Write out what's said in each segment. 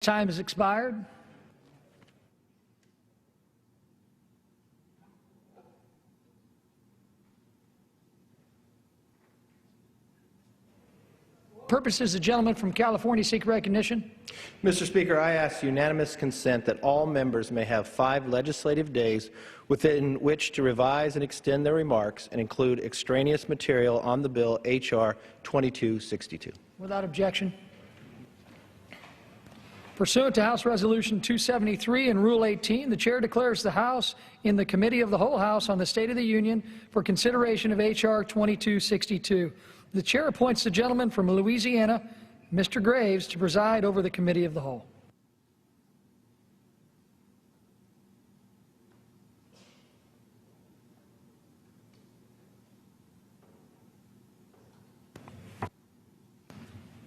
Time has expired. Purposes, the gentleman from California seek recognition. Mr. Speaker, I ask unanimous consent that all members may have 5 legislative days within which to revise and extend their remarks and include extraneous material on the bill H.R. 2262. Without objection. Pursuant to House Resolution 273 and Rule 18, the Chair declares the House in the Committee of the Whole House on the State of the Union for consideration of H.R. 2262. The Chair appoints the gentleman from Louisiana, Mr. Graves, to preside over the Committee of the Whole.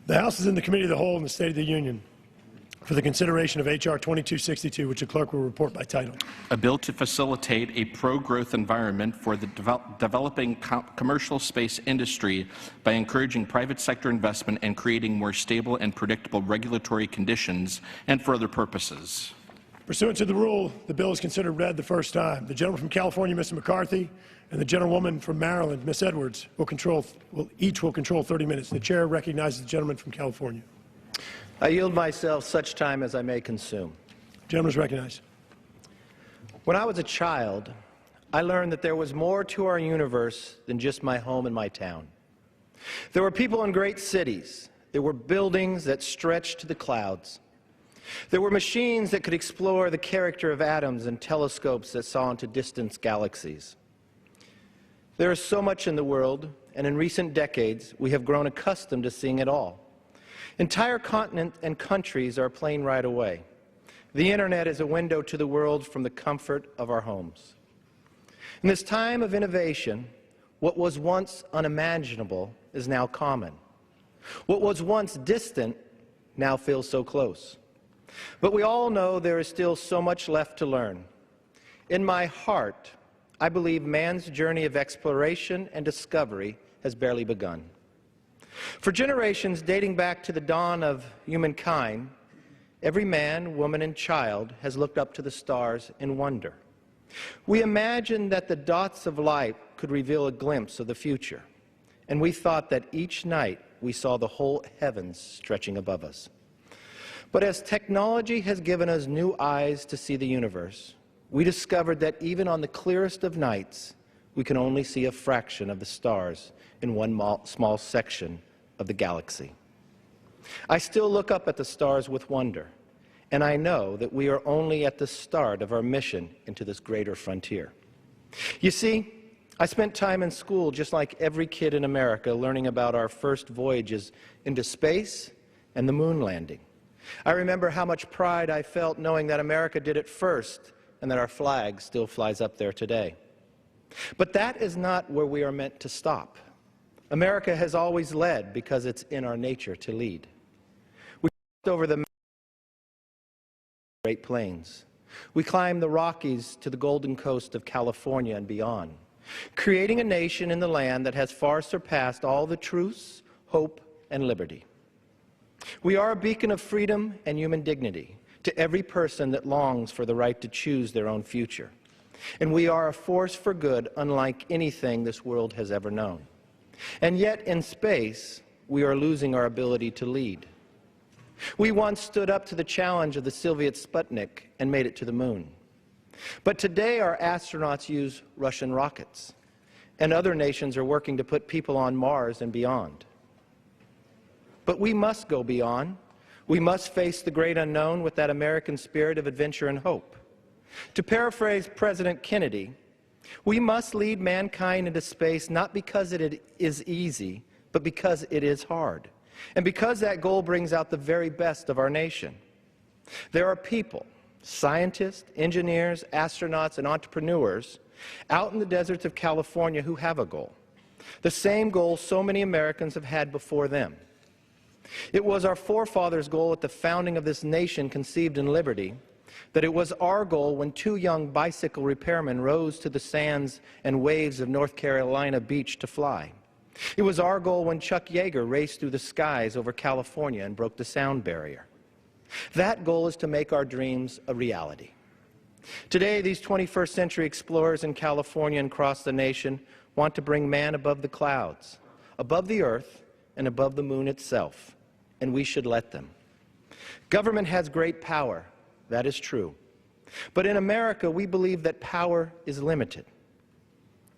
The House is in the Committee of the Whole in the State of the Union for the consideration of H.R. 2262, which the clerk will report by title. A bill to facilitate a pro-growth environment for the developing commercial space industry by encouraging private sector investment and creating more stable and predictable regulatory conditions, and for other purposes. Pursuant to the rule, the bill is considered read the first time. The gentleman from California, Mr. McCarthy, and the gentlewoman from Maryland, Ms. Edwards, each will control 30 minutes. The Chair recognizes the gentleman from California. I yield myself such time as I may consume. The gentleman is recognized. When I was a child, I learned that there was more to our universe than just my home and my town. There were people in great cities. There were buildings that stretched to the clouds. There were machines that could explore the character of atoms and telescopes that saw into distant galaxies. There is so much in the world, and in recent decades, we have grown accustomed to seeing it all. Entire continents and countries are a plane ride away. The Internet is a window to the world from the comfort of our homes. In this time of innovation, what was once unimaginable is now common. What was once distant now feels so close. But we all know there is still so much left to learn. In my heart, I believe man's journey of exploration and discovery has barely begun. For generations dating back to the dawn of humankind, every man, woman, and child has looked up to the stars in wonder. We imagined that the dots of light could reveal a glimpse of the future, and we thought that each night we saw the whole heavens stretching above us. But as technology has given us new eyes to see the universe, we discovered that even on the clearest of nights, we can only see a fraction of the stars in one small section of the galaxy. I still look up at the stars with wonder, and I know that we are only at the start of our mission into this greater frontier. You see, I spent time in school just like every kid in America learning about our first voyages into space and the moon landing. I remember how much pride I felt knowing that America did it first and that our flag still flies up there today. But that is not where we are meant to stop. America has always led because it's in our nature to lead. We crossed over the Great Plains. We climbed the Rockies to the Golden Coast of California and beyond, creating a nation in the land that has far surpassed all the truths, hope, and liberty. We are a beacon of freedom and human dignity to every person that longs for the right to choose their own future. And we are a force for good unlike anything this world has ever known. And yet, in space, we are losing our ability to lead. We once stood up to the challenge of the Soviet Sputnik and made it to the moon. But today, our astronauts use Russian rockets, and other nations are working to put people on Mars and beyond. But we must go beyond. We must face the great unknown with that American spirit of adventure and hope. To paraphrase President Kennedy, we must lead mankind into space not because it is easy, but because it is hard, and because that goal brings out the very best of our nation. There are people, scientists, engineers, astronauts, and entrepreneurs out in the deserts of California who have a goal, the same goal so many Americans have had before them. It was our forefathers' goal at the founding of this nation conceived in liberty, that it was our goal when 2 young bicycle repairmen rose to the sands and waves of North Carolina beach to fly. It was our goal when Chuck Yeager raced through the skies over California and broke the sound barrier. That goal is to make our dreams a reality. Today, these 21st century explorers in California and across the nation want to bring man above the clouds, above the earth, and above the moon itself, and we should let them. Government has great power, that is true. But in America, we believe that power is limited.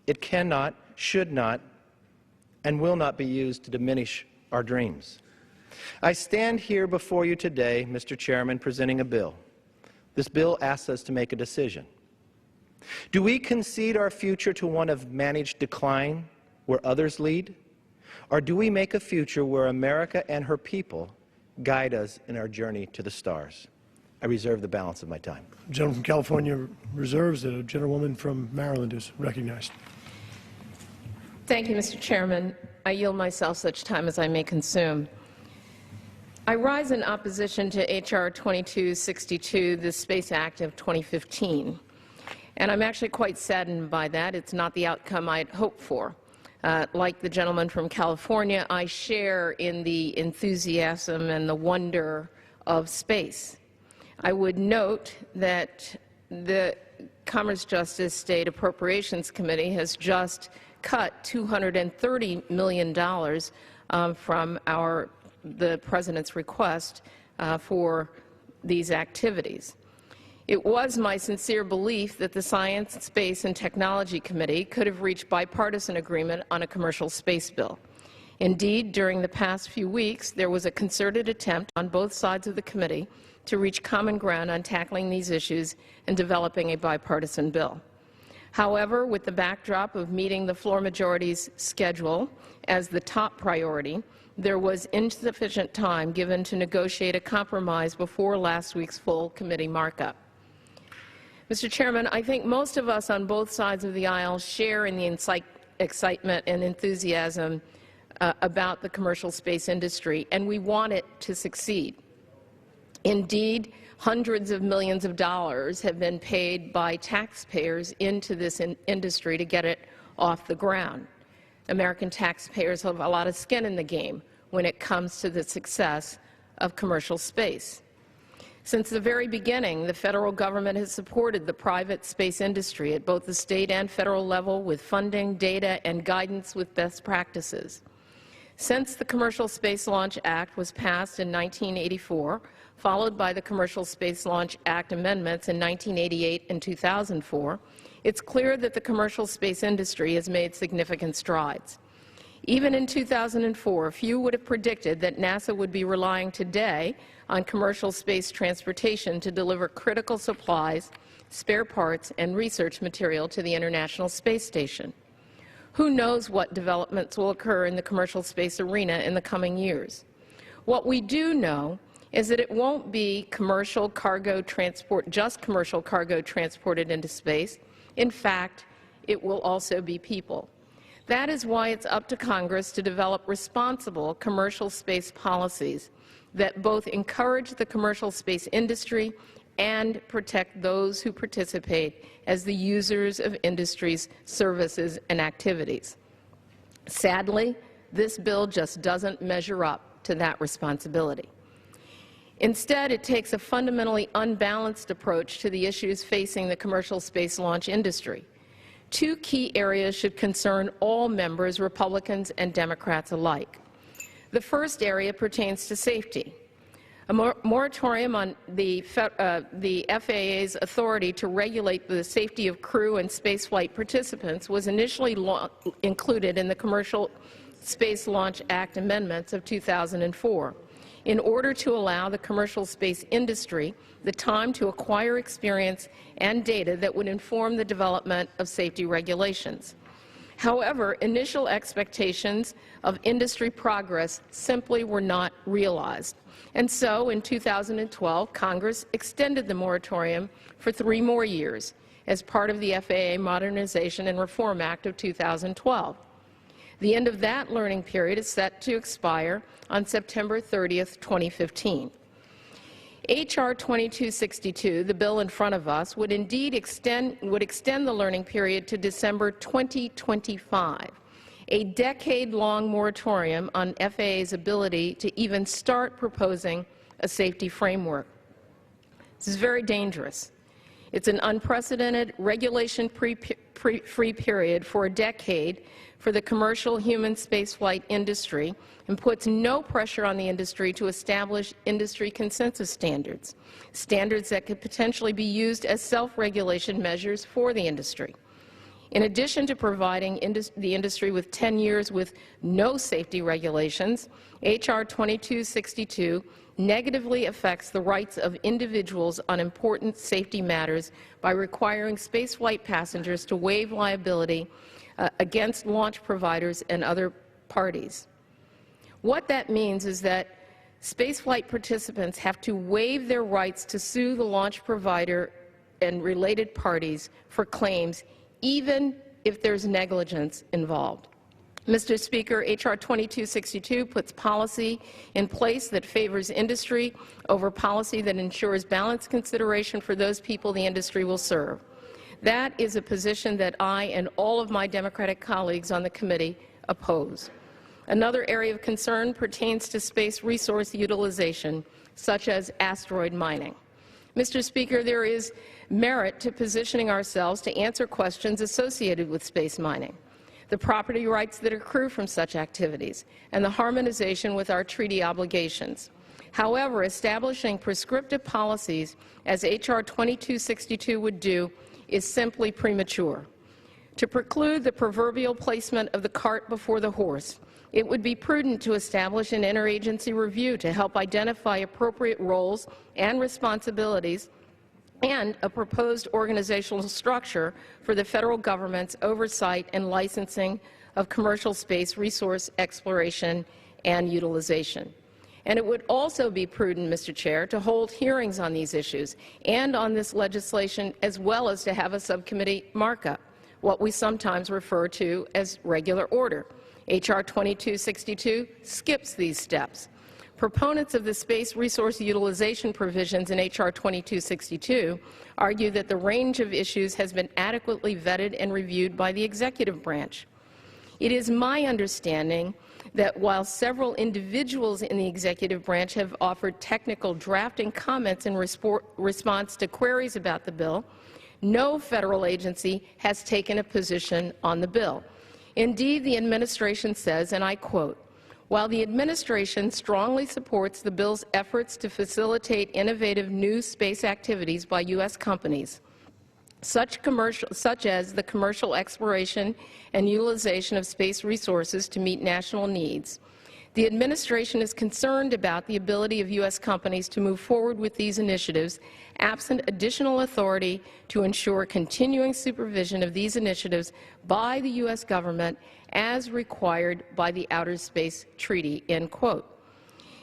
It cannot, should not, and will not be used to diminish our dreams. I stand here before you today, Mr. Chairman, presenting a bill. This bill asks us to make a decision. Do we concede our future to one of managed decline, where others lead? Or do we make a future where America and her people guide us in our journey to the stars? I reserve the balance of my time. The gentleman from California reserves. The gentlewoman from Maryland is recognized. Thank you, Mr. Chairman. I yield myself such time as I may consume. I rise in opposition to H.R. 2262, the Space Act of 2015. And I'm actually quite saddened by that. It's not the outcome I'd hoped for. Like the gentleman from California, I share in the enthusiasm and the wonder of space. I would note that the Commerce Justice State Appropriations Committee has just cut $230 million from the President's request for these activities. It was my sincere belief that the Science, Space, and Technology Committee could have reached bipartisan agreement on a commercial space bill. Indeed, during the past few weeks, there was a concerted attempt on both sides of the committee to reach common ground on tackling these issues and developing a bipartisan bill. However, with the backdrop of meeting the floor majority's schedule as the top priority, there was insufficient time given to negotiate a compromise before last week's full committee markup. Mr. Chairman, I think most of us on both sides of the aisle share in the excitement and enthusiasm about the commercial space industry, and we want it to succeed. Indeed, hundreds of millions of dollars have been paid by taxpayers into this industry to get it off the ground. American taxpayers have a lot of skin in the game when it comes to the success of commercial space. Since the very beginning, the federal government has supported the private space industry at both the state and federal level with funding, data, and guidance with best practices. Since the Commercial Space Launch Act was passed in 1984, followed by the Commercial Space Launch Act amendments in 1988 and 2004, it's clear that the commercial space industry has made significant strides. Even in 2004, few would have predicted that NASA would be relying today on commercial space transportation to deliver critical supplies, spare parts, and research material to the International Space Station. Who knows what developments will occur in the commercial space arena in the coming years? What we do know is that it won't be commercial cargo transport, just commercial cargo transported into space. In fact, it will also be people. That is why it's up to Congress to develop responsible commercial space policies that both encourage the commercial space industry and protect those who participate as the users of industry's services and activities. Sadly, this bill just doesn't measure up to that responsibility. Instead, it takes a fundamentally unbalanced approach to the issues facing the commercial space launch industry. Two key areas should concern all members, Republicans and Democrats alike. The first area pertains to safety. A moratorium on the FAA's authority to regulate the safety of crew and spaceflight participants was initially included in the Commercial Space Launch Act amendments of 2004 in order to allow the commercial space industry the time to acquire experience and data that would inform the development of safety regulations. However, initial expectations of industry progress simply were not realized. And so, in 2012, Congress extended the moratorium for 3 more years as part of the FAA Modernization and Reform Act of 2012. The end of that learning period is set to expire on September 30th, 2015. H.R. 2262, the bill in front of us, would indeed extend the learning period to December 2025, a decade-long moratorium on FAA's ability to even start proposing a safety framework. This is very dangerous. It's an unprecedented regulation-free period for a decade for the commercial human spaceflight industry and puts no pressure on the industry to establish industry consensus standards, standards that could potentially be used as self-regulation measures for the industry. In addition to providing the industry with 10 years with no safety regulations, H.R. 2262 negatively affects the rights of individuals on important safety matters by requiring spaceflight passengers to waive liability against launch providers and other parties. What that means is that spaceflight participants have to waive their rights to sue the launch provider and related parties for claims, even if there's negligence involved. Mr. Speaker, H.R. 2262 puts policy in place that favors industry over policy that ensures balanced consideration for those people the industry will serve. That is a position that I and all of my Democratic colleagues on the committee oppose. Another area of concern pertains to space resource utilization, such as asteroid mining. Mr. Speaker, there is merit to positioning ourselves to answer questions associated with space mining, the property rights that accrue from such activities, and the harmonization with our treaty obligations. However, establishing prescriptive policies, as H.R. 2262 would do, is simply premature. To preclude the proverbial placement of the cart before the horse, it would be prudent to establish an interagency review to help identify appropriate roles and responsibilities and a proposed organizational structure for the federal government's oversight and licensing of commercial space resource exploration and utilization. And it would also be prudent, Mr. Chair, to hold hearings on these issues and on this legislation, as well as to have a subcommittee markup, what we sometimes refer to as regular order. H.R. 2262 skips these steps. Proponents of the space resource utilization provisions in H.R. 2262 argue that the range of issues has been adequately vetted and reviewed by the executive branch. It is my understanding that while several individuals in the executive branch have offered technical drafting comments in response to queries about the bill, no federal agency has taken a position on the bill. Indeed, the administration says, and I quote, "While the administration strongly supports the bill's efforts to facilitate innovative new space activities by U.S. companies, such as the commercial exploration and utilization of space resources to meet national needs, the administration is concerned about the ability of U.S. companies to move forward with these initiatives absent additional authority to ensure continuing supervision of these initiatives by the U.S. government as required by the Outer Space Treaty," end quote.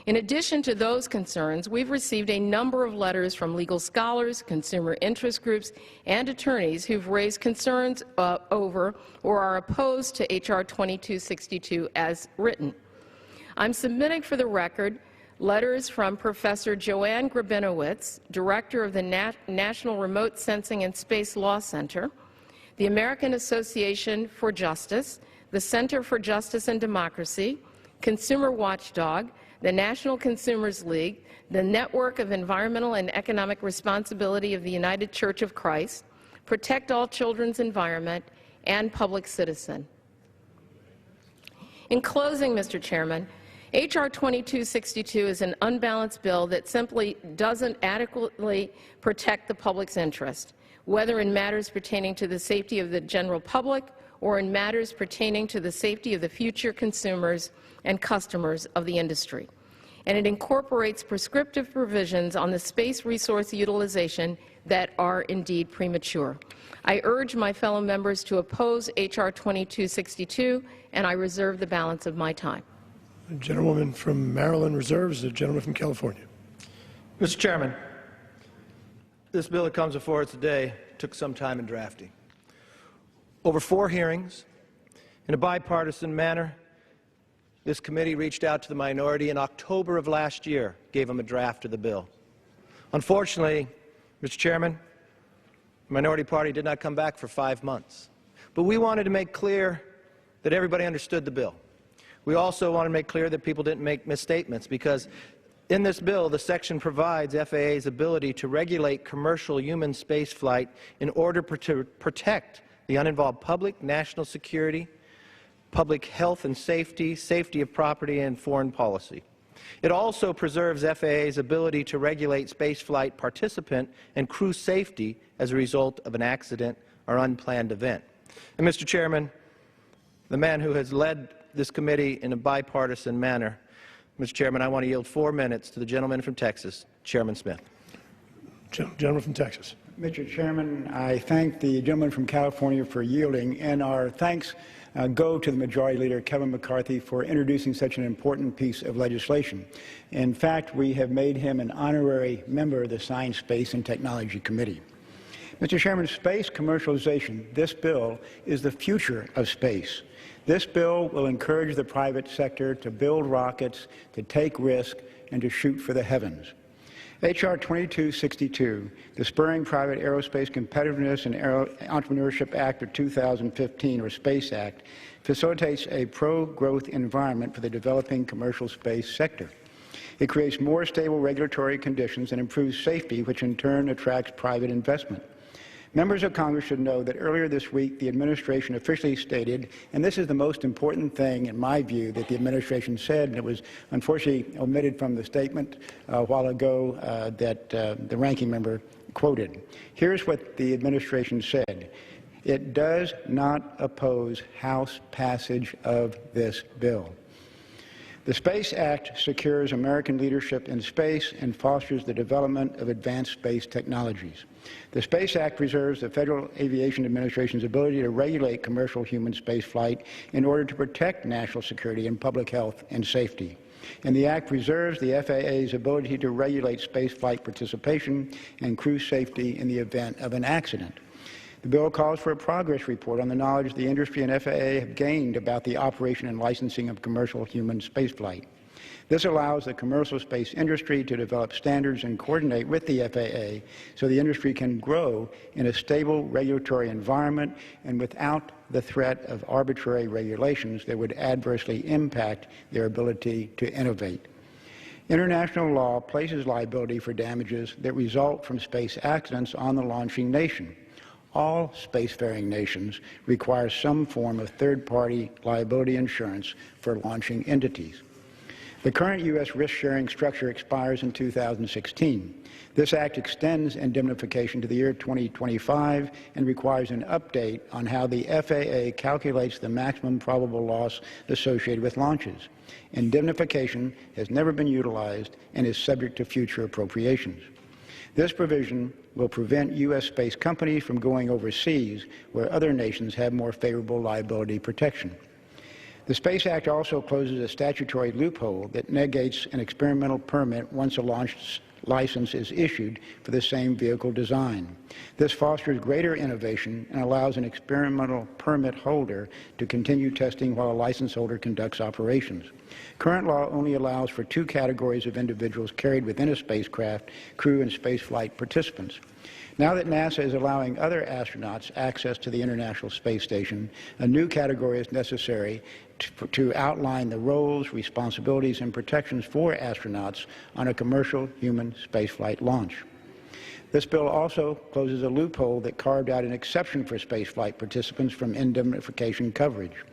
In addition to those concerns, we've received a number of letters from legal scholars, consumer interest groups, and attorneys who've raised concerns over or are opposed to H.R. 2262 as written. I'm submitting for the record letters from Professor Joanne Grabinowitz, Director of the National Remote Sensing and Space Law Center, the American Association for Justice, the Center for Justice and Democracy, Consumer Watchdog, the National Consumers League, the Network of Environmental and Economic Responsibility of the United Church of Christ, Protect All Children's Environment, and Public Citizen. In closing, Mr. Chairman, H.R. 2262 is an unbalanced bill that simply doesn't adequately protect the public's interest, whether in matters pertaining to the safety of the general public or in matters pertaining to the safety of the future consumers and customers of the industry. And it incorporates prescriptive provisions on the space resource utilization that are indeed premature. I urge my fellow members to oppose H.R. 2262, and I reserve the balance of my time. The gentlewoman from Maryland reserves, the gentleman from California. Mr. Chairman, this bill that comes before us today took some time in drafting. Over 4 hearings, in a bipartisan manner, this committee reached out to the minority in October of last year, gave them a draft of the bill. Unfortunately, Mr. Chairman, the minority party did not come back for 5 months. But we wanted to make clear that everybody understood the bill. We also want to make clear that people didn't make misstatements, because In this bill, the section provides FAA's ability to regulate commercial human spaceflight in order to protect the uninvolved public, national security, public health and safety, safety of property, and foreign policy. It also preserves FAA's ability to regulate spaceflight participant and crew safety as a result of an accident or unplanned event. And Mr. Chairman, the man who has led this committee in a bipartisan manner, Mr. Chairman, I want to yield 4 minutes to the gentleman from Texas, Chairman Smith. Gentleman from Texas. Mr. Chairman, I thank the gentleman from California for yielding, and our thanks go to the Majority Leader, Kevin McCarthy, for introducing such an important piece of legislation. In fact, we have made him an honorary member of the Science, Space, and Technology Committee. Mr. Chairman, space commercialization, this bill, is the future of space. This bill will encourage the private sector to build rockets, to take risk, and to shoot for the heavens. H.R. 2262, the Spurring Private Aerospace Competitiveness and Entrepreneurship Act of 2015, or SPACE Act, facilitates a pro-growth environment for the developing commercial space sector. It creates more stable regulatory conditions and improves safety, which in turn attracts private investment. Members of Congress should know that earlier this week the administration officially stated, and this is the most important thing in my view that the administration said, and it was unfortunately omitted from the statement a while ago that the ranking member quoted. Here's what the administration said. It does not oppose House passage of this bill. The SPACE Act secures American leadership in space and fosters the development of advanced space technologies. The SPACE Act preserves the Federal Aviation Administration's ability to regulate commercial human spaceflight in order to protect national security and public health and safety. And the Act preserves the FAA's ability to regulate spaceflight participation and crew safety in the event of an accident. The bill calls for a progress report on the knowledge the industry and FAA have gained about the operation and licensing of commercial human spaceflight. This allows the commercial space industry to develop standards and coordinate with the FAA so the industry can grow in a stable regulatory environment and without the threat of arbitrary regulations that would adversely impact their ability to innovate. International law places liability for damages that result from space accidents on the launching nation. All spacefaring nations require some form of third-party liability insurance for launching entities. The current U.S. risk-sharing structure expires in 2016. This Act extends indemnification to the year 2025 and requires an update on how the FAA calculates the maximum probable loss associated with launches. Indemnification has never been utilized and is subject to future appropriations. This provision will prevent U.S. space companies from going overseas where other nations have more favorable liability protection. The SPACE Act also closes a statutory loophole that negates an experimental permit once a launch license is issued for the same vehicle design. This fosters greater innovation and allows an experimental permit holder to continue testing while a license holder conducts operations. Current law only allows for 2 categories of individuals carried within a spacecraft, crew and spaceflight participants. Now that NASA is allowing other astronauts access to the International Space Station, a new category is necessary to outline the roles, responsibilities, and protections for astronauts on a commercial human spaceflight launch. This bill also closes a loophole that carved out an exception for spaceflight participants from indemnification coverage.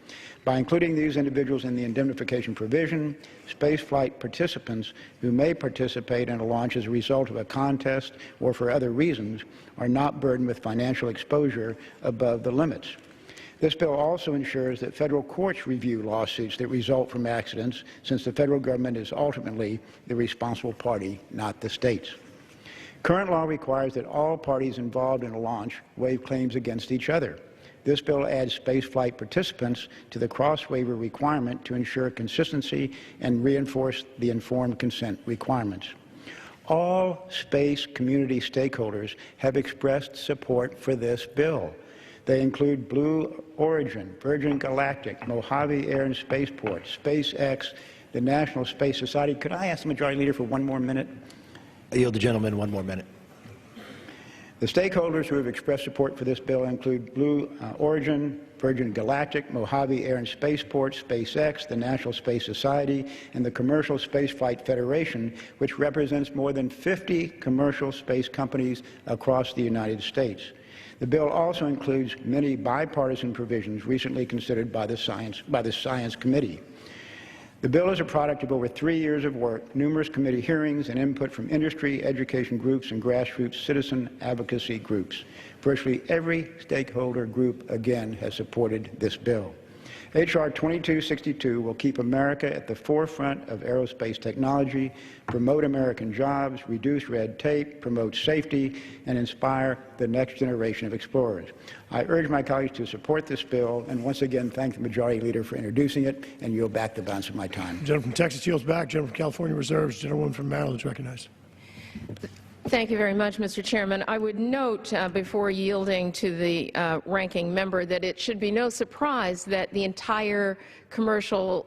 By including these individuals in the indemnification provision, spaceflight participants who may participate in a launch as a result of a contest or for other reasons are not burdened with financial exposure above the limits. This bill also ensures that federal courts review lawsuits that result from accidents, since the federal government is ultimately the responsible party, not the states. Current law requires that all parties involved in a launch waive claims against each other. This bill adds spaceflight participants to the cross-waiver requirement to ensure consistency and reinforce the informed consent requirements. All space community stakeholders have expressed support for this bill. They include Blue Origin, Virgin Galactic, Mojave Air and Spaceport, SpaceX, the National Space Society. Could I ask the Majority Leader for one more minute? I yield the gentleman 1 more minute. The stakeholders who have expressed support for this bill include Blue Origin, Virgin Galactic, Mojave Air and Spaceport, SpaceX, the National Space Society, and the Commercial Spaceflight Federation, which represents more than 50 commercial space companies across the United States. The bill also includes many bipartisan provisions recently considered by the Science Committee. The bill is a product of over 3 years of work, numerous committee hearings, and input from industry, education groups, and grassroots citizen advocacy groups. Virtually every stakeholder group, again, has supported this bill. H.R. 2262 will keep America at the forefront of aerospace technology, promote American jobs, reduce red tape, promote safety, and inspire the next generation of explorers. I urge my colleagues to support this bill and once again thank the Majority Leader for introducing it and yield back the balance of my time. The gentleman from Texas yields back. Gentleman from California reserves. Gentlewoman from Maryland is recognized. Thank you very much, Mr. Chairman. I would note, before yielding to the ranking member, that it should be no surprise that the entire commercial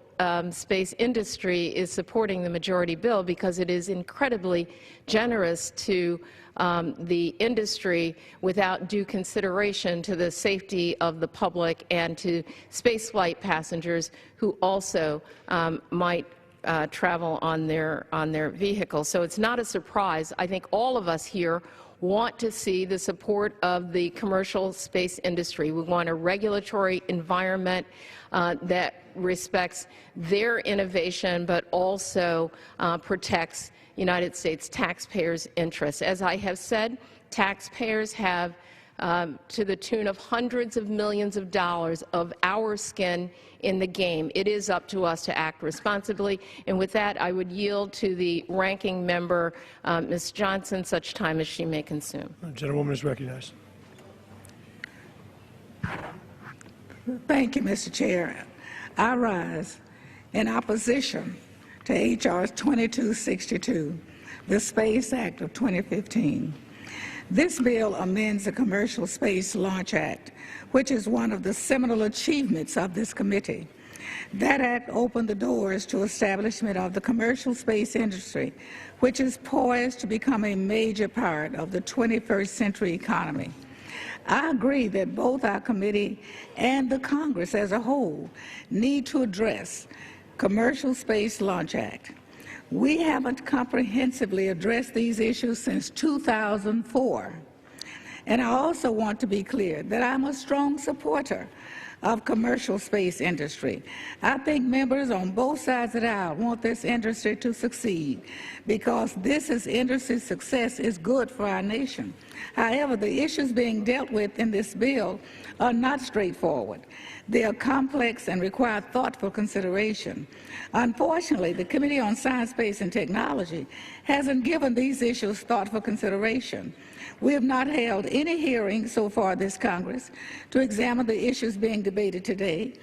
space industry is supporting the majority bill, because it is incredibly generous to the industry without due consideration to the safety of the public and to spaceflight passengers who also might travel on their vehicle. So it's not a surprise. I think all of us here want to see the support of the commercial space industry. We want a regulatory environment that respects their innovation but also protects United States taxpayers' interests. As I have said, taxpayers have to the tune of hundreds of millions of dollars of our skin in the game. It is up to us to act responsibly. And with that, I would yield to the ranking member, Ms. Johnson, such time as she may consume. The gentlewoman is recognized. Thank you, Mr. Chair. I rise in opposition to H.R. 2262, the Space Act of 2015. This bill amends the Commercial Space Launch Act, which is one of the seminal achievements of this committee. That act opened the doors to establishment of the commercial space industry, which is poised to become a major part of the 21st century economy. I agree that both our committee and the Congress as a whole need to address Commercial Space Launch Act. We haven't comprehensively addressed these issues since 2004. And I also want to be clear that I'm a strong supporter of commercial space industry. I think members on both sides of the aisle want this industry to succeed, because industry success is good for our nation. However, the issues being dealt with in this bill are not straightforward. They are complex and require thoughtful consideration. Unfortunately, the Committee on Science, Space, and Technology hasn't given these issues thoughtful consideration. We have not held any hearings so far this Congress to examine the issues being debated today.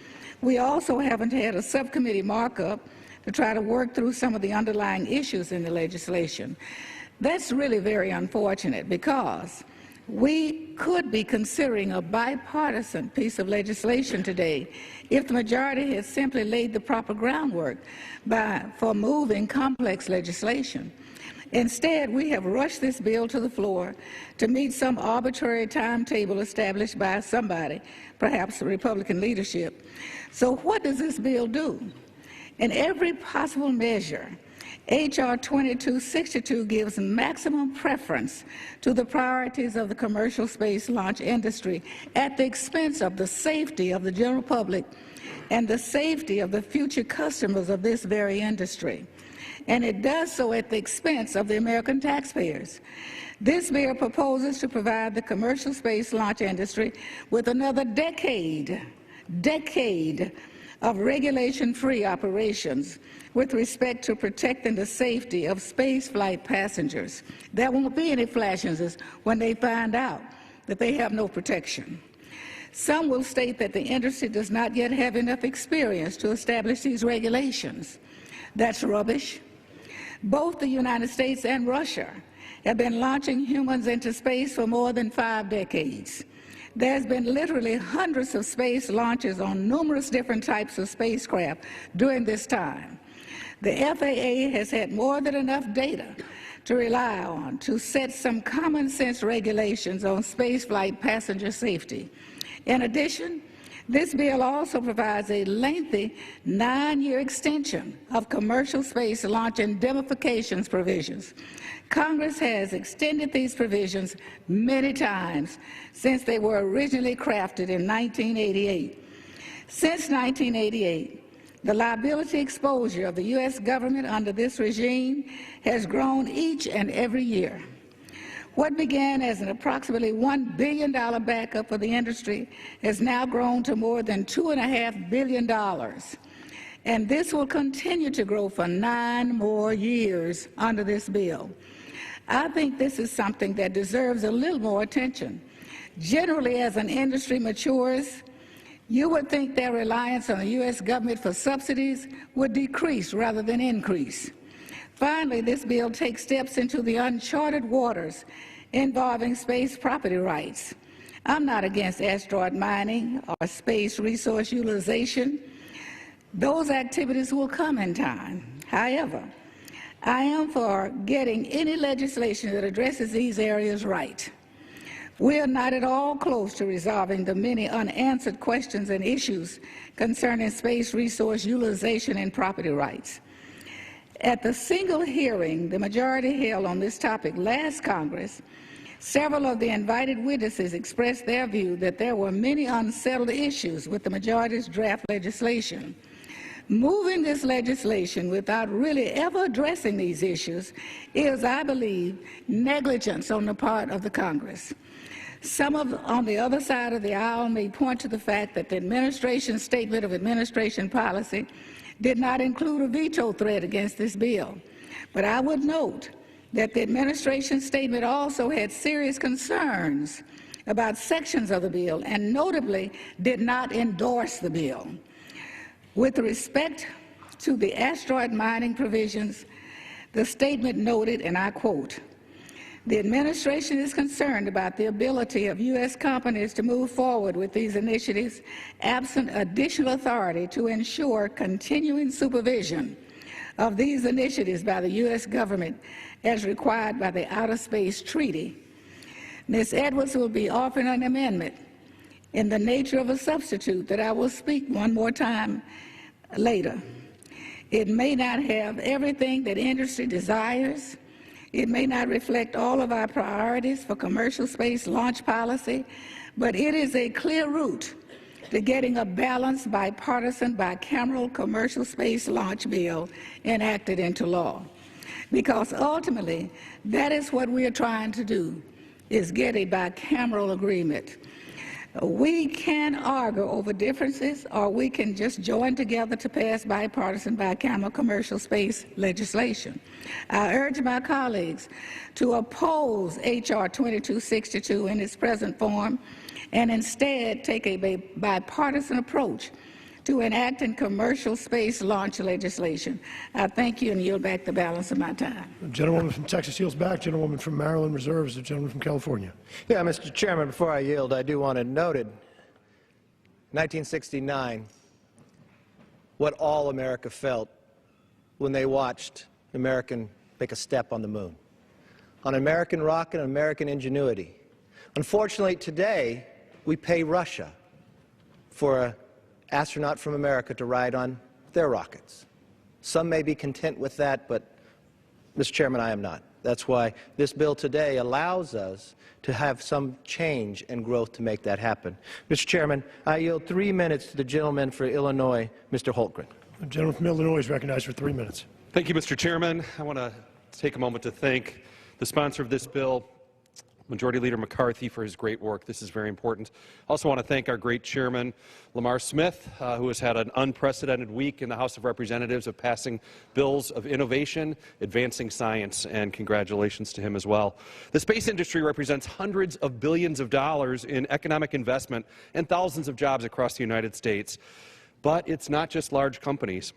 We also haven't had a subcommittee markup to try to work through some of the underlying issues in the legislation. That's really very unfortunate, because we could be considering a bipartisan piece of legislation today if the majority had simply laid the proper groundwork for moving complex legislation. Instead, we have rushed this bill to the floor to meet some arbitrary timetable established by somebody, perhaps the Republican leadership. So what does this bill do? In every possible measure, H.R. 2262 gives maximum preference to the priorities of the commercial space launch industry at the expense of the safety of the general public and the safety of the future customers of this very industry. And it does so at the expense of the American taxpayers. This bill proposes to provide the commercial space launch industry with another decade of regulation-free operations with respect to protecting the safety of spaceflight passengers. There won't be any flashes when they find out that they have no protection. Some will state that the industry does not yet have enough experience to establish these regulations. That's rubbish. Both the United States and Russia have been launching humans into space for more than 5 decades. There's been literally hundreds of space launches on numerous different types of spacecraft during this time. The FAA has had more than enough data to rely on to set some common sense regulations on spaceflight passenger safety. In addition, this bill also provides a lengthy 9-year extension of commercial space launch indemnifications provisions. Congress has extended these provisions many times since they were originally crafted in 1988. Since 1988, the liability exposure of the U.S. government under this regime has grown each and every year. What began as an approximately $1 billion backup for the industry has now grown to more than $2.5 billion. And this will continue to grow for 9 more years under this bill. I think this is something that deserves a little more attention. Generally, as an industry matures, you would think their reliance on the U.S. government for subsidies would decrease rather than increase. Finally, this bill takes steps into the uncharted waters involving space property rights. I'm not against asteroid mining or space resource utilization. Those activities will come in time. However, I am for getting any legislation that addresses these areas right. We are not at all close to resolving the many unanswered questions and issues concerning space resource utilization and property rights. At the single hearing the majority held on this topic last Congress, several of the invited witnesses expressed their view that there were many unsettled issues with the majority's draft legislation. Moving this legislation without really ever addressing these issues is, I believe, negligence on the part of the Congress. Some on the other side of the aisle may point to the fact that the administration's statement of administration policy did not include a veto threat against this bill. But I would note that the administration's statement also had serious concerns about sections of the bill and notably did not endorse the bill. With respect to the asteroid mining provisions, the statement noted, and I quote, "The administration is concerned about the ability of U.S. companies to move forward with these initiatives absent additional authority to ensure continuing supervision of these initiatives by the U.S. government as required by the Outer Space Treaty. Ms. Edwards will be offering an amendment in the nature of a substitute that I will speak one more time later. It may not have everything that industry desires. It may not reflect all of our priorities for commercial space launch policy, but it is a clear route to getting a balanced, bipartisan, bicameral commercial space launch bill enacted into law. Because ultimately, that is what we are trying to do, is get a bicameral agreement. We can argue over differences, or we can just join together to pass bipartisan, bicameral commercial space legislation. I urge my colleagues to oppose H.R. 2262 in its present form and instead take a bipartisan approach to enacting commercial space launch legislation. I thank you and yield back the balance of my time. The gentlewoman from Texas yields back. Gentlewoman from Maryland reserves. The gentleman from California. Yeah, Mr. Chairman, before I yield, I do want to note it. 1969, what all America felt when they watched American make a step on the moon. On American rocket and American ingenuity. Unfortunately, today, we pay Russia for an astronaut from America to ride on their rockets. Some may be content with that, but, Mr. Chairman, I am not. That's why this bill today allows us to have some change and growth to make that happen. Mr. Chairman, I yield 3 minutes to the gentleman for Illinois, Mr. Holtgren. The gentleman from Illinois is recognized for 3 minutes. Thank you, Mr. Chairman. I want to take a moment to thank the sponsor of this bill, Majority Leader McCarthy, for his great work. This is very important. I also want to thank our great chairman, Lamar Smith, who has had an unprecedented week in the House of Representatives of passing bills of innovation, advancing science, and congratulations to him as well. The space industry represents hundreds of billions of dollars in economic investment and thousands of jobs across the United States. But it's not just large companies.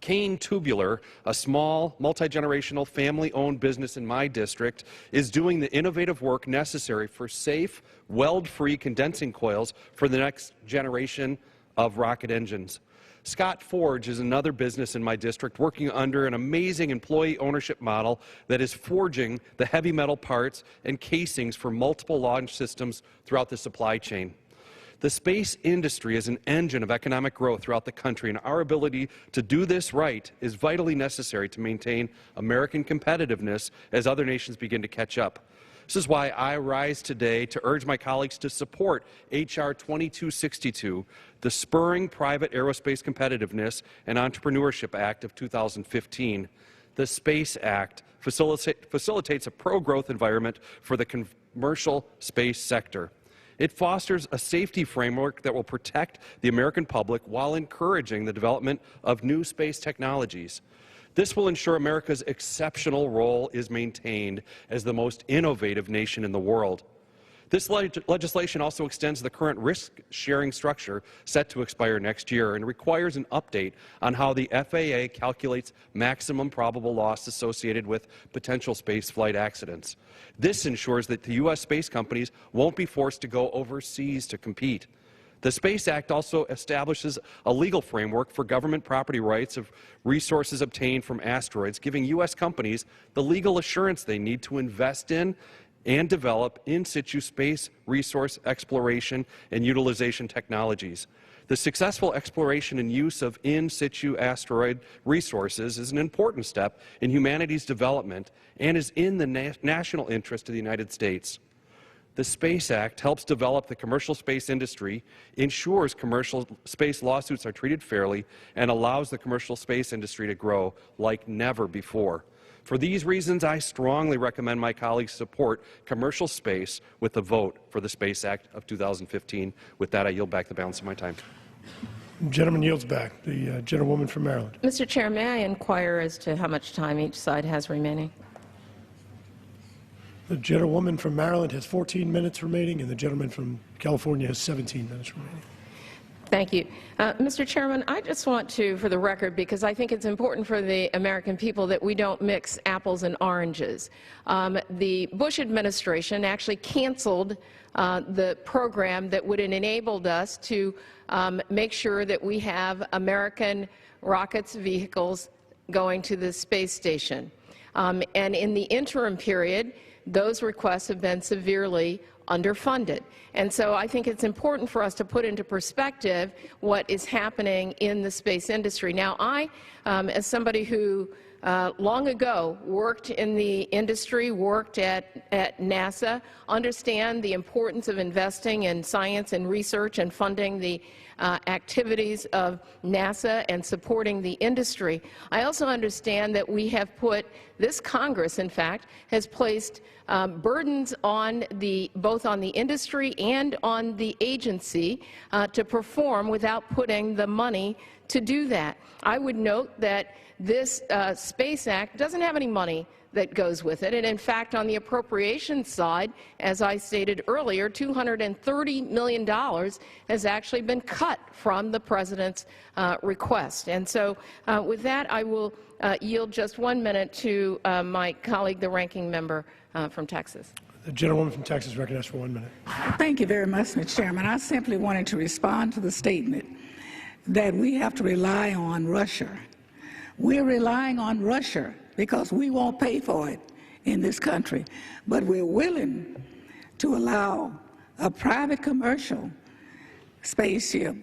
Kane Tubular, a small, multi-generational, family-owned business in my district, is doing the innovative work necessary for safe, weld-free condensing coils for the next generation of rocket engines. Scott Forge is another business in my district working under an amazing employee ownership model that is forging the heavy metal parts and casings for multiple launch systems throughout the supply chain. The space industry is an engine of economic growth throughout the country, and our ability to do this right is vitally necessary to maintain American competitiveness as other nations begin to catch up. This is why I rise today to urge my colleagues to support H.R. 2262, the Spurring Private Aerospace Competitiveness and Entrepreneurship Act of 2015. The Space Act facilitates a pro-growth environment for the commercial space sector. It fosters a safety framework that will protect the American public while encouraging the development of new space technologies. This will ensure America's exceptional role is maintained as the most innovative nation in the world. This legislation also extends the current risk-sharing structure set to expire next year and requires an update on how the FAA calculates maximum probable loss associated with potential spaceflight accidents. This ensures that the U.S. space companies won't be forced to go overseas to compete. The Space Act also establishes a legal framework for government property rights of resources obtained from asteroids, giving U.S. companies the legal assurance they need to invest in and develop in situ space resource exploration and utilization technologies. The successful exploration and use of in situ asteroid resources is an important step in humanity's development and is in the national interest of the United States. The Space Act helps develop the commercial space industry, ensures commercial space lawsuits are treated fairly, and allows the commercial space industry to grow like never before. For these reasons, I strongly recommend my colleagues support commercial space with a vote for the Space Act of 2015. With that, I yield back the balance of my time. The gentleman yields back. The gentlewoman from Maryland. Mr. Chair, may I inquire as to how much time each side has remaining? The gentlewoman from Maryland has 14 minutes remaining, and the gentleman from California has 17 minutes remaining. Thank you. Mr. Chairman, I just want to, for the record, because I think it's important for the American people that we don't mix apples and oranges. The Bush administration actually canceled the program that would have enabled us to make sure that we have American rockets, vehicles going to the space station. And in the interim period, those requests have been severely underfunded. And so I think it's important for us to put into perspective what is happening in the space industry. Now, I, as somebody who long ago worked in the industry, worked at NASA, understand the importance of investing in science and research and funding the activities of NASA and supporting the industry. I also understand that we have put, this Congress, in fact, has placed burdens on both on the industry and on the agency to perform without putting the money to do that. I would note that this Space Act doesn't have any money that goes with it. And in fact, on the appropriations side, as I stated earlier, $230 million has actually been cut from the President's request. And so with that, I will yield just 1 minute to my colleague, the ranking member from Texas. The gentlewoman from Texas recognized for 1 minute. Thank you very much, Mr. Chairman. I simply wanted to respond to the statement that we have to rely on Russia. We're relying on Russia because we won't pay for it in this country, but we're willing to allow a private commercial spaceship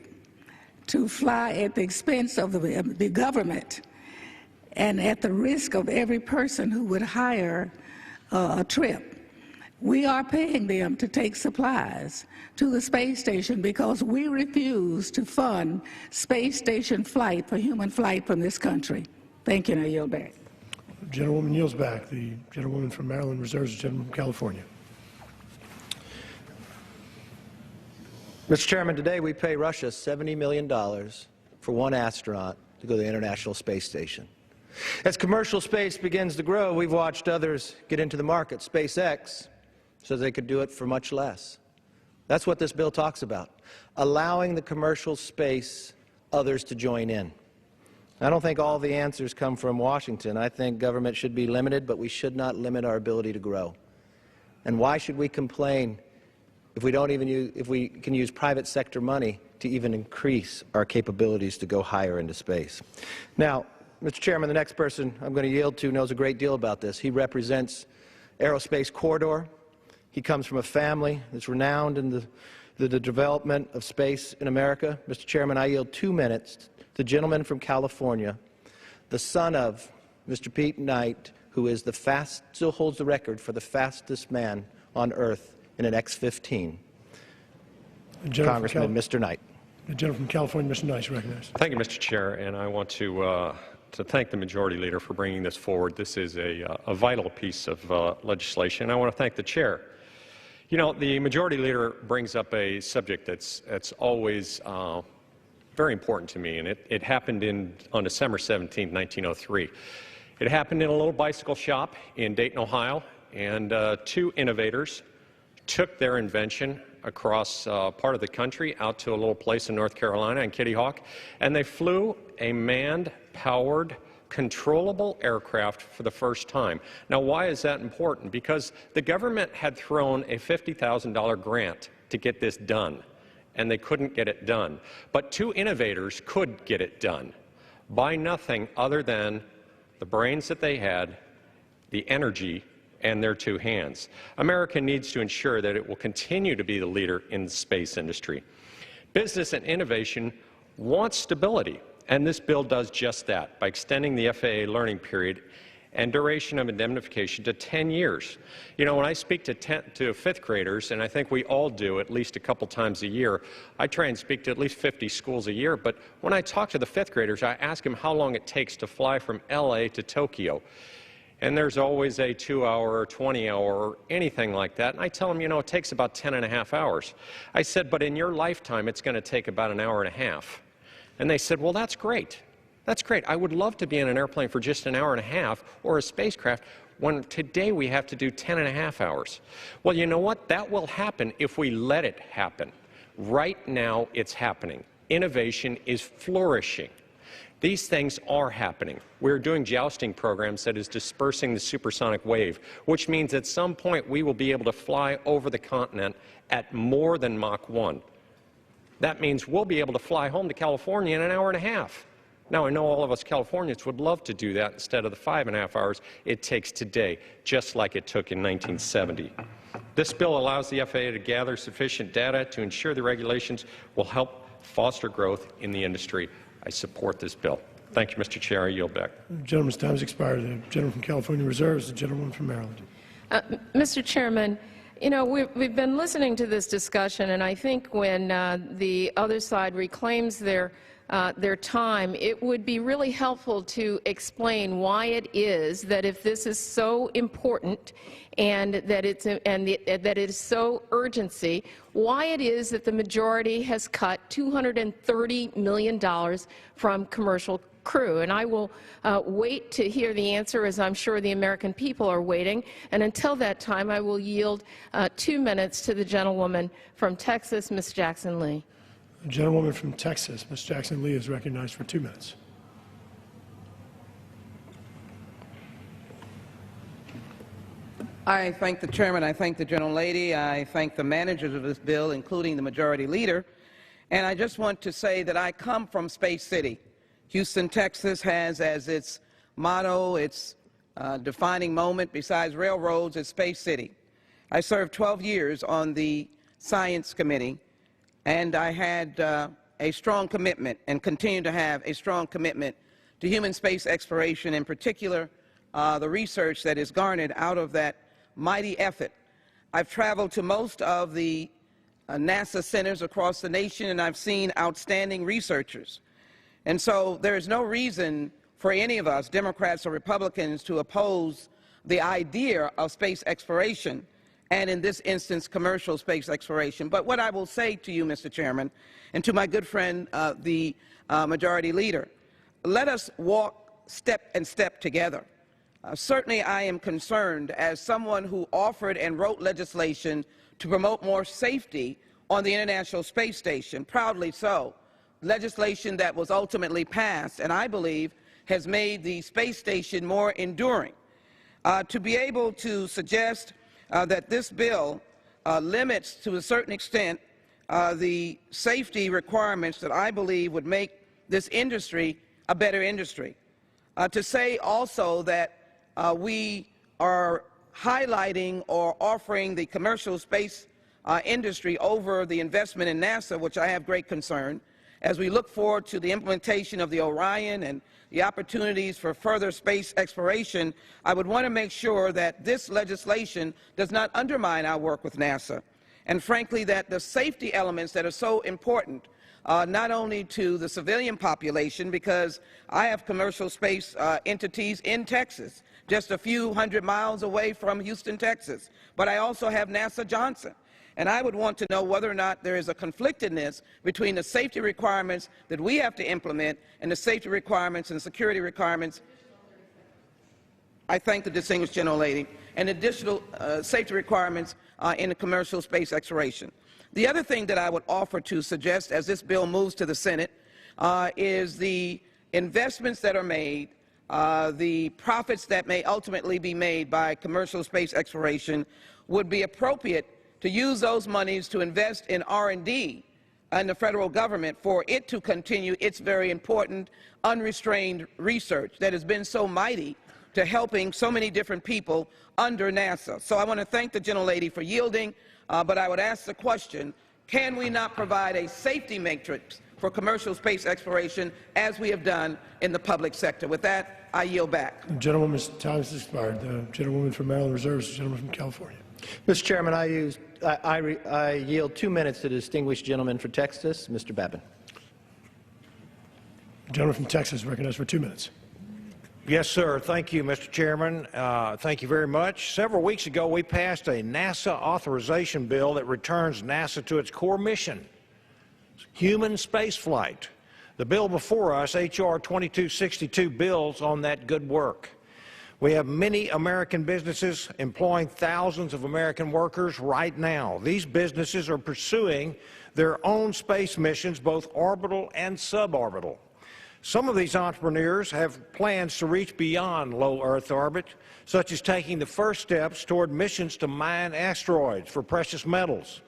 to fly at the expense of the government and at the risk of every person who would hire a trip. We are paying them to take supplies to the space station because we refuse to fund space station flight for human flight from this country. Thank you, and I yield back. The gentlewoman yields back. The gentlewoman from Maryland reserves the gentleman from California. Mr. Chairman, today we pay Russia $70 million for one astronaut to go to the International Space Station. As commercial space begins to grow, we've watched others get into the market. SpaceX says they could do it for much less. That's what this bill talks about, allowing the commercial space others to join in. I don't think all the answers come from Washington. I think government should be limited, but we should not limit our ability to grow. And why should we complain if we can use private sector money to even increase our capabilities to go higher into space. Now, Mr. Chairman, the next person I'm going to yield to knows a great deal about this. He represents Aerospace Corridor. He comes from a family that's renowned in the development of space in America. Mr. Chairman, I yield 2 minutes to the gentleman from California, the son of Mr. Pete Knight, who is still holds the record for the fastest man on Earth in an X-15. Congressman, Mr. Knight. The gentleman from California, Mr. Knight, is recognized. Thank you, Mr. Chair, and I want to thank the Majority Leader for bringing this forward. This is a vital piece of legislation. I want to thank the Chair. You know, the Majority Leader brings up a subject that's always very important to me, and it happened on December 17, 1903. It happened in a little bicycle shop in Dayton, Ohio, and two innovators took their invention across part of the country out to a little place in North Carolina, in Kitty Hawk, and they flew a manned-powered, controllable aircraft for the first time. Now, why is that important? Because the government had thrown a $50,000 grant to get this done, and they couldn't get it done. But two innovators could get it done by nothing other than the brains that they had, the energy, and their two hands. America needs to ensure that it will continue to be the leader in the space industry. Business and innovation want stability, and this bill does just that by extending the FAA learning period and duration of indemnification to 10 years. You know, when I speak to fifth graders, and I think we all do at least a couple times a year, I try and speak to at least 50 schools a year, but when I talk to the fifth graders, I ask them how long it takes to fly from LA to Tokyo. And there's always a 2-hour or 20-hour or anything like that. And I tell them, you know, it takes about 10.5 hours. I said, but in your lifetime, it's going to take about an hour and a half. And they said, well, that's great. That's great. I would love to be in an airplane for just an hour and a half or a spacecraft when today we have to do 10.5 hours. Well, you know what? That will happen if we let it happen. Right now, it's happening. Innovation is flourishing. These things are happening. We're doing jousting programs that is dispersing the supersonic wave, which means at some point we will be able to fly over the continent at more than Mach 1. That means we'll be able to fly home to California in an hour and a half. Now, I know all of us Californians would love to do that instead of the 5.5 hours it takes today, just like it took in 1970. This bill allows the FAA to gather sufficient data to ensure the regulations will help foster growth in the industry. I support this bill. Thank you, Mr. Chair. I yield back. The gentleman's time has expired. The gentleman from California reserves. The gentleman from Maryland. Mr. Chairman, you know, we've been listening to this discussion, and I think when the other side reclaims their time, it would be really helpful to explain why it is that if this is so important and that it is so urgency, why it is that the majority has cut $230 million from commercial crew. And I will wait to hear the answer, as I'm sure the American people are waiting. And until that time, I will yield 2 minutes to the gentlewoman from Texas, Ms. Jackson Lee. The gentlewoman from Texas, Ms. Jackson Lee, is recognized for 2 minutes. I thank the chairman. I thank the gentlelady. I thank the managers of this bill, including the majority leader. And I just want to say that I come from Space City. Houston, Texas has as its motto, its defining moment, besides railroads, it's Space City. I served 12 years on the Science Committee, and I had a strong commitment and continue to have a strong commitment to human space exploration, in particular the research that is garnered out of that mighty effort. I've traveled to most of the NASA centers across the nation, and I've seen outstanding researchers. And so there is no reason for any of us, Democrats or Republicans, to oppose the idea of space exploration, and in this instance, commercial space exploration. But what I will say to you, Mr. Chairman, and to my good friend, the Majority Leader, let us walk step and step together. Certainly, I am concerned as someone who authored and wrote legislation to promote more safety on the International Space Station, proudly so, legislation that was ultimately passed, and I believe has made the space station more enduring. To be able to suggest that this bill limits to a certain extent the safety requirements that I believe would make this industry a better industry. To say also that we are highlighting or offering the commercial space industry over the investment in NASA, which I have great concern, as we look forward to the implementation of the Orion and the opportunities for further space exploration, I would want to make sure that this legislation does not undermine our work with NASA. And frankly, that the safety elements that are so important, not only to the civilian population, because I have commercial space entities in Texas, just a few hundred miles away from Houston, Texas, but I also have NASA Johnson. And I would want to know whether or not there is a conflictedness between the safety requirements that we have to implement and the safety requirements and security requirements. I thank the distinguished gentlelady. And additional safety requirements in the commercial space exploration. The other thing that I would offer to suggest as this bill moves to the Senate is the investments that are made, the profits that may ultimately be made by commercial space exploration would be appropriate to use those monies to invest in R&D in the federal government for it to continue its very important unrestrained research that has been so mighty to helping so many different people under NASA. So I want to thank the gentlelady for yielding, but I would ask the question, can we not provide a safety matrix for commercial space exploration as we have done in the public sector? With that, I yield back. Gentlewoman's time has expired. The gentlewoman from Maryland reserves. The gentleman from California. Mr. Chairman, I yield 2 minutes to the distinguished gentleman for Texas, Mr. Babin. The gentleman from Texas recognized for 2 minutes. Yes, sir. Thank you, Mr. Chairman. Thank you very much. Several weeks ago, we passed a NASA authorization bill that returns NASA to its core mission, human spaceflight. The bill before us, H.R. 2262, builds on that good work. We have many American businesses employing thousands of American workers right now. These businesses are pursuing their own space missions, both orbital and suborbital. Some of these entrepreneurs have plans to reach beyond low Earth orbit, such as taking the first steps toward missions to mine asteroids for precious metals.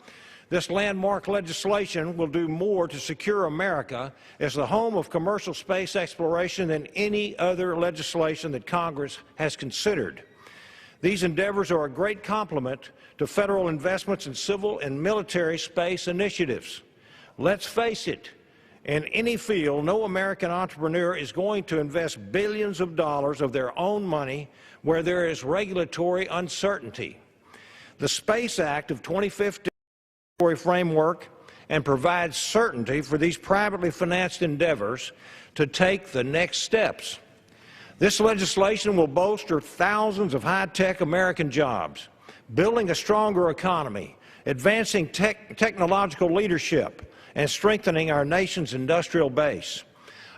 This landmark legislation will do more to secure America as the home of commercial space exploration than any other legislation that Congress has considered. These endeavors are a great complement to federal investments in civil and military space initiatives. Let's face it, in any field, no American entrepreneur is going to invest billions of dollars of their own money where there is regulatory uncertainty. The Space Act of 2015 framework and provides certainty for these privately financed endeavors to take the next steps. This legislation will bolster thousands of high-tech American jobs, building a stronger economy, advancing technological leadership, and strengthening our nation's industrial base.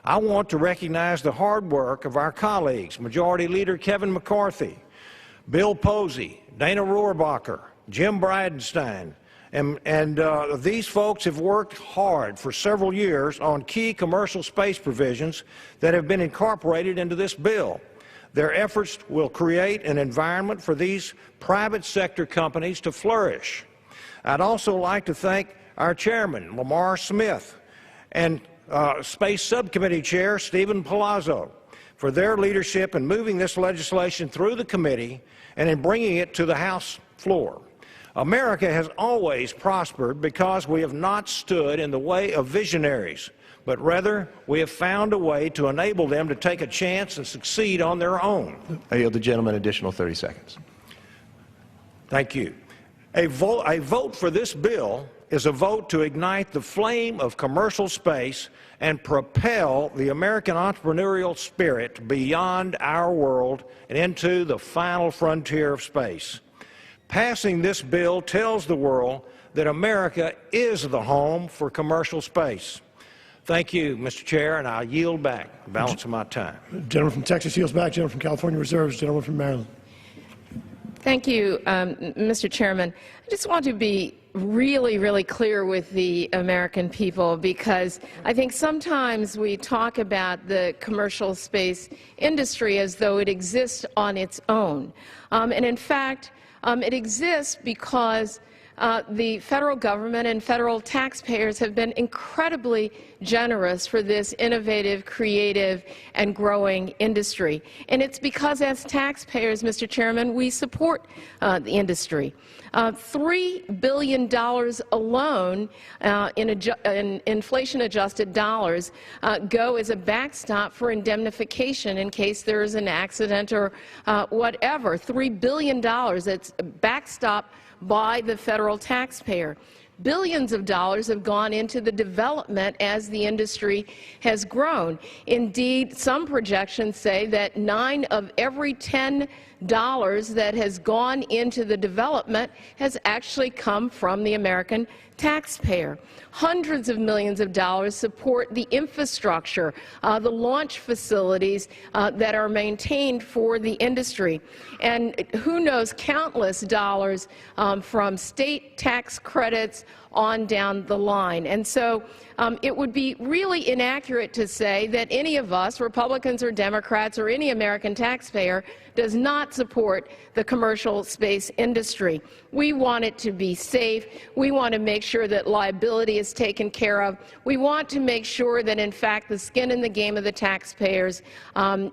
I want to recognize the hard work of our colleagues, Majority Leader Kevin McCarthy, Bill Posey, Dana Rohrabacher, Jim Bridenstine, and these folks have worked hard for several years on key commercial space provisions that have been incorporated into this bill. Their efforts will create an environment for these private sector companies to flourish. I'd also like to thank our chairman, Lamar Smith, and Space Subcommittee Chair Stephen Palazzo for their leadership in moving this legislation through the committee and in bringing it to the House floor. America has always prospered because we have not stood in the way of visionaries, but rather we have found a way to enable them to take a chance and succeed on their own. I yield the gentleman additional 30 seconds. Thank you. A vote for this bill is a vote to ignite the flame of commercial space and propel the American entrepreneurial spirit beyond our world and into the final frontier of space. Passing this bill tells the world that America is the home for commercial space. Thank you, Mr. Chair, and I'll yield back the balance of my time. Gentleman from Texas yields back. Gentleman from California reserves. Gentleman from Maryland. Thank you, Mr. Chairman. I just want to be really clear with the American people, because I think sometimes we talk about the commercial space industry as though it exists on its own. And in fact, it exists because the federal government and federal taxpayers have been incredibly generous for this innovative, creative, and growing industry. And it's because as taxpayers, Mr. Chairman, we support the industry. $3 billion alone in inflation-adjusted dollars go as a backstop for indemnification in case there is an accident or whatever. $3 billion, that's backstop by the federal taxpayer. Billions of dollars have gone into the development as the industry has grown. Indeed, some projections say that 9 of every 10 dollars that has gone into the development has actually come from the American taxpayer. Hundreds of millions of dollars support the infrastructure, the launch facilities that are maintained for the industry. And who knows, countless dollars from state tax credits on down the line. And so it would be really inaccurate to say that any of us, Republicans or Democrats or any American taxpayer, does not support the commercial space industry. We want it to be safe. We want to make sure that liability is taken care of. We want to make sure that, in fact, the skin in the game of the taxpayers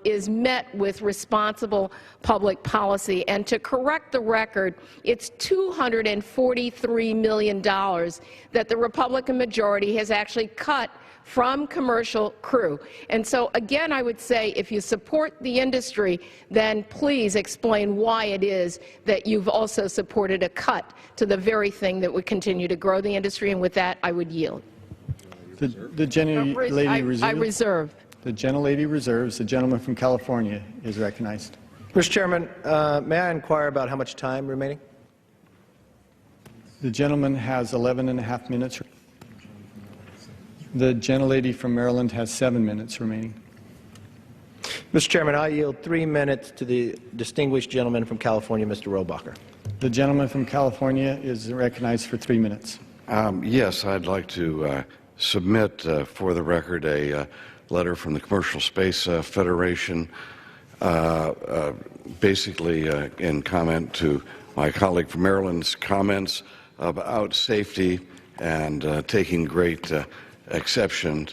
is met with responsible public policy. And to correct the record, it's $243 million that the Republican majority has actually cut from commercial crew. And so, again, I would say if you support the industry, then please explain why it is that you've also supported a cut to the very thing that would continue to grow the industry. And with that, I would yield. The gentlelady reserves. I reserve. The gentlelady reserves. The gentleman from California is recognized. Mr. Chairman, may I inquire about how much time remaining? The gentleman has 11.5 minutes. The gentlelady from Maryland has 7 minutes remaining. Mr. Chairman, I yield 3 minutes to the distinguished gentleman from California, Mr. Rohrabacher. The gentleman from California is recognized for 3 minutes. Yes, I'd like to submit for the record a letter from the Commercial Space Federation, basically in comment to my colleague from Maryland's comments about safety and taking great exception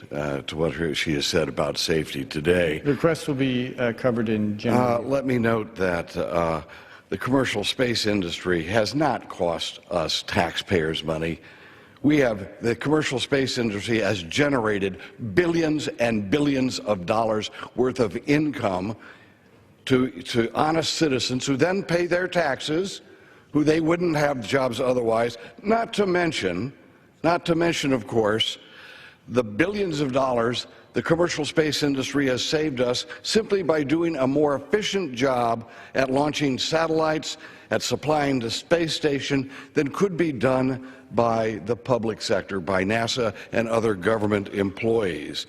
to what she has said about safety today. The request will be covered in general. Let me note that the commercial space industry has not cost us taxpayers money. The commercial space industry has generated billions and billions of dollars worth of income to honest citizens who then pay their taxes, who they wouldn't have jobs otherwise, not to mention, of course, the billions of dollars the commercial space industry has saved us simply by doing a more efficient job at launching satellites, at supplying the space station than could be done by the public sector, by NASA and other government employees.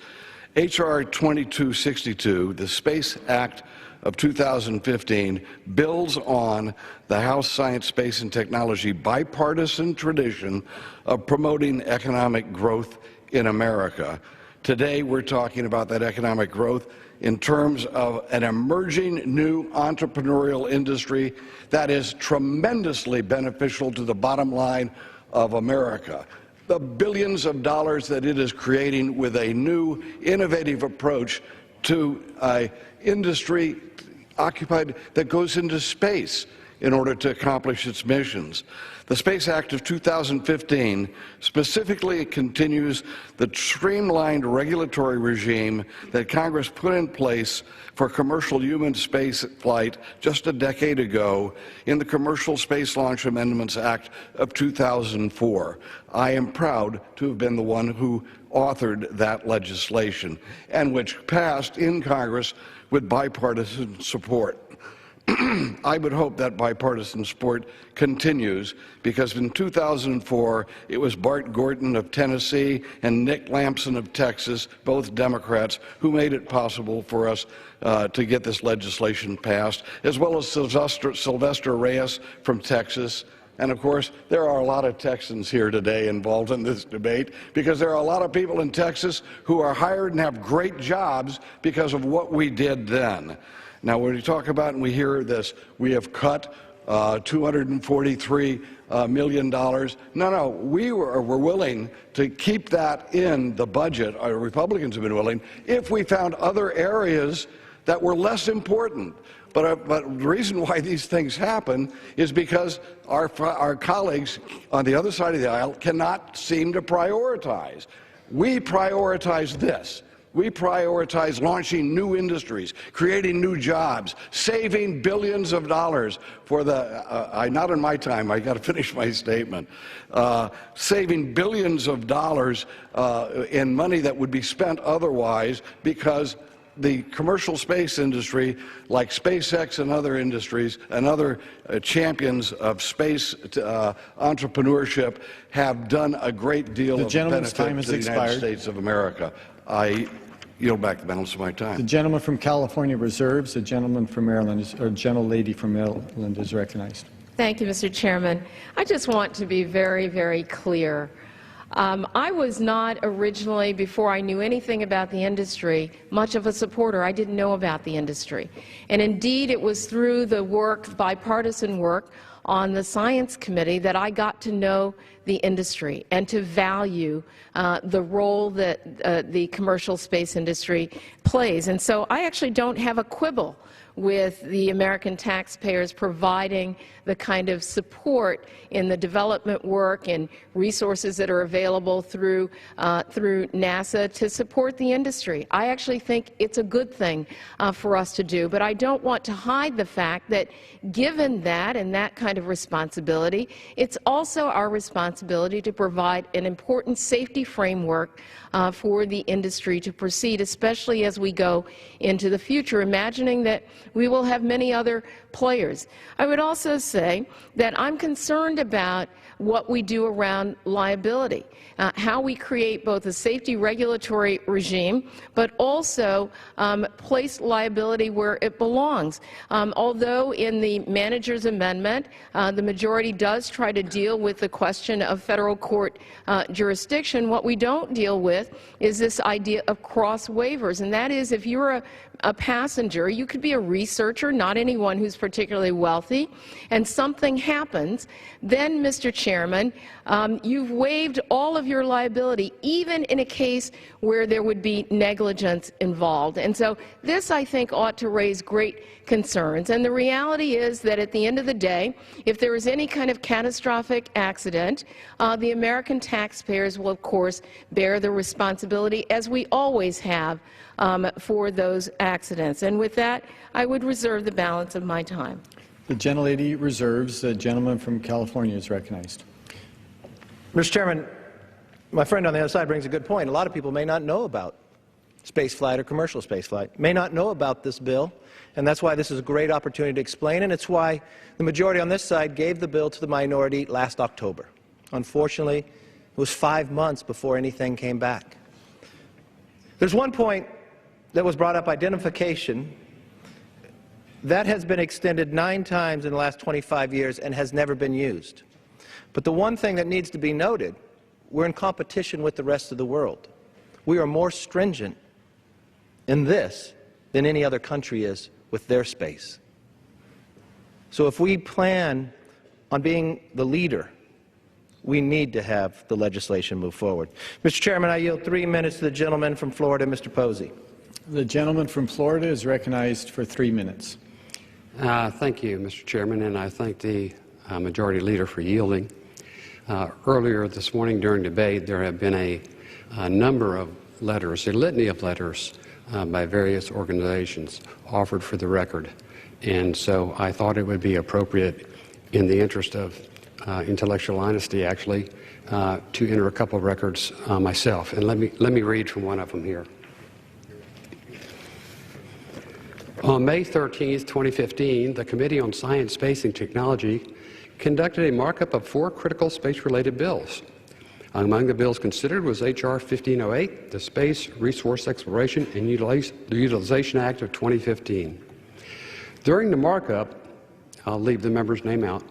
H.R. 2262, the Space Act of 2015, builds on the House Science, Space, and Technology bipartisan tradition of promoting economic growth in America. Today, we're talking about that economic growth in terms of an emerging new entrepreneurial industry that is tremendously beneficial to the bottom line of America. The billions of dollars that it is creating with a new, innovative approach to an industry occupied that goes into space in order to accomplish its missions. The Space Act of 2015 specifically continues the streamlined regulatory regime that Congress put in place for commercial human space flight just a decade ago in the Commercial Space Launch Amendments Act of 2004. I am proud to have been the one who authored that legislation and which passed in Congress with bipartisan support. I would hope that bipartisan support continues because in 2004 it was Bart Gordon of Tennessee and Nick Lampson of Texas, both Democrats, who made it possible for us to get this legislation passed, as well as Sylvester Reyes from Texas. And of course, there are a lot of Texans here today involved in this debate because there are a lot of people in Texas who are hired and have great jobs because of what we did then. Now, when we talk about and we hear this, we have cut $243 million. No, we were willing to keep that in the budget. Our Republicans have been willing if we found other areas that were less important. But the reason why these things happen is because our colleagues on the other side of the aisle cannot seem to prioritize. We prioritize this. We prioritize launching new industries, creating new jobs, saving billions of dollars for the, not in my time, I got to finish my statement, saving billions of dollars in money that would be spent otherwise because the commercial space industry, like SpaceX and other industries and other champions of space entrepreneurship, have done a great deal of benefit to the United States of America. I yield back the balance of my time. The gentleman from California reserves. The gentleman from Maryland, or gentlelady from Maryland, is recognized. Thank you, Mr. Chairman. I just want to be very, very clear. I was not originally, before I knew anything about the industry, much of a supporter. I didn't know about the industry. And indeed, it was through the work, bipartisan work, on the Science Committee that I got to know the industry and to value the role that the commercial space industry plays. And so I actually don't have a quibble with the American taxpayers providing the kind of support in the development work and resources that are available through NASA to support the industry. I actually think it's a good thing for us to do, but I don't want to hide the fact that given that and that kind of responsibility, it's also our responsibility to provide an important safety framework for the industry to proceed, especially as we go into the future, imagining that we will have many other players. I would also say that I'm concerned about what we do around liability, how we create both a safety regulatory regime, but also place liability where it belongs. Although in the manager's amendment, the majority does try to deal with the question of federal court jurisdiction, what we don't deal with is this idea of cross waivers, and that is if you're a passenger, you could be a researcher, not anyone who's particularly wealthy, and something happens, then, Mr. Chairman, you've waived all of your liability, even in a case where there would be negligence involved. And so this, I think, ought to raise great concerns. And the reality is that at the end of the day, if there is any kind of catastrophic accident, the American taxpayers will, of course, bear the responsibility, as we always have, for those accidents. And with that, I would reserve the balance of my time. The gentlelady reserves. The gentleman from California is recognized. Mr. Chairman, my friend on the other side brings a good point. A lot of people may not know about spaceflight or commercial spaceflight, may not know about this bill, and that's why this is a great opportunity to explain, and it's why the majority on this side gave the bill to the minority last October. Unfortunately, it was 5 months before anything came back. There's one point that was brought up, identification. That has been extended 9 times in the last 25 years and has never been used. But the one thing that needs to be noted, we're in competition with the rest of the world. We are more stringent in this than any other country is with their space. So if we plan on being the leader, we need to have the legislation move forward. Mr. Chairman, I yield 3 minutes to the gentleman from Florida, Mr. Posey. The gentleman from Florida is recognized for 3 minutes. Thank you, Mr. Chairman, and I thank the Majority Leader for yielding. Earlier this morning during debate, there have been a number of letters, a litany of letters by various organizations offered for the record. And so I thought it would be appropriate in the interest of intellectual honesty, actually, to enter a couple of records myself. And let me read from one of them here. On May 13, 2015, the Committee on Science, Space, and Technology conducted a markup of 4 critical space-related bills. Among the bills considered was H.R. 1508, the Space Resource Exploration and Utilization Act of 2015. During the markup, I'll leave the member's name out,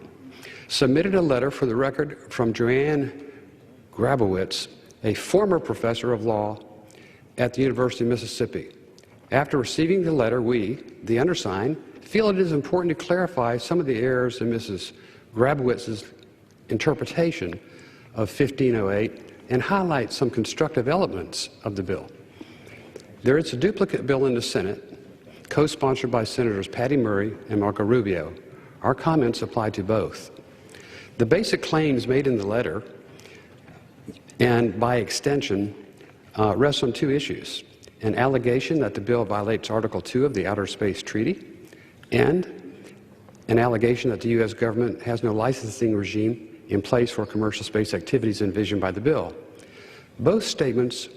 submitted a letter for the record from Joanne Grabowitz, a former professor of law at the University of Mississippi. After receiving the letter, we, the undersigned, feel it is important to clarify some of the errors in Mrs. Grabowitz's interpretation of 1508 and highlight some constructive elements of the bill. There is a duplicate bill in the Senate, co-sponsored by Senators Patty Murray and Marco Rubio. Our comments apply to both. The basic claims made in the letter, and by extension, rest on two issues: an allegation that the bill violates Article 2 of the Outer Space Treaty, and an allegation that the U.S. government has no licensing regime in place for commercial space activities envisioned by the bill. Both statements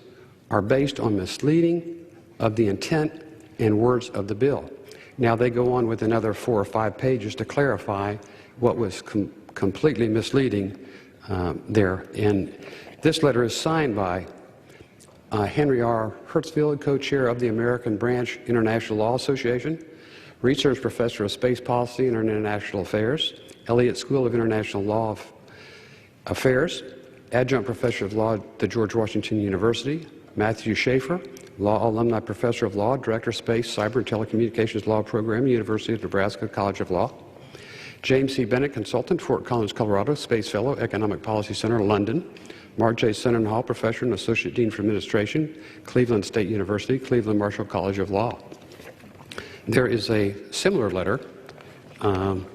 are based on misleading of the intent and words of the bill. Now, they go on with another 4 or 5 pages to clarify what was completely misleading there. And this letter is signed by Henry R. Hertzfeld, co-chair of the American Branch International Law Association, research professor of space policy and international affairs, Elliott School of International Law Affairs, adjunct professor of law at the George Washington University, Matthew Schaefer, law alumni professor of law, director of space, cyber and telecommunications law program, University of Nebraska College of Law, James C. Bennett, consultant, Fort Collins, Colorado, space fellow, Economic Policy Center, London, Mark J. Senenhall, professor and associate dean for administration, Cleveland State University, Cleveland Marshall College of Law. There is a similar letter, and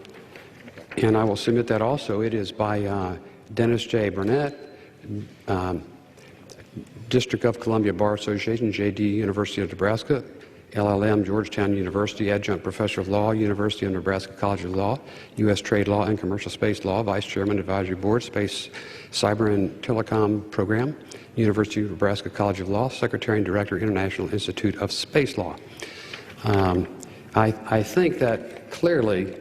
I will submit that also. It is by Dennis J. Burnett, District of Columbia Bar Association, JD, University of Nebraska, LLM, Georgetown University, adjunct professor of law, University of Nebraska College of Law, U.S. Trade Law and Commercial Space Law, Vice Chairman, Advisory Board, Space, Cyber and Telecom Program, University of Nebraska College of Law, Secretary and Director, International Institute of Space Law. I think that clearly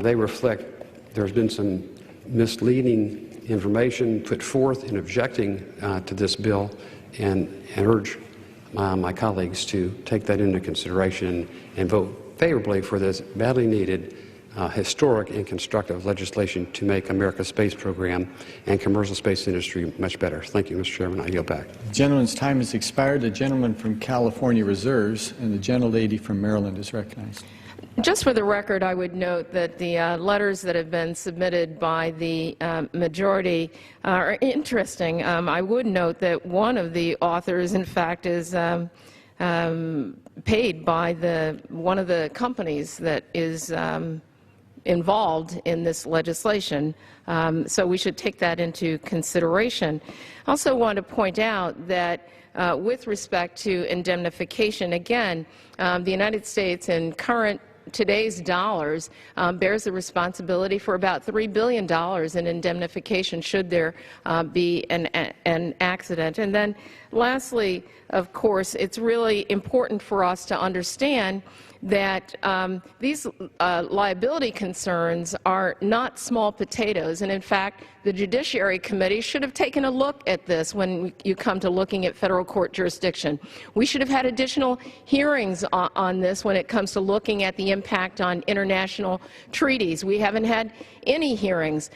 they reflect there's been some misleading information put forth in objecting to this bill, and urge my colleagues to take that into consideration and vote favorably for this badly needed historic and constructive legislation to make America's space program and commercial space industry much better. Thank you, Mr. Chairman. I yield back. The gentleman's time has expired. The gentleman from California reserves, and the gentlelady from Maryland is recognized. Just for the record, I would note that the letters that have been submitted by the majority are interesting. I would note that one of the authors, in fact, is paid by one of the companies that is involved in this legislation. So we should take that into consideration. I also want to point out that with respect to indemnification, again, the United States in today's dollars bears the responsibility for about $3 billion in indemnification should there be an accident. And then lastly, of course, it's really important for us to understand that these liability concerns are not small potatoes, and in fact the Judiciary Committee should have taken a look at this when you come to looking at federal court jurisdiction. We should have had additional hearings on this when it comes to looking at the impact on international treaties. We haven't had any hearings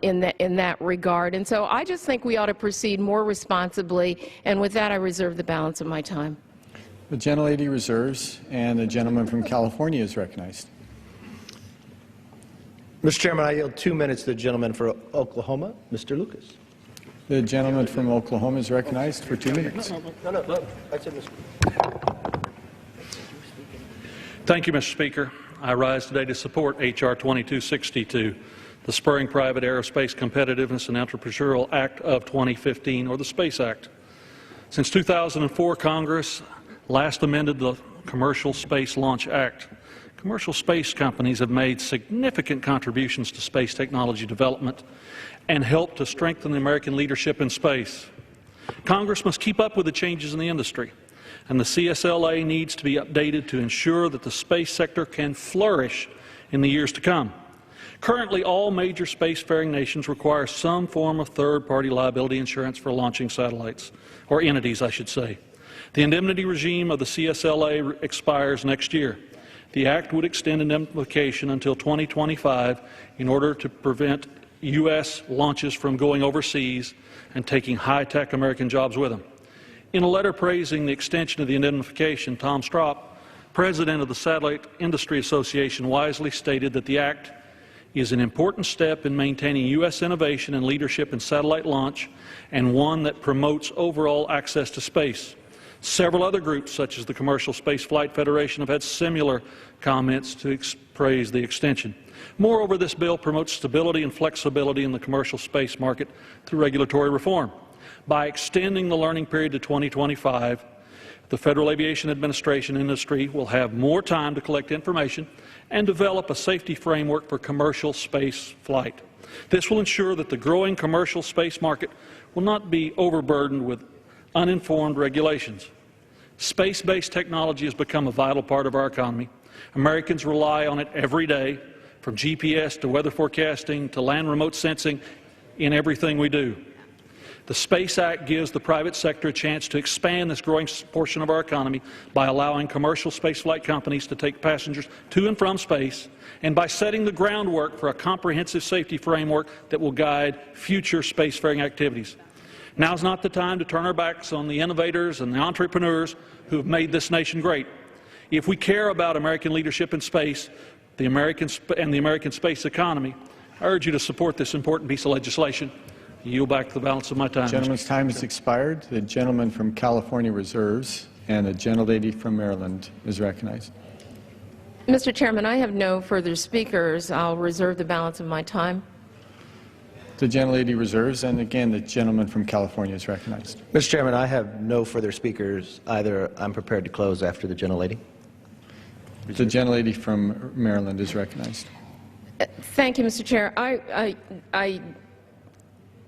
in that regard, and so I just think we ought to proceed more responsibly, and with that I reserve the balance of my time. The gentlelady reserves, and the gentleman from California is recognized. Mr. Chairman, I yield 2 minutes to the gentleman for Oklahoma, Mr. Lucas. The gentleman from Oklahoma is recognized for 2 minutes. No. I said Mr. Thank you, Mr. Speaker. I rise today to support H.R. 2262, the Spurring Private Aerospace Competitiveness and Entrepreneurship Act of 2015, or the Space Act. Since 2004, Congress last amended the Commercial Space Launch Act. Commercial space companies have made significant contributions to space technology development and helped to strengthen the American leadership in space. Congress must keep up with the changes in the industry, and the CSLA needs to be updated to ensure that the space sector can flourish in the years to come. Currently, all major spacefaring nations require some form of third-party liability insurance for launching satellites, or entities, I should say. The indemnity regime of the CSLA expires next year. The Act would extend indemnification until 2025 in order to prevent U.S. launches from going overseas and taking high-tech American jobs with them. In a letter praising the extension of the indemnification, Tom Stropp, president of the Satellite Industry Association, wisely stated that the Act is an important step in maintaining U.S. innovation and leadership in satellite launch, and one that promotes overall access to space. Several other groups, such as the Commercial Space Flight Federation, have had similar comments to praise the extension. Moreover, this bill promotes stability and flexibility in the commercial space market through regulatory reform. By extending the learning period to 2025, the Federal Aviation Administration industry will have more time to collect information and develop a safety framework for commercial space flight. This will ensure that the growing commercial space market will not be overburdened with uninformed regulations. Space-based technology has become a vital part of our economy. Americans rely on it every day, from GPS to weather forecasting to land remote sensing in everything we do. The Space Act gives the private sector a chance to expand this growing portion of our economy by allowing commercial spaceflight companies to take passengers to and from space, and by setting the groundwork for a comprehensive safety framework that will guide future spacefaring activities. Now's not the time to turn our backs on the innovators and the entrepreneurs who have made this nation great. If we care about American leadership in space, the American space economy, I urge you to support this important piece of legislation. I yield back the balance of my time. The gentleman's time has expired. The gentleman from California reserves, and the gentlelady from Maryland is recognized. Mr. Chairman, I have no further speakers. I'll reserve the balance of my time. The gentlelady reserves, and again, the gentleman from California is recognized. Mr. Chairman, I have no further speakers either. I'm prepared to close after the gentlelady. The gentlelady from Maryland is recognized. Thank you, Mr. Chair. I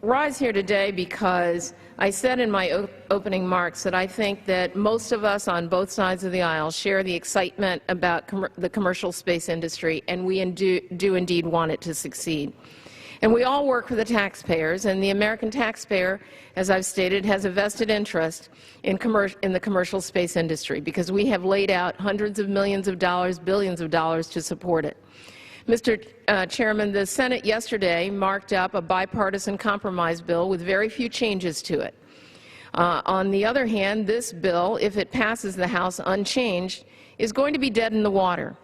rise here today because I said in my opening remarks that I think that most of us on both sides of the aisle share the excitement about the commercial space industry, and we do indeed want it to succeed. And we all work for the taxpayers, and the American taxpayer, as I've stated, has a vested interest in the commercial space industry because we have laid out hundreds of millions of dollars, billions of dollars to support it. Mr. Chairman, the Senate yesterday marked up a bipartisan compromise bill with very few changes to it. On the other hand, this bill, if it passes the House unchanged, is going to be dead in the water.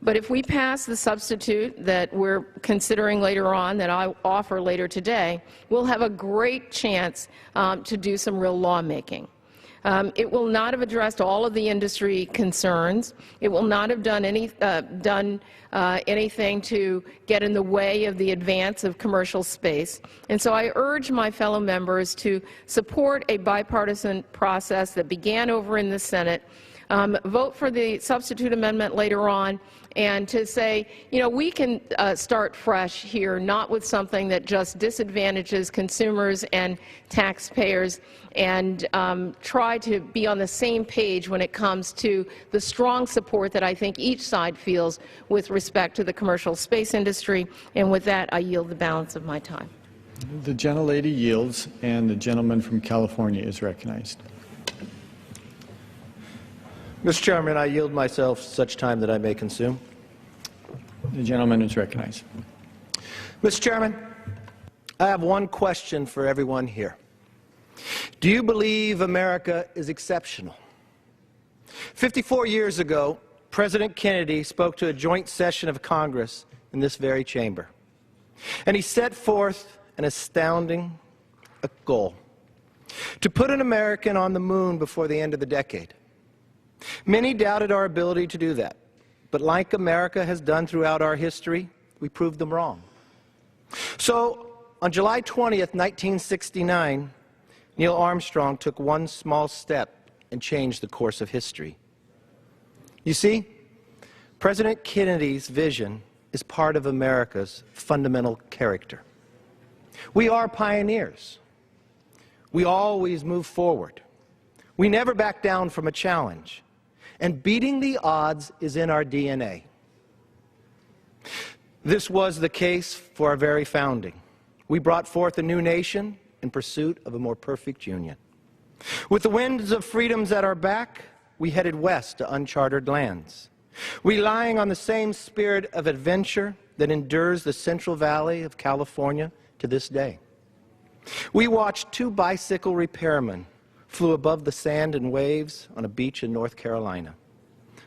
But if we pass the substitute that we're considering later on, that I offer later today, we'll have a great chance to do some real lawmaking. It will not have addressed all of the industry concerns. It will not have done anything to get in the way of the advance of commercial space. And so I urge my fellow members to support a bipartisan process that began over in the Senate, vote for the substitute amendment later on, and to say, you know, we can start fresh here, not with something that just disadvantages consumers and taxpayers, and try to be on the same page when it comes to the strong support that I think each side feels with respect to the commercial space industry. And with that, I yield the balance of my time. The gentlelady yields, and the gentleman from California is recognized. Mr. Chairman, I yield myself such time that I may consume. The gentleman is recognized. Mr. Chairman, I have one question for everyone here. Do you believe America is exceptional? 54 years ago, President Kennedy spoke to a joint session of Congress in this very chamber, and he set forth an astounding goal: to put an American on the moon before the end of the decade. Many doubted our ability to do that, but like America has done throughout our history, we proved them wrong. So, on July 20th, 1969, Neil Armstrong took one small step and changed the course of history. You see, President Kennedy's vision is part of America's fundamental character. We are pioneers. We always move forward. We never back down from a challenge. And beating the odds is in our DNA. This was the case for our very founding. We brought forth a new nation in pursuit of a more perfect union. With the winds of freedoms at our back, we headed west to uncharted lands, relying on the same spirit of adventure that endures the Central Valley of California to this day. We watched two bicycle repairmen flew above the sand and waves on a beach in North Carolina,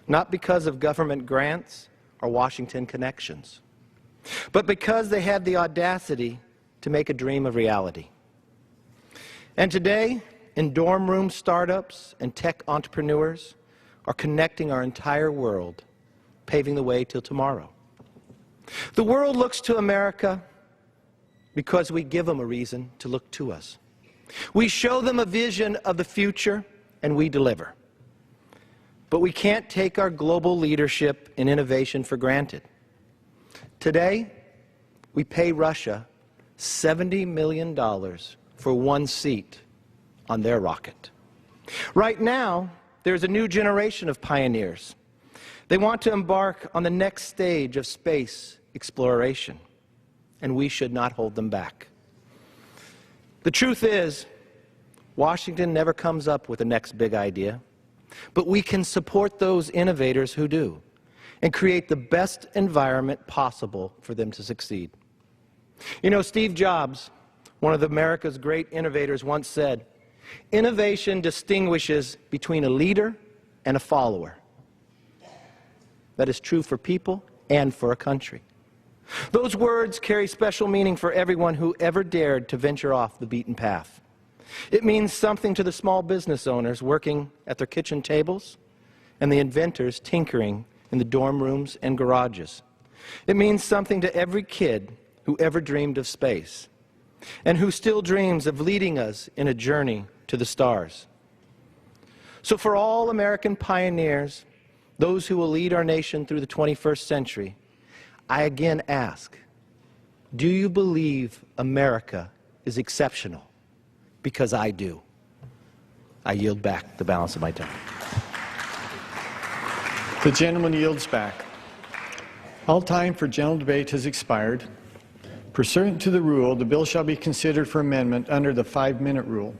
not because of government grants or Washington connections. but because they had the audacity to make a dream a reality. And today, in dorm room startups and tech entrepreneurs are connecting our entire world, paving the way till tomorrow. The world looks to America because we give them a reason to look to us. We show them a vision of the future, and we deliver. But we can't take our global leadership in innovation for granted. Today, we pay Russia $70 million for one seat on their rocket. Right now, there's a new generation of pioneers. They want to embark on the next stage of space exploration, and we should not hold them back. The truth is, Washington never comes up with the next big idea, but we can support those innovators who do and create the best environment possible for them to succeed. You know, Steve Jobs, one of America's great innovators, once said, "Innovation distinguishes between a leader and a follower." That is true for people and for a country. Those words carry special meaning for everyone who ever dared to venture off the beaten path. It means something to the small business owners working at their kitchen tables and the inventors tinkering in the dorm rooms and garages. It means something to every kid who ever dreamed of space and who still dreams of leading us in a journey to the stars. So for all American pioneers, those who will lead our nation through the 21st century, I again ask, do you believe America is exceptional? Because I do. I yield back the balance of my time. The gentleman yields back. All time for general debate has expired. Pursuant to the rule, the bill shall be considered for amendment under the 5-minute rule.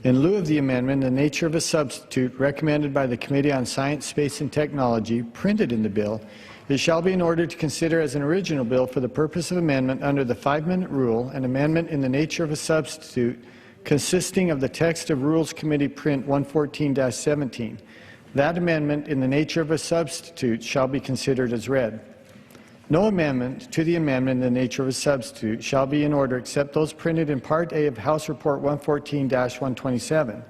In lieu of the amendment, the nature of a substitute recommended by the Committee on Science, Space, and Technology, printed in the bill, it shall be in order to consider as an original bill for the purpose of amendment under the 5-minute rule, an amendment in the nature of a substitute consisting of the text of Rules Committee Print 114-17. That amendment in the nature of a substitute shall be considered as read. No amendment to the amendment in the nature of a substitute shall be in order except those printed in Part A of House Report 114-127.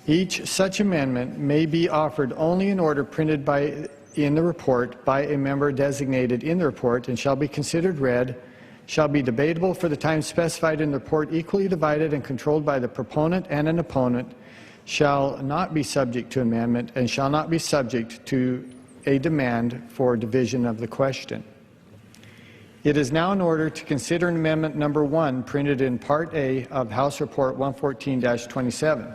Each such amendment may be offered only in order printed in the report by a member designated in the report and shall be considered read, shall be debatable for the time specified in the report, equally divided and controlled by the proponent and an opponent, shall not be subject to amendment, and shall not be subject to a demand for division of the question. It is now in order to consider amendment number 1 printed in Part A of House Report 114-27.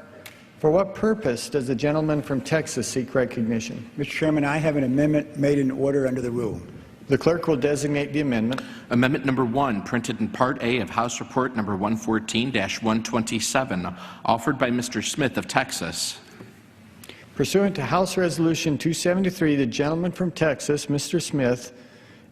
For what purpose does the gentleman from Texas seek recognition? Mr. Chairman, I have an amendment made in order under the rule. The clerk will designate the amendment. Amendment number 1, printed in Part A of House Report number 114-127, offered by Mr. Smith of Texas. Pursuant to House Resolution 273, the gentleman from Texas, Mr. Smith,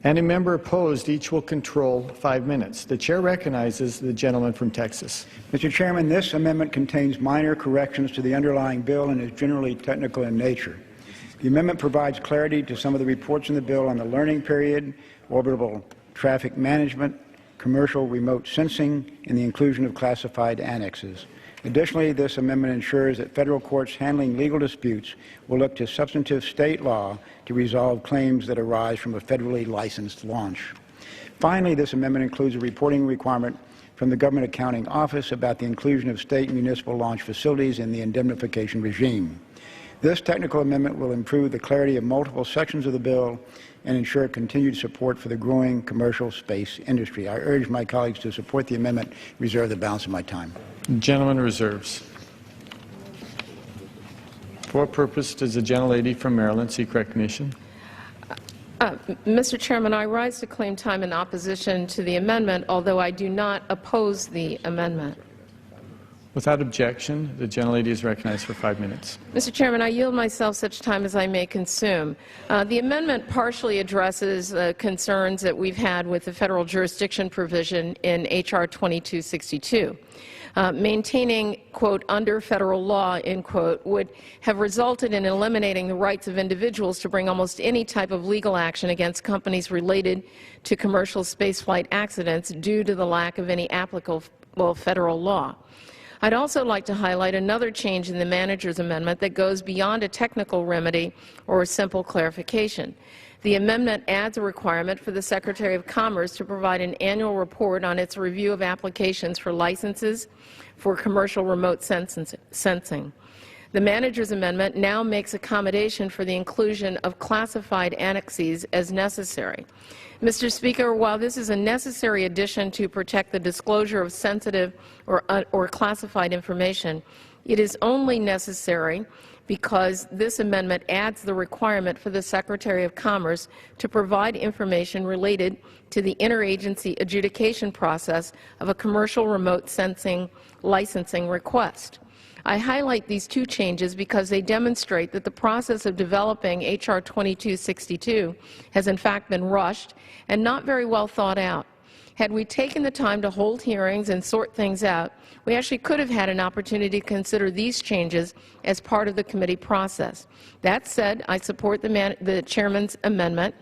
and a member opposed, each will control 5 minutes. The chair recognizes the gentleman from Texas. Mr. Chairman, this amendment contains minor corrections to the underlying bill and is generally technical in nature. The amendment provides clarity to some of the reports in the bill on the learning period, orbital traffic management, commercial remote sensing, and the inclusion of classified annexes. Additionally, this amendment ensures that federal courts handling legal disputes will look to substantive state law to resolve claims that arise from a federally licensed launch. Finally, this amendment includes a reporting requirement from the Government Accounting Office about the inclusion of state and municipal launch facilities in the indemnification regime. This technical amendment will improve the clarity of multiple sections of the bill and ensure continued support for the growing commercial space industry. I urge my colleagues to support the amendment, reserve the balance of my time. The gentleman reserves. For what purpose does the gentlelady from Maryland seek recognition? Mr. Chairman, I rise to claim time in opposition to the amendment, although I do not oppose the amendment. Without objection, the gentlelady is recognized for 5 minutes. Mr. Chairman, I yield myself such time as I may consume. The amendment partially addresses concerns that we've had with the federal jurisdiction provision in H.R. 2262. Maintaining, quote, under federal law, end quote, would have resulted in eliminating the rights of individuals to bring almost any type of legal action against companies related to commercial spaceflight accidents due to the lack of any applicable federal law. I'd also like to highlight another change in the manager's amendment that goes beyond a technical remedy or a simple clarification. The amendment adds a requirement for the Secretary of Commerce to provide an annual report on its review of applications for licenses for commercial remote sensing. The manager's amendment now makes accommodation for the inclusion of classified annexes as necessary. Mr. Speaker, while this is a necessary addition to protect the disclosure of sensitive or classified information, it is only necessary because this amendment adds the requirement for the Secretary of Commerce to provide information related to the interagency adjudication process of a commercial remote sensing licensing request. I highlight these two changes because they demonstrate that the process of developing H.R. 2262 has in fact been rushed and not very well thought out. Had we taken the time to hold hearings and sort things out, we actually could have had an opportunity to consider these changes as part of the committee process. That said, I support the Chairman's amendment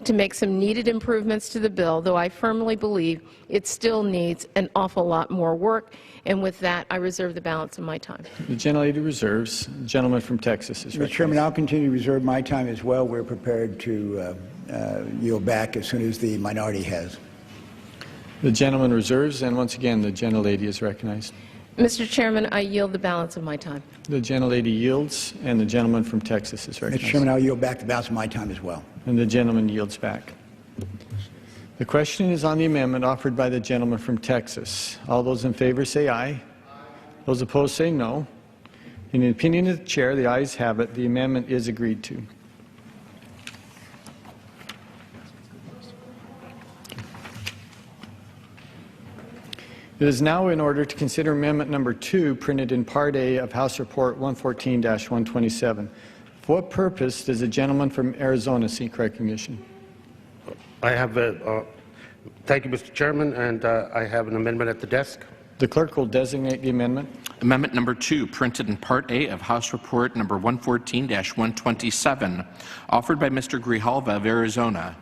to make some needed improvements to the bill, though I firmly believe it still needs an awful lot more work. And with that, I reserve the balance of my time. The gentlelady reserves. The gentleman from Texas is recognized. Mr. Chairman, I'll continue to reserve my time as well. We're prepared to yield back as soon as the minority has. The gentleman reserves, and once again, the gentlelady is recognized. Mr. Chairman, I yield the balance of my time. The gentlelady yields, and the gentleman from Texas is recognized. Mr. Chairman, I'll yield back the balance of my time as well. And the gentleman yields back. The question is on the amendment offered by the gentleman from Texas. All those in favor say aye. Those opposed say no. In the opinion of the chair, the ayes have it. The amendment is agreed to. It is now in order to consider Amendment Number 2, printed in Part A of House Report 114-127. For what purpose does the gentleman from Arizona seek recognition? I have thank you, Mr. Chairman, and I have an amendment at the desk. The clerk will designate the amendment. Amendment Number 2, printed in Part A of House Report Number 114-127, offered by Mr. Grijalva of Arizona.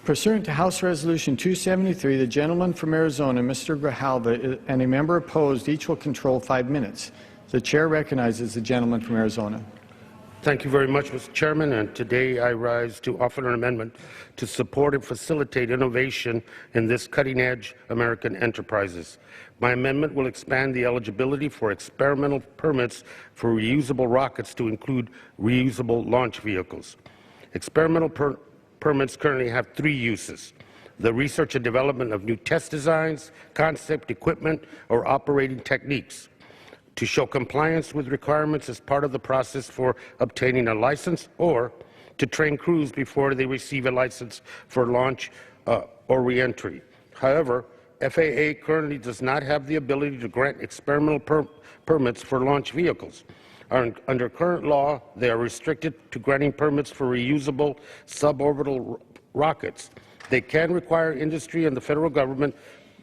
Pursuant to House Resolution 273, the gentleman from Arizona, Mr. Grijalva, and a member opposed, each will control 5 minutes. The chair recognizes the gentleman from Arizona. Thank you very much, Mr. Chairman, and today I rise to offer an amendment to support and facilitate innovation in this cutting-edge American enterprises. My amendment will expand the eligibility for experimental permits for reusable rockets to include reusable launch vehicles. Experimental permits currently have 3 uses: the research and development of new test designs, concept equipment, or operating techniques; to show compliance with requirements as part of the process for obtaining a license, or to train crews before they receive a license for launch or reentry. However, FAA currently does not have the ability to grant experimental permits for launch vehicles. Under current law, they are restricted to granting permits for reusable suborbital rockets. They can require industry and the federal government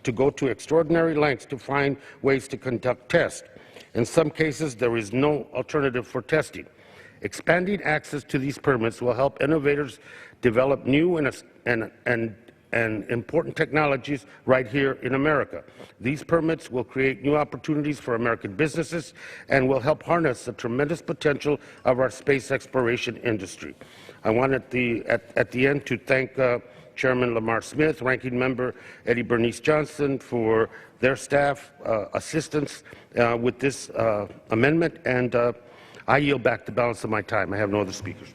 to go to extraordinary lengths to find ways to conduct tests. In some cases, there is no alternative for testing. Expanding access to these permits will help innovators develop new and important technologies right here in America. These permits will create new opportunities for American businesses and will help harness the tremendous potential of our space exploration industry. I want at the end to thank Chairman Lamar Smith, Ranking Member Eddie Bernice Johnson for their staff assistance with this amendment, and I yield back the balance of my time. I have no other speakers.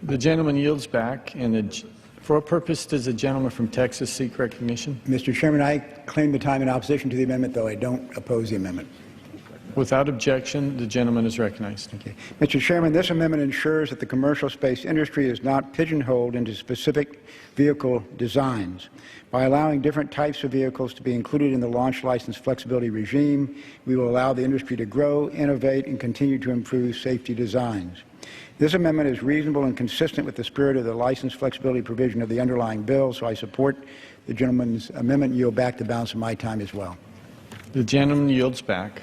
The gentleman yields back, and for what purpose does the gentleman from Texas seek recognition? Mr. Chairman, I claim the time in opposition to the amendment, though I don't oppose the amendment. Without objection, the gentleman is recognized. Okay. Mr. Chairman, this amendment ensures that the commercial space industry is not pigeonholed into specific vehicle designs. By allowing different types of vehicles to be included in the launch license flexibility regime, we will allow the industry to grow, innovate, and continue to improve safety designs. This amendment is reasonable and consistent with the spirit of the license flexibility provision of the underlying bill, so I support the gentleman's amendment and yield back the balance of my time as well. The gentleman yields back.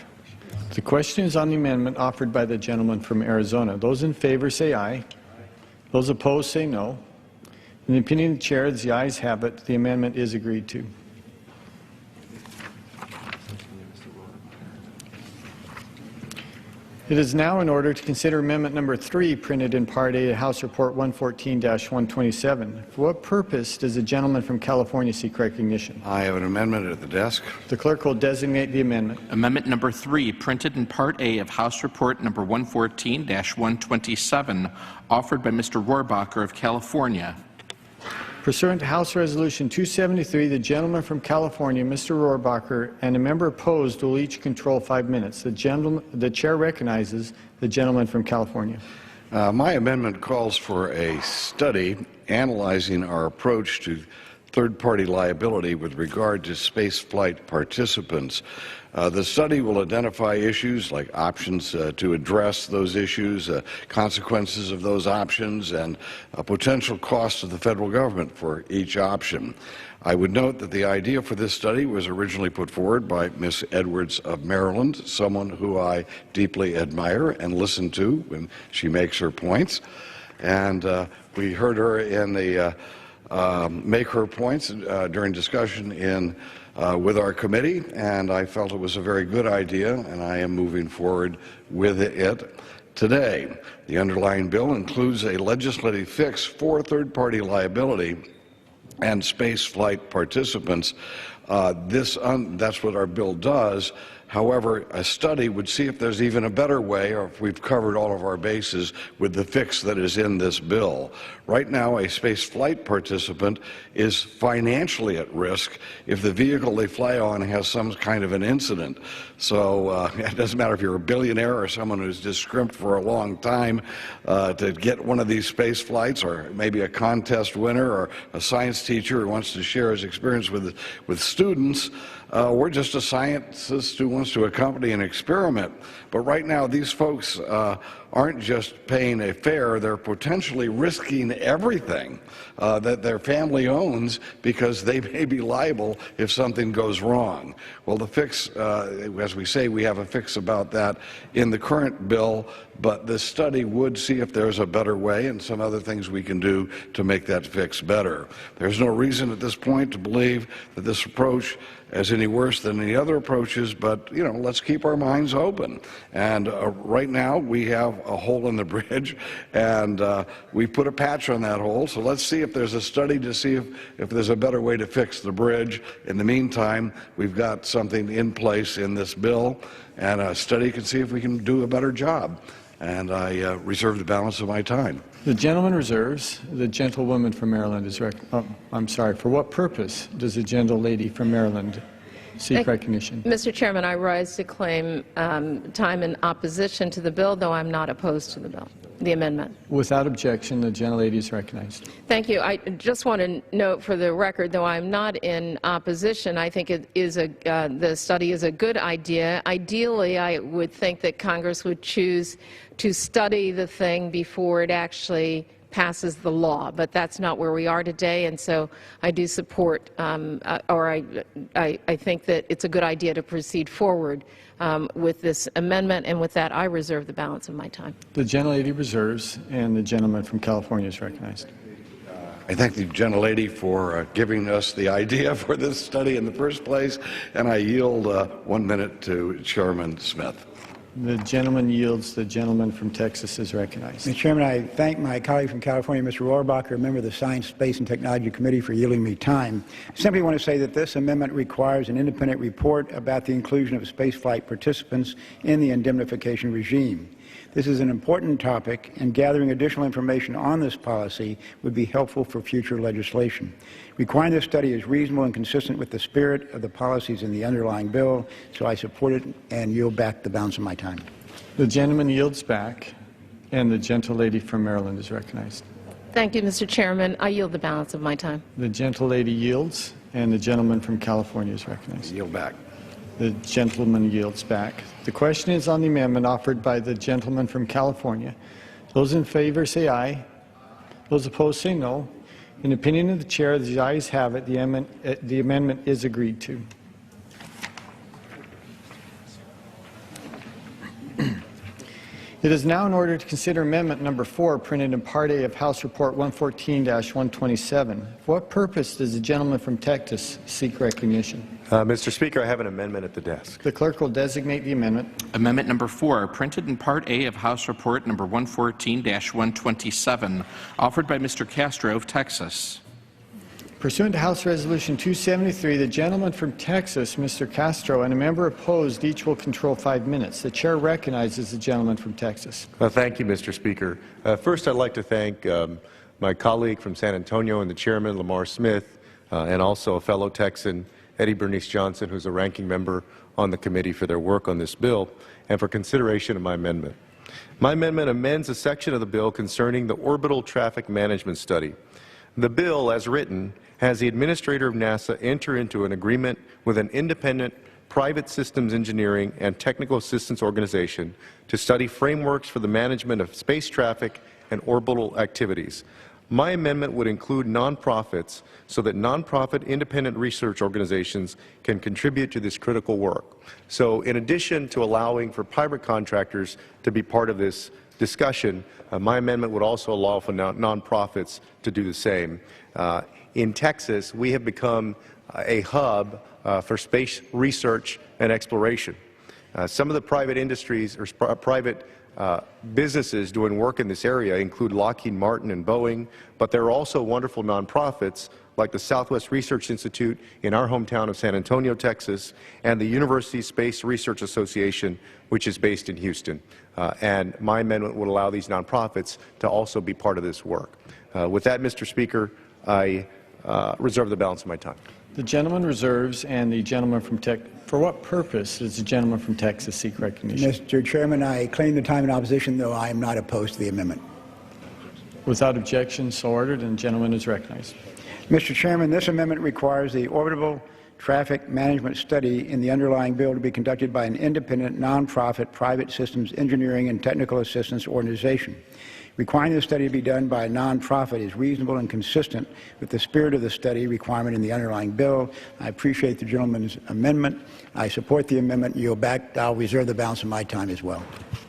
The question is on the amendment offered by the gentleman from Arizona. Those in favor say aye. Those opposed say no. In the opinion of the chair, as the ayes have it, the amendment is agreed to. It is now in order to consider Amendment Number 3, printed in Part A of House Report 114-127. For what purpose does the gentleman from California seek recognition? I have an amendment at the desk. The clerk will designate the amendment. Amendment Number 3, printed in Part A of House Report Number 114-127, offered by Mr. Rohrbacher of California. Pursuant to House Resolution 273, the gentleman from California, Mr. Rohrbacher, and a member opposed will each control 5 minutes. The chair recognizes the gentleman from California. My amendment calls for a study analyzing our approach to third-party liability with regard to spaceflight participants. The study will identify issues like options to address those issues, consequences of those options, and potential costs of the federal government for each option. I would note that the idea for this study was originally put forward by Ms. Edwards of Maryland, someone who I deeply admire and listen to when she makes her points. And we heard her in the make her points during discussion with our committee, and I felt it was a very good idea, and I am moving forward with it today. The underlying bill includes a legislative fix for third-party liability and space flight participants. That's what our bill does. However, a study would see if there's even a better way, or if we've covered all of our bases with the fix that is in this bill. Right now, a space flight participant is financially at risk if the vehicle they fly on has some kind of an incident. So it doesn't matter if you're a billionaire or someone who's just scrimped for a long time to get one of these space flights, or maybe a contest winner or a science teacher who wants to share his experience with students. We're just a scientist who wants to accompany an experiment. But right now, these folks aren't just paying a fare, they're potentially risking everything that their family owns because they may be liable if something goes wrong. Well, the fix, as we say, we have a fix about that in the current bill, but this study would see if there's a better way and some other things we can do to make that fix better. There's no reason at this point to believe that this approach is any worse than any other approaches, but, you know, let's keep our minds open. And right now, we have a hole in the bridge, and we put a patch on that hole, so let's see if there's a study to see if there's a better way to fix the bridge. In the meantime, we've got something in place in this bill, and a study can see if we can do a better job. And I reserve the balance of my time. The gentleman reserves. The gentlewoman from Maryland is I'm sorry. For what purpose does the gentlelady from Maryland seek recognition? Mr. Chairman, I rise to claim time in opposition to the bill, though I'm not opposed to the amendment. Without objection, the gentlelady is recognized. Thank you. I just want to note for the record, though I'm not in opposition, I think it is the study is a good idea. Ideally, I would think that Congress would choose to study the thing before it actually passes the law, but that's not where we are today, and so I do support, I think that it's a good idea to proceed forward with this amendment, and with that, I reserve the balance of my time. The gentlelady reserves, and the gentleman from California is recognized. I thank the gentlelady for giving us the idea for this study in the first place, and I yield 1 minute to Chairman Smith. The gentleman yields. The gentleman from Texas is recognized. Mr. Chairman, I thank my colleague from California, Mr. Rohrbacher, a member of the Science, Space, and Technology Committee, for yielding me time. I simply want to say that this amendment requires an independent report about the inclusion of spaceflight participants in the indemnification regime. This is an important topic, and gathering additional information on this policy would be helpful for future legislation. Requiring this study is reasonable and consistent with the spirit of the policies in the underlying bill, so I support it and yield back the balance of my time. The gentleman yields back, and the gentlelady from Maryland is recognized. Thank you, Mr. Chairman. I yield the balance of my time. The gentlelady yields, and the gentleman from California is recognized. Yield back. The gentleman yields back. The question is on the amendment offered by the gentleman from California. Those in favor say aye. Those opposed say no. In the opinion of the chair, the ayes have it. The amendment is agreed to. It is now in order to consider amendment number 4, printed in Part A of House Report 114-127. For what purpose does the gentleman from Texas seek recognition? Mr. Speaker, I have an amendment at the desk. The clerk will designate the amendment. Amendment number 4, printed in Part A of House Report number 114-127, offered by Mr. Castro of Texas. Pursuant to House Resolution 273, the gentleman from Texas, Mr. Castro, and a member opposed each will control 5 minutes. The chair recognizes the gentleman from Texas. Thank you, Mr. Speaker. First, I'd like to thank my colleague from San Antonio and the chairman, Lamar Smith, and also a fellow Texan, Eddie Bernice Johnson, who's a ranking member on the committee, for their work on this bill and for consideration of my amendment. My amendment amends a section of the bill concerning the orbital traffic management study. The bill, as written, has the administrator of NASA enter into an agreement with an independent private systems engineering and technical assistance organization to study frameworks for the management of space traffic and orbital activities. My amendment would include nonprofits so that nonprofit independent research organizations can contribute to this critical work. So in addition to allowing for private contractors to be part of this discussion, my amendment would also allow for nonprofits to do the same. In Texas, we have become a hub for space research and exploration. Some of the private industries or private businesses doing work in this area include Lockheed Martin and Boeing, but there are also wonderful nonprofits like the Southwest Research Institute in our hometown of San Antonio, Texas, and the University Space Research Association, which is based in Houston. And my amendment would allow these nonprofits to also be part of this work. With that, Mr. Speaker, I reserve the balance of my time. The gentleman reserves, and the gentleman from Texas. For what purpose does the gentleman from Texas seek recognition? Mr. Chairman, I claim the time in opposition, though I am not opposed to the amendment. Without objection, so ordered, and the gentleman is recognized. Mr. Chairman, this amendment requires the orbital traffic management study in the underlying bill to be conducted by an independent, nonprofit, private systems engineering and technical assistance organization. Requiring the study to be done by a nonprofit is reasonable and consistent with the spirit of the study requirement in the underlying bill. I appreciate the gentleman's amendment. I support the amendment and yield back. I'll reserve the balance of my time as well.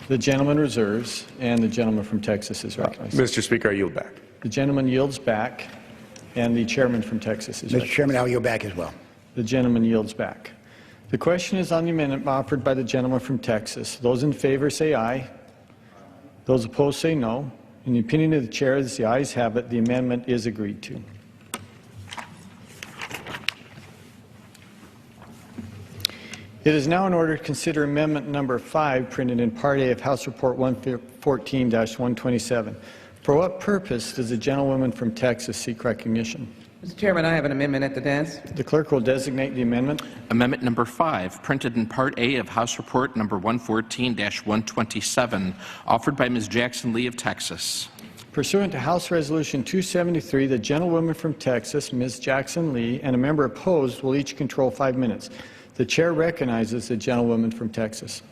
The gentleman reserves, and the gentleman from Texas is recognized. Mr. Speaker, I yield back. The gentleman yields back, and the chairman from Texas is recognized. Mr. Chairman, I'll yield back as well. The gentleman yields back. The question is on the amendment offered by the gentleman from Texas. Those in favor say aye. Those opposed say no. In the opinion of the chair, as the ayes have it, the amendment is agreed to. It is now in order to consider amendment number 5, printed in Part A of House Report 114-127. For what purpose does the gentlewoman from Texas seek recognition? Mr. Chairman, I have an amendment at the desk. The clerk will designate the amendment. Amendment number 5, printed in Part A of House Report number 114-127, offered by Ms. Jackson Lee of Texas. Pursuant to House Resolution 273, the gentlewoman from Texas, Ms. Jackson Lee, and a member opposed will each control 5 minutes. The chair recognizes the gentlewoman from Texas.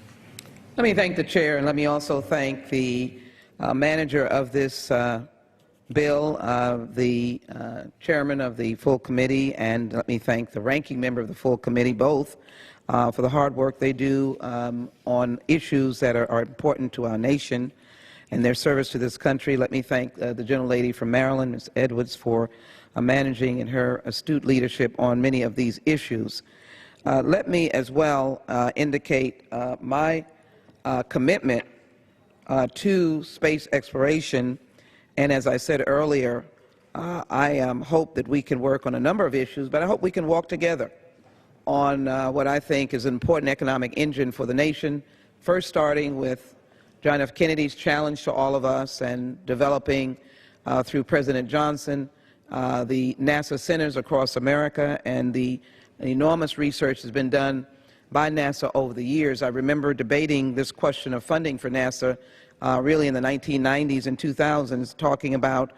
Let me thank the chair, and let me also thank the manager of this bill, the chairman of the full committee, and let me thank the ranking member of the full committee, both, for the hard work they do on issues that are important to our nation and their service to this country. Let me thank the gentlelady from Maryland, Ms. Edwards, for managing and her astute leadership on many of these issues. Let me as well indicate my commitment to space exploration. And as I said earlier, I hope that we can work on a number of issues, but I hope we can walk together on what I think is an important economic engine for the nation, first starting with John F. Kennedy's challenge to all of us and developing through President Johnson the NASA centers across America and the enormous research that's been done by NASA over the years. I remember debating this question of funding for NASA really in the 1990s and 2000s, talking about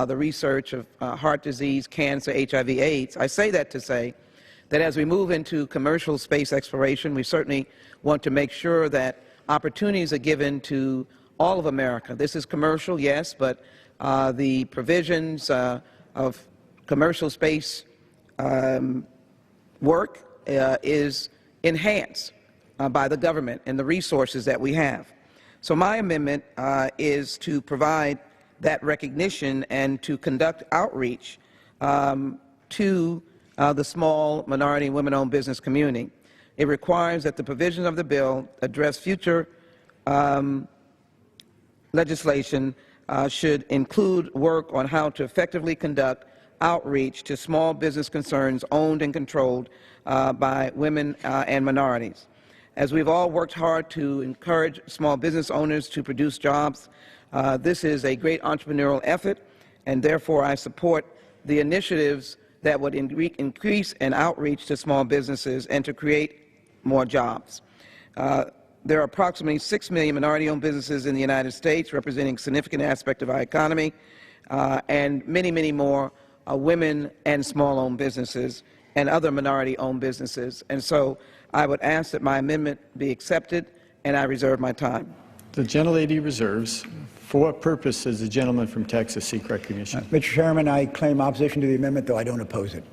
the research of heart disease, cancer, HIV/AIDS. I say that to say that as we move into commercial space exploration, we certainly want to make sure that opportunities are given to all of America. This is commercial, yes, but the provisions of commercial space work is enhanced by the government and the resources that we have. So my amendment is to provide that recognition and to conduct outreach to the small, minority, and women-owned business community. It requires that the provisions of the bill address future legislation should include work on how to effectively conduct outreach to small business concerns owned and controlled by women and minorities. As we've all worked hard to encourage small business owners to produce jobs, this is a great entrepreneurial effort, and therefore I support the initiatives that would increase an outreach to small businesses and to create more jobs. There are approximately 6 million minority-owned businesses in the United States, representing a significant aspect of our economy, and many, many more women and small-owned businesses and other minority-owned businesses. And so I would ask that my amendment be accepted, and I reserve my time. The gentlelady reserves. For what purpose does the gentleman from Texas seek recognition? Mr. Chairman, I claim opposition to the amendment, though I don't oppose it.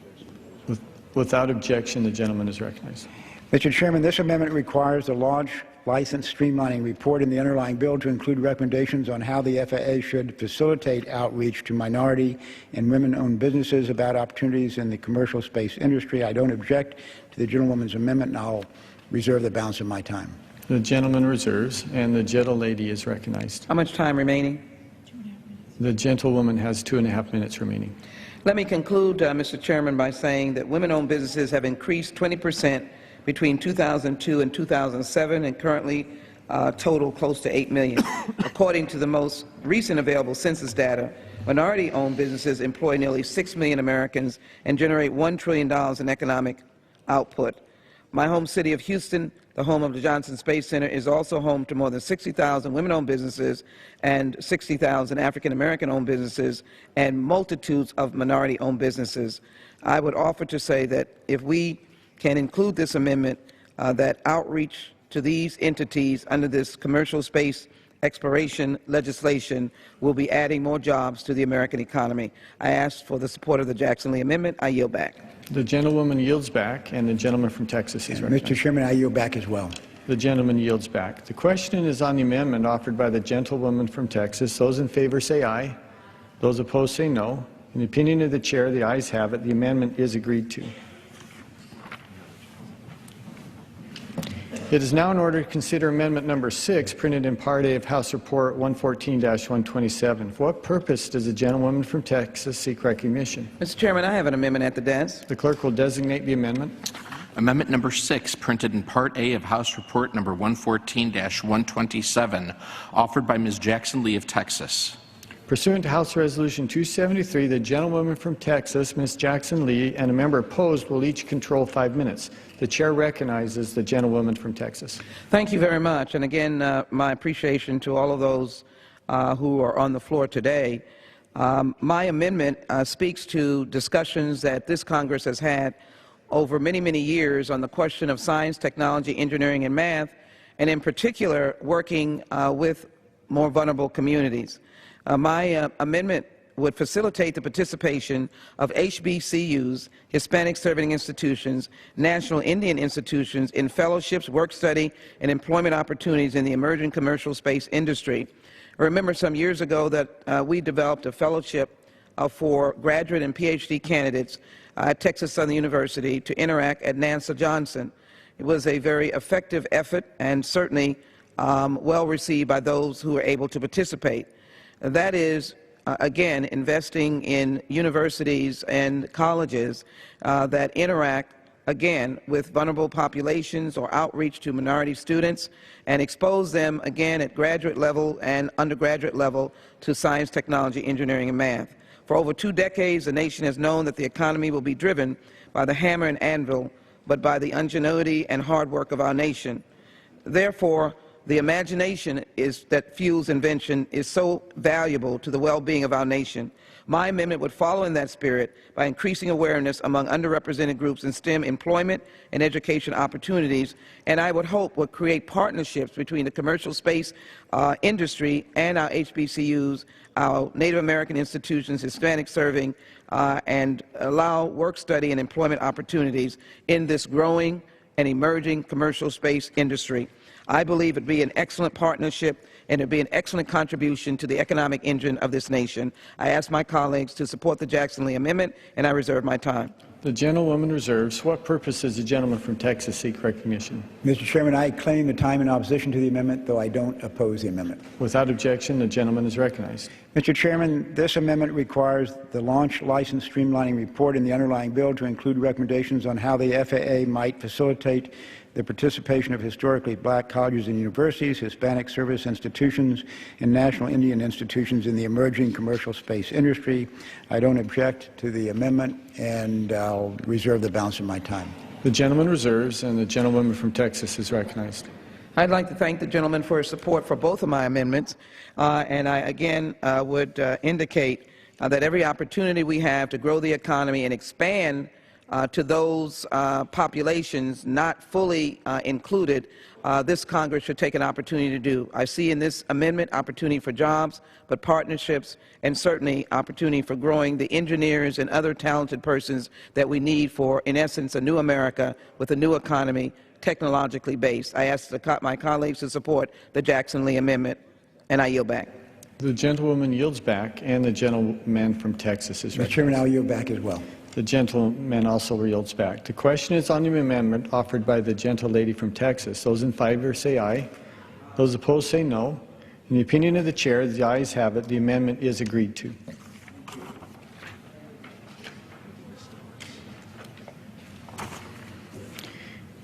Without objection, the gentleman is recognized. Mr. Chairman, this amendment requires the launch license streamlining report in the underlying bill to include recommendations on how the FAA should facilitate outreach to minority and women-owned businesses about opportunities in the commercial space industry. I don't object to the gentlewoman's amendment, and I'll reserve the balance of my time. The gentleman reserves, and the gentlelady is recognized. How much time remaining? The gentlewoman has 2.5 minutes remaining. Let me conclude, Mr. Chairman, by saying that women-owned businesses have increased 20% between 2002 and 2007 and currently total close to 8 million. According to the most recent available census data, minority-owned businesses employ nearly 6 million Americans and generate $1 trillion in economic output. My home city of Houston, the home of the Johnson Space Center, is also home to more than 60,000 women-owned businesses and 60,000 African-American-owned businesses and multitudes of minority-owned businesses. I would offer to say that if we can include this amendment, that outreach to these entities under this commercial space exploration legislation will be adding more jobs to the American economy. I ask for the support of the Jackson Lee Amendment. I yield back. The gentlewoman yields back, and the gentleman from Texas is recognized. Mr. Chairman, I yield back as well. The gentleman yields back. The question is on the amendment offered by the gentlewoman from Texas. Those in favor say aye. Those opposed say no. In the opinion of the chair, the ayes have it. The amendment is agreed to. It is now in order to consider Amendment Number 6, printed in Part A of House Report 114-127. For what purpose does the gentlewoman from Texas seek recognition? Mr. Chairman, I have an amendment at the desk. The clerk will designate the amendment. Amendment Number 6, printed in Part A of House Report Number 114-127, offered by Ms. Jackson Lee of Texas. Pursuant to House Resolution 273, the gentlewoman from Texas, Ms. Jackson Lee, and a member opposed will each control 5 minutes. The chair recognizes the gentlewoman from Texas. Thank you very much. And again, my appreciation to all of those who are on the floor today. My amendment speaks to discussions that this Congress has had over many, many years on the question of science, technology, engineering, and math, and in particular, working with more vulnerable communities. My amendment would facilitate the participation of HBCUs, Hispanic Serving Institutions, National Indian Institutions in fellowships, work study, and employment opportunities in the emerging commercial space industry. I remember some years ago that we developed a fellowship for graduate and PhD candidates at Texas Southern University to interact at NASA Johnson. It was a very effective effort and certainly well received by those who were able to participate. That is, again, investing in universities and colleges that interact again, with vulnerable populations or outreach to minority students, and expose them again at graduate level and undergraduate level to science, technology, engineering, and math. For over 2 decades, the nation has known that the economy will be driven by the hammer and anvil, but by the ingenuity and hard work of our nation. Therefore, the imagination that fuels invention is so valuable to the well-being of our nation. My amendment would follow in that spirit by increasing awareness among underrepresented groups in STEM employment and education opportunities, and I would hope would create partnerships between the commercial space industry and our HBCUs, our Native American institutions, Hispanic serving, and allow work study and employment opportunities in this growing and emerging commercial space industry. I believe it would be an excellent partnership and it would be an excellent contribution to the economic engine of this nation. I ask my colleagues to support the Jackson Lee Amendment, and I reserve my time. The gentlewoman reserves. For what purpose does the gentleman from Texas seek recognition? Mr. Chairman, I claim the time in opposition to the amendment, though I don't oppose the amendment. Without objection, the gentleman is recognized. Mr. Chairman, this amendment requires the launch license streamlining report in the underlying bill to include recommendations on how the FAA might facilitate the participation of historically black colleges and universities, Hispanic service institutions, and national Indian institutions in the emerging commercial space industry. I don't object to the amendment, and I'll reserve the balance of my time. The gentleman reserves, and the gentlewoman from Texas is recognized. I'd like to thank the gentleman for his support for both of my amendments, and I again would indicate that every opportunity we have to grow the economy and expand to those populations not fully included, this Congress should take an opportunity to do. I see in this amendment opportunity for jobs, but partnerships, and certainly opportunity for growing the engineers and other talented persons that we need for, in essence, a new America with a new economy, technologically based. I ask my colleagues to support the Jackson Lee Amendment, and I yield back. The gentlewoman yields back, and the gentleman from Texas is recognized. Mr. Chairman, I'll yield back as well. The gentleman also yields back. The question is on the amendment offered by the gentlelady from Texas. Those in favor say aye. Those opposed say no. In the opinion of the chair, the ayes have it. The amendment is agreed to.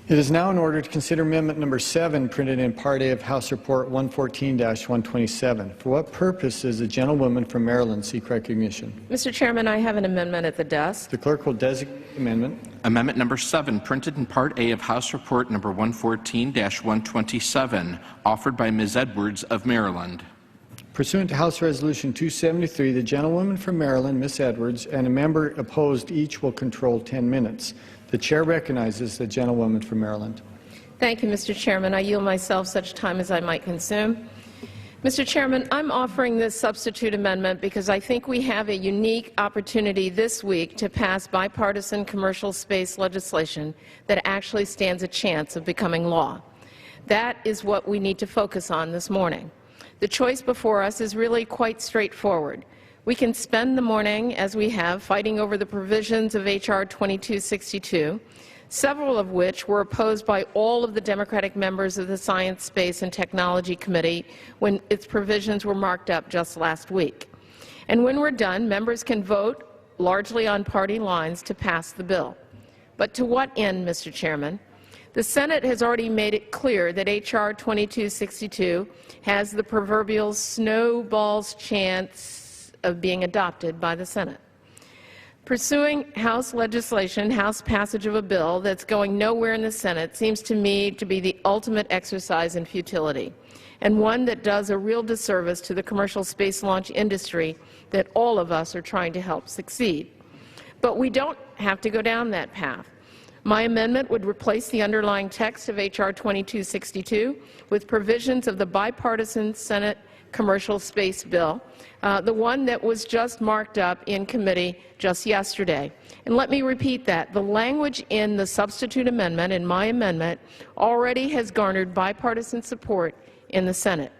It is now in order to consider Amendment Number 7, printed in Part A of House Report 114-127. For what purpose does the gentlewoman from Maryland seek recognition? Mr. Chairman, I have an amendment at the desk. The clerk will designate the amendment. Amendment Number 7, printed in Part A of House Report Number 114-127, offered by Ms. Edwards of Maryland. Pursuant to House Resolution 273, the gentlewoman from Maryland, Ms. Edwards, and a member opposed each will control 10 minutes. The chair recognizes the gentlewoman from Maryland. Thank you, Mr. Chairman. I yield myself such time as I might consume. Mr. Chairman, I'm offering this substitute amendment because I think we have a unique opportunity this week to pass bipartisan commercial space legislation that actually stands a chance of becoming law. That is what we need to focus on this morning. The choice before us is really quite straightforward. We can spend the morning, as we have, fighting over the provisions of H.R. 2262, several of which were opposed by all of the Democratic members of the Science, Space, and Technology Committee when its provisions were marked up just last week. And when we're done, members can vote, largely on party lines, to pass the bill. But to what end, Mr. Chairman? The Senate has already made it clear that H.R. 2262 has the proverbial snowball's chance of being adopted by the Senate. Pursuing House legislation, House passage of a bill that's going nowhere in the Senate seems to me to be the ultimate exercise in futility, and one that does a real disservice to the commercial space launch industry that all of us are trying to help succeed. But we don't have to go down that path. My amendment would replace the underlying text of H.R. 2262 with provisions of the bipartisan Senate commercial space bill, the one that was just marked up in committee just yesterday. And let me repeat that. The language in the substitute amendment, in my amendment, already has garnered bipartisan support in the Senate.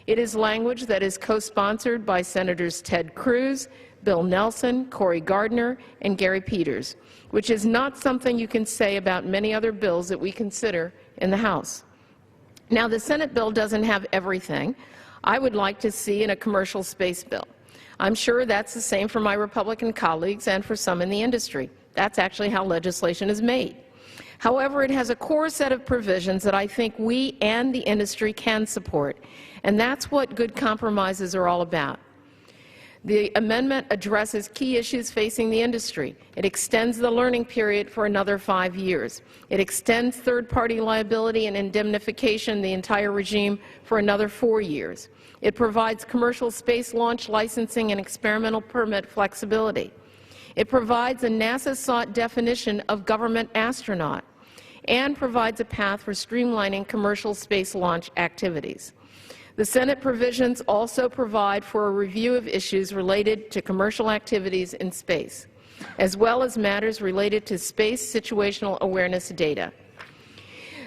It is language that is co-sponsored by Senators Ted Cruz, Bill Nelson, Cory Gardner, and Gary Peters, which is not something you can say about many other bills that we consider in the House. Now, the Senate bill doesn't have everything I would like to see in a commercial space bill. I'm sure that's the same for my Republican colleagues and for some in the industry. That's actually how legislation is made. However, it has a core set of provisions that I think we and the industry can support, and that's what good compromises are all about. The amendment addresses key issues facing the industry. It extends the learning period for another 5 years. It extends third-party liability and indemnification, the entire regime, for another 4 years. It provides commercial space launch licensing and experimental permit flexibility. It provides a NASA-sought definition of government astronaut and provides a path for streamlining commercial space launch activities. The Senate provisions also provide for a review of issues related to commercial activities in space, as well as matters related to space situational awareness data.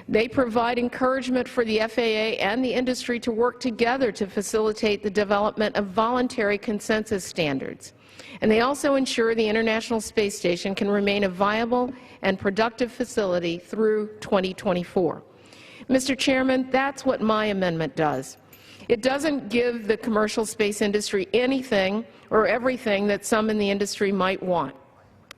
They provide encouragement for the FAA and the industry to work together to facilitate the development of voluntary consensus standards. And they also ensure the International Space Station can remain a viable and productive facility through 2024. Mr. Chairman, that's what my amendment does. It doesn't give the commercial space industry anything or everything that some in the industry might want.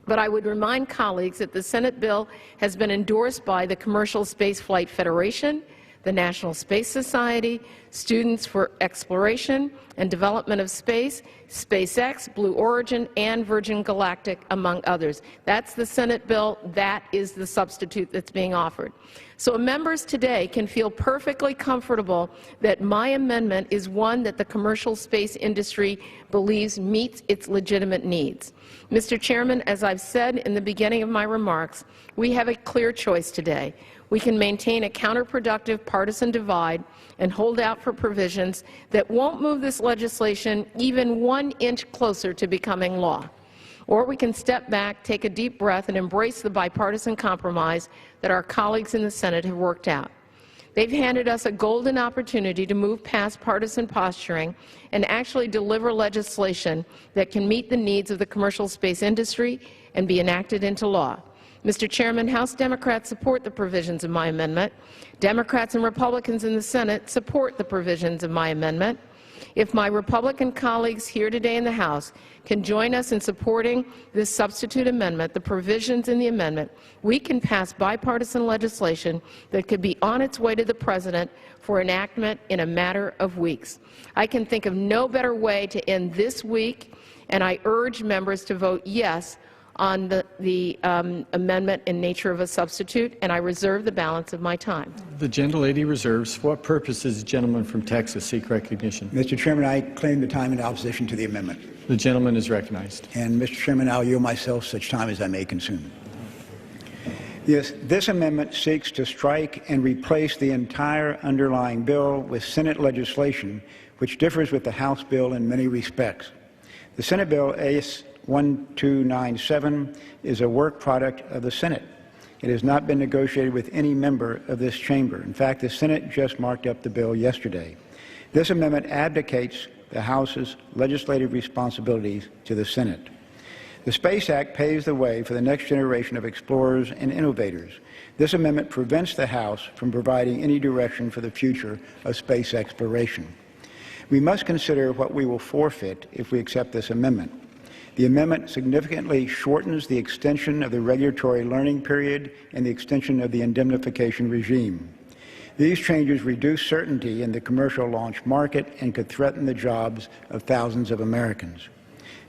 But I would remind colleagues that the Senate bill has been endorsed by the Commercial Spaceflight Federation, the National Space Society, Students for Exploration and Development of Space, SpaceX, Blue Origin, and Virgin Galactic, among others. That's the Senate bill. That is the substitute that's being offered. So members today can feel perfectly comfortable that my amendment is one that the commercial space industry believes meets its legitimate needs. Mr. Chairman, as I've said in the beginning of my remarks, we have a clear choice today. We can maintain a counterproductive partisan divide and hold out for provisions that won't move this legislation even 1 inch closer to becoming law. Or we can step back, take a deep breath, and embrace the bipartisan compromise that our colleagues in the Senate have worked out. They've handed us a golden opportunity to move past partisan posturing and actually deliver legislation that can meet the needs of the commercial space industry and be enacted into law. Mr. Chairman, House Democrats support the provisions of my amendment. Democrats and Republicans in the Senate support the provisions of my amendment. If my Republican colleagues here today in the House can join us in supporting this substitute amendment, the provisions in the amendment, we can pass bipartisan legislation that could be on its way to the President for enactment in a matter of weeks. I can think of no better way to end this week, and I urge members to vote yes on the amendment in nature of a substitute, and I reserve the balance of my time. The gentlelady reserves. For what purpose does the gentleman from Texas seek recognition? Mr. Chairman, I claim the time in opposition to the amendment. The gentleman is recognized. And, Mr. Chairman, I'll yield myself such time as I may consume. Yes, this amendment seeks to strike and replace the entire underlying bill with Senate legislation, which differs with the House bill in many respects. The Senate bill, AS 1297, is a work product of the Senate. It has not been negotiated with any member of this chamber. In fact, the Senate just marked up the bill yesterday. This amendment abdicates the House's legislative responsibilities to the Senate. The Space Act paves the way for the next generation of explorers and innovators. This amendment prevents the House from providing any direction for the future of space exploration. We must consider what we will forfeit if we accept this amendment. The amendment significantly shortens the extension of the regulatory learning period and the extension of the indemnification regime. These changes reduce certainty in the commercial launch market and could threaten the jobs of thousands of Americans.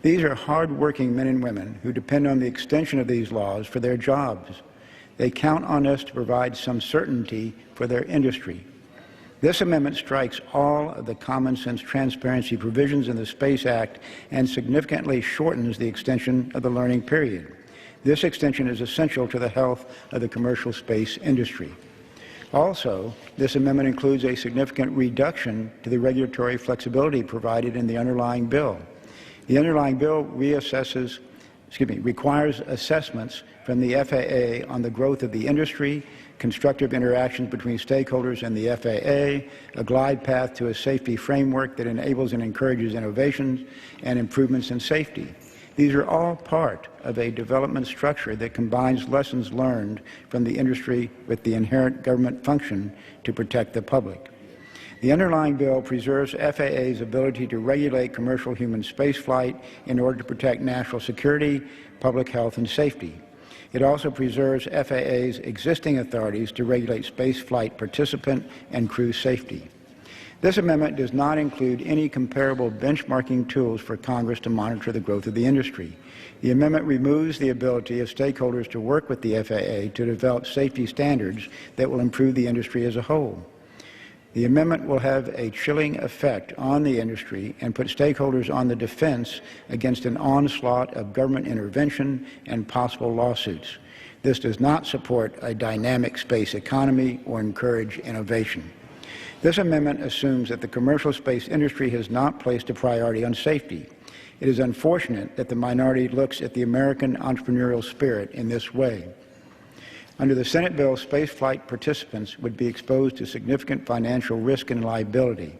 These are hard-working men and women who depend on the extension of these laws for their jobs. They count on us to provide some certainty for their industry. This amendment strikes all of the common-sense transparency provisions in the Space Act and significantly shortens the extension of the learning period. This extension is essential to the health of the commercial space industry. Also, this amendment includes a significant reduction to the regulatory flexibility provided in the underlying bill. The underlying bill requires assessments from the FAA on the growth of the industry, constructive interactions between stakeholders and the FAA, a glide path to a safety framework that enables and encourages innovations and improvements in safety. These are all part of a development structure that combines lessons learned from the industry with the inherent government function to protect the public. The underlying bill preserves FAA's ability to regulate commercial human spaceflight in order to protect national security, public health, and safety. It also preserves FAA's existing authorities to regulate spaceflight participant and crew safety. This amendment does not include any comparable benchmarking tools for Congress to monitor the growth of the industry. The amendment removes the ability of stakeholders to work with the FAA to develop safety standards that will improve the industry as a whole. The amendment will have a chilling effect on the industry and put stakeholders on the defense against an onslaught of government intervention and possible lawsuits. This does not support a dynamic space economy or encourage innovation. This amendment assumes that the commercial space industry has not placed a priority on safety. It is unfortunate that the minority looks at the American entrepreneurial spirit in this way. Under the Senate bill, spaceflight participants would be exposed to significant financial risk and liability.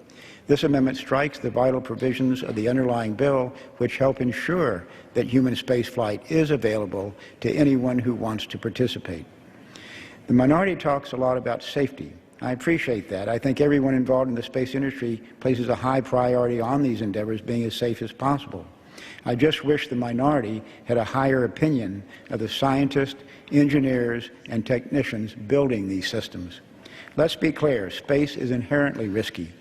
This amendment strikes the vital provisions of the underlying bill, which help ensure that human spaceflight is available to anyone who wants to participate. The minority talks a lot about safety. I appreciate that. I think everyone involved in the space industry places a high priority on these endeavors being as safe as possible. I just wish the minority had a higher opinion of the scientists, engineers, and technicians building these systems. Let's be clear, space is inherently risky.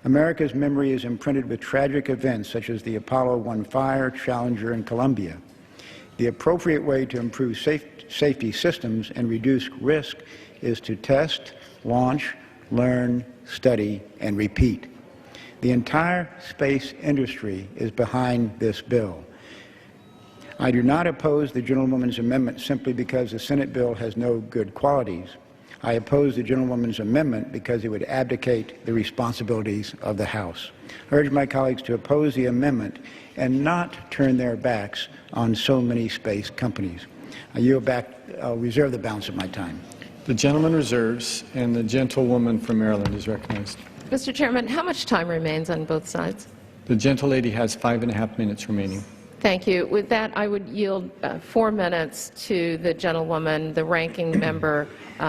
America's memory is imprinted with tragic events such as the Apollo 1 fire, Challenger, and Columbia. The appropriate way to improve safety systems and reduce risk is to test, launch, learn, study, and repeat. The entire space industry is behind this bill. I do not oppose the gentlewoman's amendment simply because the Senate bill has no good qualities. I oppose the gentlewoman's amendment because it would abdicate the responsibilities of the House. I urge my colleagues to oppose the amendment and not turn their backs on so many space companies. I yield back. I'll reserve the balance of my time. The gentleman reserves, and the gentlewoman from Maryland is recognized. Mr. Chairman, how much time remains on both sides? The gentlelady has 5.5 minutes remaining. Thank you. With that, I would yield 4 minutes to the gentlewoman, the ranking member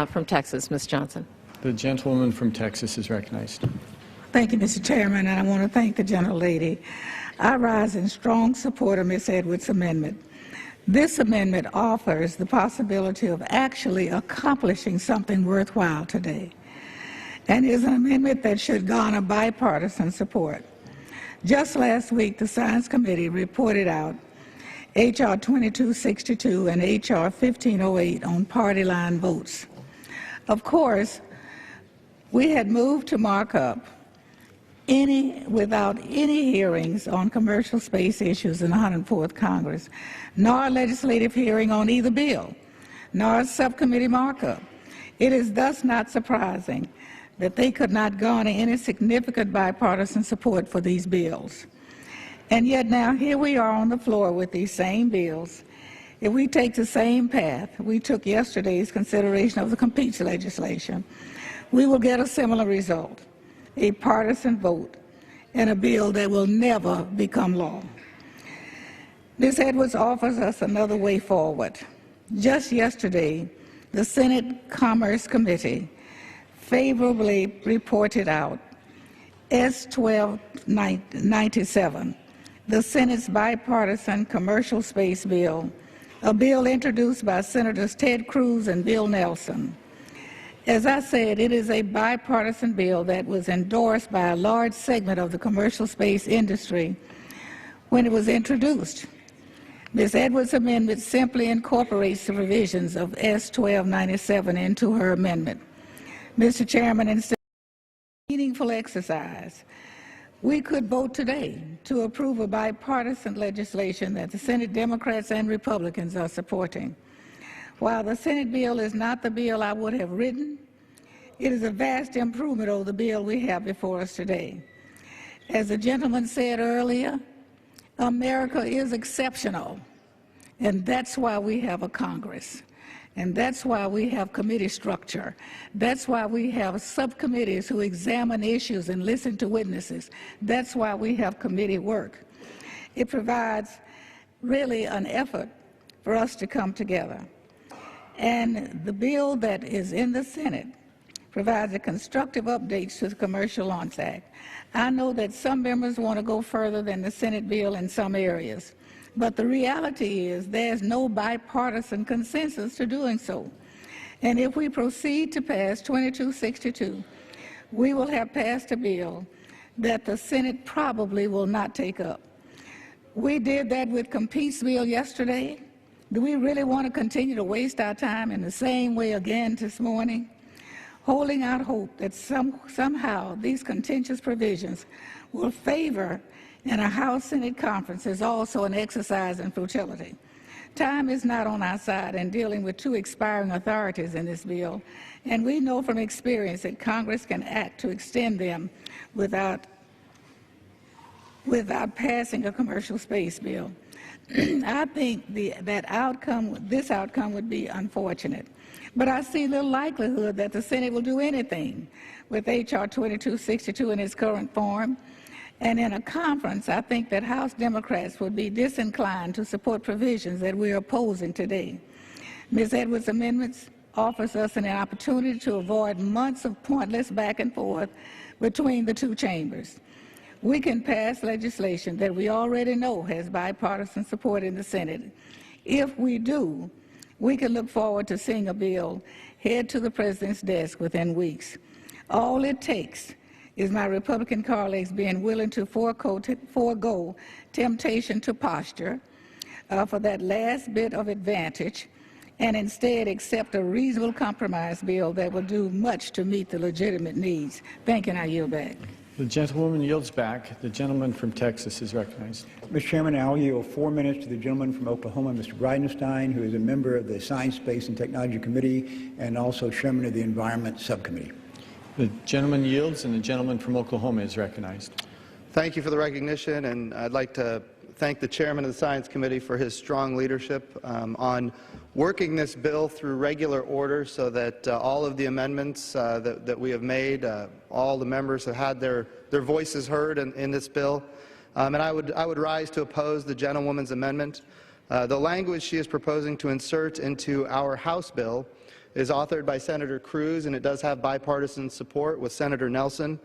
from Texas, Ms. Johnson. The gentlewoman from Texas is recognized. Thank you, Mr. Chairman, and I want to thank the gentlelady. I rise in strong support of Ms. Edwards' amendment. This amendment offers the possibility of actually accomplishing something worthwhile today, and is an amendment that should garner bipartisan support. Just last week, the Science Committee reported out H.R. 2262 and H.R. 1508 on party line votes. Of course, we had moved to mark up without any hearings on commercial space issues in the 104th Congress, nor a legislative hearing on either bill, nor a subcommittee markup. It is thus not surprising that they could not garner any significant bipartisan support for these bills. And yet now here we are on the floor with these same bills. If we take the same path we took yesterday's consideration of the Competitiveness legislation, we will get a similar result, a partisan vote, and a bill that will never become law. Ms. Edwards offers us another way forward. Just yesterday, the Senate Commerce Committee favorably reported out S. 1297, the Senate's bipartisan commercial space bill, a bill introduced by Senators Ted Cruz and Bill Nelson. As I said, it is a bipartisan bill that was endorsed by a large segment of the commercial space industry when it was introduced. Ms. Edwards' amendment simply incorporates the provisions of S. 1297 into her amendment. Mr. Chairman, instead of a meaningful exercise, we could vote today to approve a bipartisan legislation that the Senate Democrats and Republicans are supporting. While the Senate bill is not the bill I would have written, it is a vast improvement over the bill we have before us today. As the gentleman said earlier, America is exceptional, and that's why we have a Congress. And that's why we have committee structure. That's why we have subcommittees who examine issues and listen to witnesses. That's why we have committee work. It provides really an effort for us to come together. And the bill that is in the Senate provides a constructive updates to the Commercial Launch Act. I know that some members want to go further than the Senate bill in some areas. But the reality is there's no bipartisan consensus to doing so. And if we proceed to pass 2262, we will have passed a bill that the Senate probably will not take up. We did that with Compete's bill yesterday. Do we really want to continue to waste our time in the same way again this morning? Holding out hope that somehow these contentious provisions will favor in a House-Senate conference is also an exercise in futility. Time is not on our side in dealing with two expiring authorities in this bill, and we know from experience that Congress can act to extend them without passing a commercial space bill. I think this outcome would be unfortunate. But I see little likelihood that the Senate will do anything with H.R. 2262 in its current form. And in a conference, I think that House Democrats would be disinclined to support provisions that we are opposing today. Ms. Edwards' amendments offers us an opportunity to avoid months of pointless back and forth between the two chambers. We can pass legislation that we already know has bipartisan support in the Senate. If we do, we can look forward to seeing a bill head to the President's desk within weeks. All it takes is my Republican colleagues being willing to forego temptation to posture for that last bit of advantage and instead accept a reasonable compromise bill that will do much to meet the legitimate needs. Thank you, and I yield back. The gentlewoman yields back. The gentleman from Texas is recognized. Mr. Chairman, I will yield 4 minutes to the gentleman from Oklahoma, Mr. Bridenstine, who is a member of the Science, Space, and Technology Committee and also chairman of the Environment Subcommittee. The gentleman yields, and the gentleman from Oklahoma is recognized. Thank you for the recognition, and I'd like to thank the chairman of the Science Committee for his strong leadership on working this bill through regular order so that all of the amendments that we have made, all the members have had their voices heard in this bill. And I would rise to oppose the gentlewoman's amendment. The language she is proposing to insert into our House bill is authored by Senator Cruz, and it does have bipartisan support with Senator Nelson.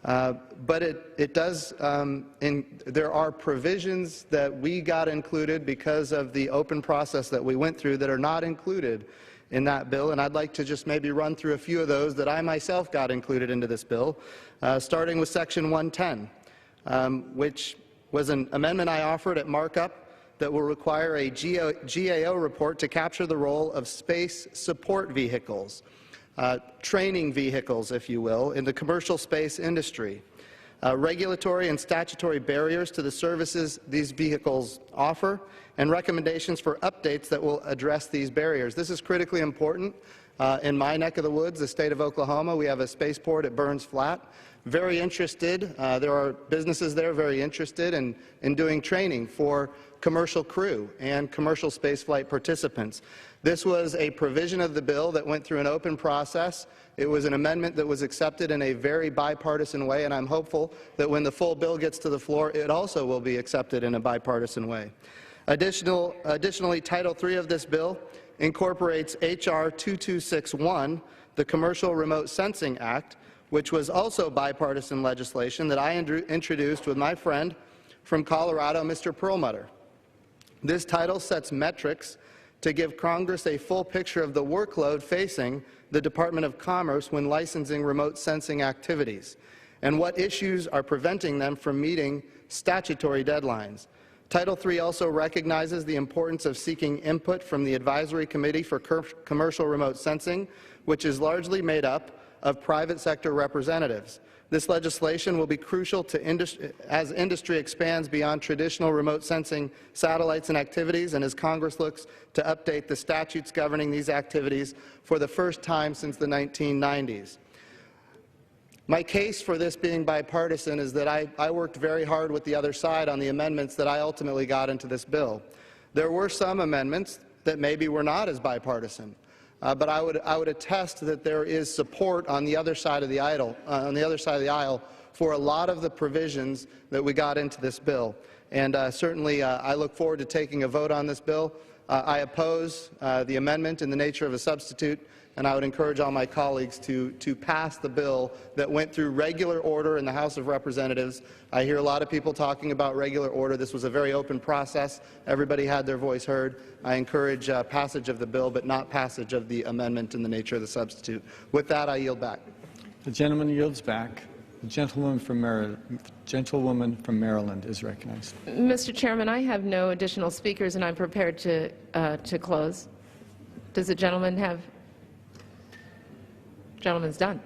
But it does, there are provisions that we got included because of the open process that we went through that are not included in that bill, and I'd like to just maybe run through a few of those that I myself got included into this bill, starting with Section 110, which was an amendment I offered at markup that will require a GAO report to capture the role of space support vehicles. Training vehicles, if you will, in the commercial space industry, regulatory and statutory barriers to the services these vehicles offer, and recommendations for updates that will address these barriers. This is critically important. In my neck of the woods, the state of Oklahoma, we have a spaceport at Burns Flat. Very interested, there are businesses there very interested in doing training for commercial crew and commercial spaceflight participants. This was a provision of the bill that went through an open process. It was an amendment that was accepted in a very bipartisan way, and I'm hopeful that when the full bill gets to the floor, it also will be accepted in a bipartisan way. Additionally, Title III of this bill incorporates H.R. 2261, the Commercial Remote Sensing Act, which was also bipartisan legislation that I introduced with my friend from Colorado, Mr. Perlmutter. This title sets metrics to give Congress a full picture of the workload facing the Department of Commerce when licensing remote sensing activities, and what issues are preventing them from meeting statutory deadlines. Title III also recognizes the importance of seeking input from the Advisory Committee for Commercial Remote Sensing, which is largely made up of private sector representatives. This legislation will be crucial to as industry expands beyond traditional remote sensing satellites and activities, and as Congress looks to update the statutes governing these activities for the first time since the 1990s. My case for this being bipartisan is that I worked very hard with the other side on the amendments that I ultimately got into this bill. There were some amendments that maybe were not as bipartisan. But I would attest that there is support on the other side of the aisle, for a lot of the provisions that we got into this bill. And certainly, I look forward to taking a vote on this bill. I oppose the amendment in the nature of a substitute, and I would encourage all my colleagues to pass the bill that went through regular order in the House of Representatives. I hear a lot of people talking about regular order. This was a very open process. Everybody had their voice heard. I encourage passage of the bill, but not passage of the amendment in the nature of the substitute. With that, I yield back. The gentleman yields back. The gentlewoman from Maryland is recognized. Mr. Chairman, I have no additional speakers, and I'm prepared to close. Does the gentleman have? Gentleman's done.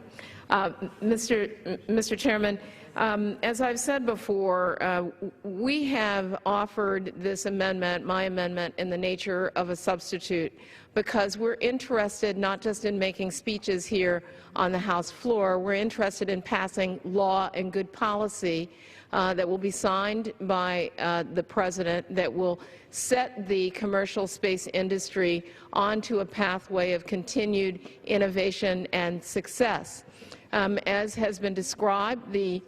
Mr. Chairman, as I've said before, we have offered this amendment, my amendment, in the nature of a substitute because we're interested not just in making speeches here on the House floor, we're interested in passing law and good policy that will be signed by the President that will set the commercial space industry onto a pathway of continued innovation and success. As has been described, the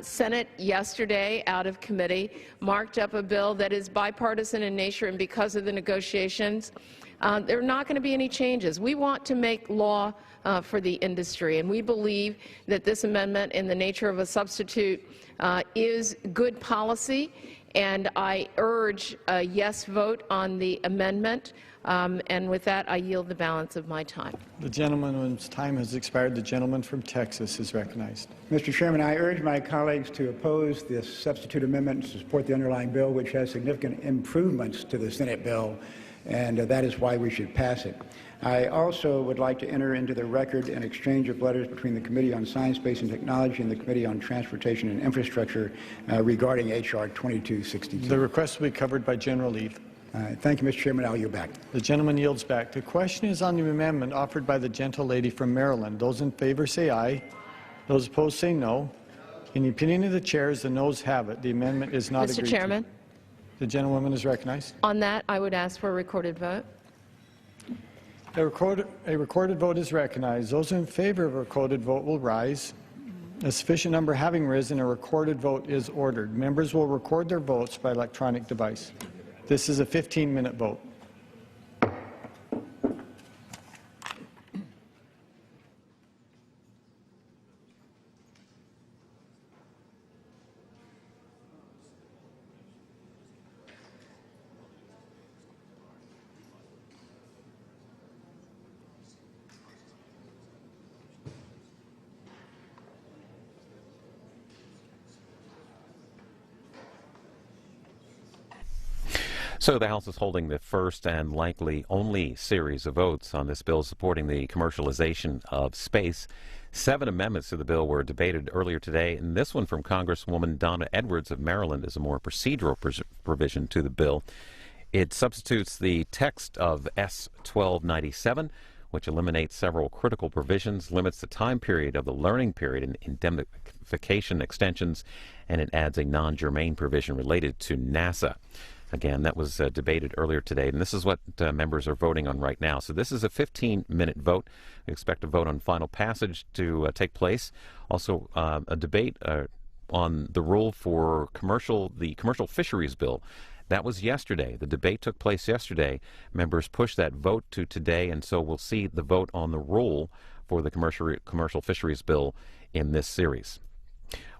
Senate yesterday, out of committee, marked up a bill that is bipartisan in nature, and because of the negotiations, there are not going to be any changes. We want to make law for the industry, and we believe that this amendment in the nature of a substitute is good policy, and I urge a yes vote on the amendment. And with that, I yield the balance of my time. The gentleman's time has expired. The gentleman from Texas is recognized. Mr. Chairman, I urge my colleagues to oppose this substitute amendment to support the underlying bill, which has significant improvements to the Senate bill, and that is why we should pass it. I also would like to enter into the record an exchange of letters between the Committee on Science, Space, and Technology and the Committee on Transportation and Infrastructure regarding H.R. 2262. The request will be covered by general leave. Thank you, Mr. Chairman. I'll yield back. The gentleman yields back. The question is on the amendment offered by the gentle lady from Maryland. Those in favor say aye. Those opposed say no. In the opinion of the chairs, the noes have it. The amendment is not agreed to. Mr. Chairman. The gentlewoman is recognized. On that, I would ask for a recorded vote. A recorded vote is recognized. Those in favor of a recorded vote will rise. A sufficient number having risen, a recorded vote is ordered. Members will record their votes by electronic device. This is a 15-minute vote. So the House is holding the first and likely only series of votes on this bill supporting the commercialization of space. 7 amendments to the bill were debated earlier today, and this one from Congresswoman Donna Edwards of Maryland is a more procedural provision to the bill. It substitutes the text of S. 1297, which eliminates several critical provisions, limits the time period of the learning period and indemnification extensions, and it adds a non-germane provision related to NASA. Again, that was debated earlier today, and this is what members are voting on right now. So this is a 15-minute vote. We expect a vote on final passage to take place. Also, a debate on the rule for the commercial fisheries bill. That was yesterday. The debate took place yesterday. Members pushed that vote to today, and so we'll see the vote on the rule for the commercial fisheries bill in this series.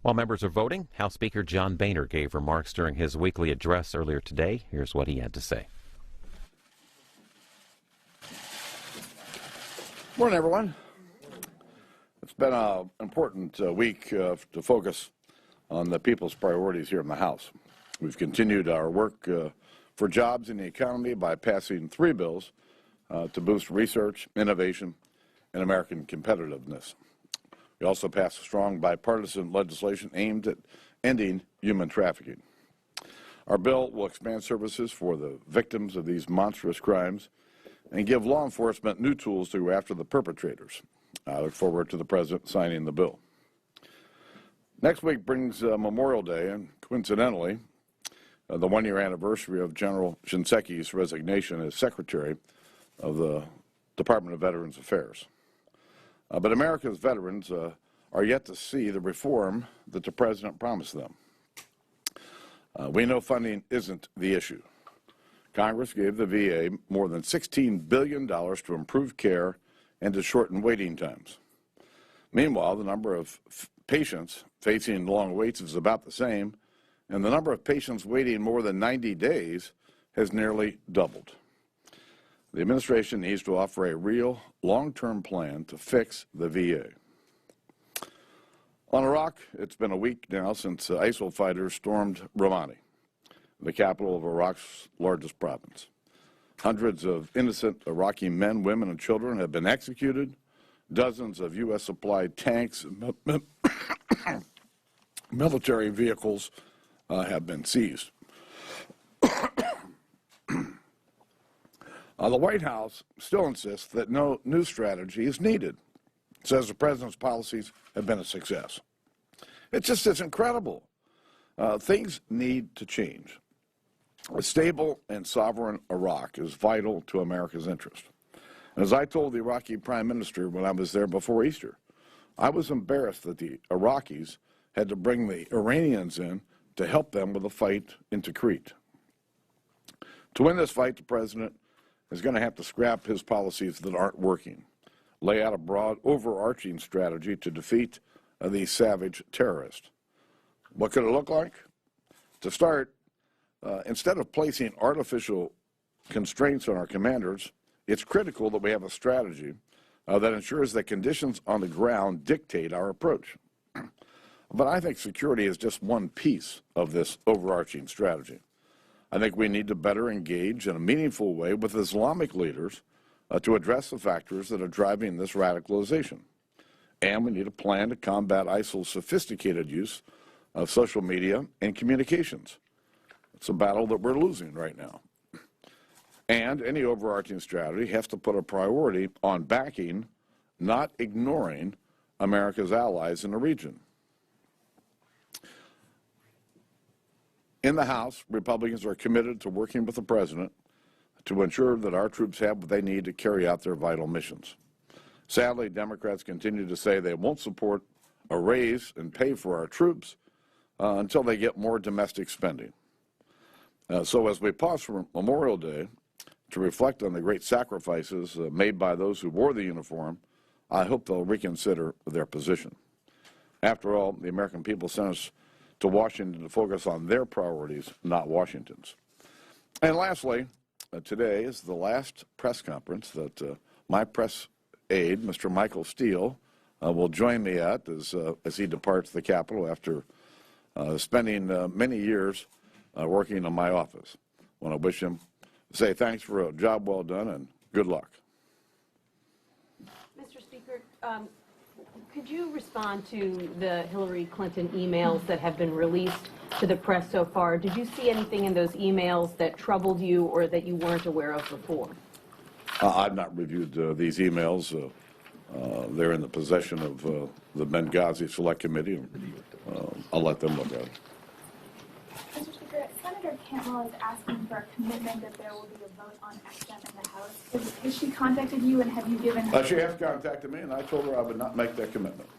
While members are voting, House Speaker John Boehner gave remarks during his weekly address earlier today. Here's what he had to say. Morning, everyone. It's been an important week to focus on the people's priorities here in the House. We've continued our work for jobs in the economy by passing 3 bills to boost research, innovation, and American competitiveness. We also passed strong bipartisan legislation aimed at ending human trafficking. Our bill will expand services for the victims of these monstrous crimes and give law enforcement new tools to go after the perpetrators. I look forward to the President signing the bill. Next week brings Memorial Day and, coincidentally, the 1-year anniversary of General Shinseki's resignation as Secretary of the Department of Veterans Affairs. But America's veterans are yet to see the reform that the President promised them. We know funding isn't the issue. Congress gave the VA more than $16 billion to improve care and to shorten waiting times. Meanwhile, the number of patients facing long waits is about the same, and the number of patients waiting more than 90 days has nearly doubled. The administration needs to offer a real, long-term plan to fix the VA. On Iraq, it's been a week now since ISIL fighters stormed Ramadi, the capital of Iraq's largest province. Hundreds of innocent Iraqi men, women, and children have been executed. Dozens of U.S.-supplied tanks and military vehicles have been seized. The White House still insists that no new strategy is needed. It says the president's policies have been a success. It's just as incredible. Things need to change. A stable and sovereign Iraq is vital to America's interest. And as I told the Iraqi Prime Minister when I was there before Easter, I was embarrassed that the Iraqis had to bring the Iranians in to help them with the fight in Tikrit. To win this fight, the president is going to have to scrap his policies that aren't working, lay out a broad, overarching strategy to defeat these savage terrorists. What could it look like? To start, instead of placing artificial constraints on our commanders, it's critical that we have a strategy that ensures that conditions on the ground dictate our approach. But I think security is just one piece of this overarching strategy. I think we need to better engage in a meaningful way with Islamic leaders to address the factors that are driving this radicalization. And we need a plan to combat ISIL's sophisticated use of social media and communications. It's a battle that we're losing right now. And any overarching strategy has to put a priority on backing, not ignoring, America's allies in the region. In the House, Republicans are committed to working with the President to ensure that our troops have what they need to carry out their vital missions. Sadly, Democrats continue to say they won't support a raise and pay for our troops until they get more domestic spending. So as we pause for Memorial Day to reflect on the great sacrifices made by those who wore the uniform, I hope they'll reconsider their position. After all, the American people sent us to Washington to focus on their priorities, not Washington's. And lastly, today is the last press conference that my press aide, Mr. Michael Steele, will join me at as he departs the Capitol after spending many years working in my office. I want to wish him, say thanks for a job well done and good luck. Mr. Speaker, could you respond to the Hillary Clinton emails that have been released to the press so far? Did you see anything in those emails that troubled you or that you weren't aware of before? I've not reviewed these emails. They're in the possession of the Benghazi Select Committee. I'll let them look at it. Mr. Speaker, Senator Cantwell is asking for a commitment that there will be a vote on XM in the House. Has she contacted you, and have you given her? She has contacted me, and I told her I would not make that commitment.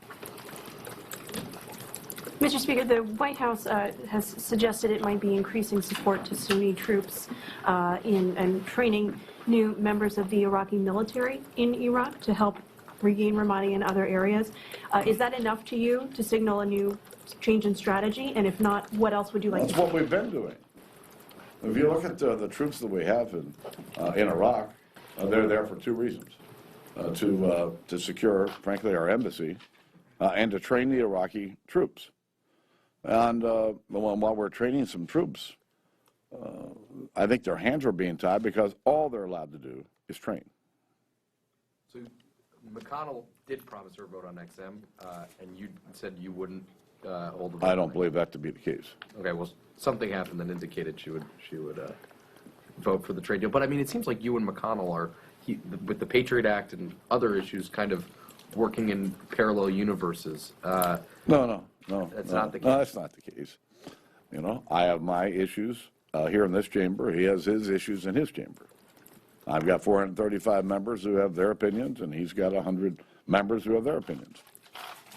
Mr. Speaker, the White House has suggested it might be increasing support to Sunni troops and training new members of the Iraqi military in Iraq to help regain Ramadi and other areas. Is that enough to you to signal a new change in strategy? And if not, what else would you like to do? That's what we've been doing. If you look at the troops that we have in Iraq, they're there for two reasons. To secure, frankly, our embassy and to train the Iraqi troops. And while we're training some troops, I think their hands are being tied because all they're allowed to do is train. So McConnell did promise her a vote on XM, and you said you wouldn't hold the vote. I don't believe that to be the case. Okay, well, something happened that indicated she would vote for the trade deal. But I mean, it seems like you and McConnell are, with the Patriot Act and other issues, kind of working in parallel universes. No. That's not the case. No, that's not the case. You know, I have my issues here in this chamber. He has his issues in his chamber. I've got 435 members who have their opinions, and he's got 100 members who have their opinions.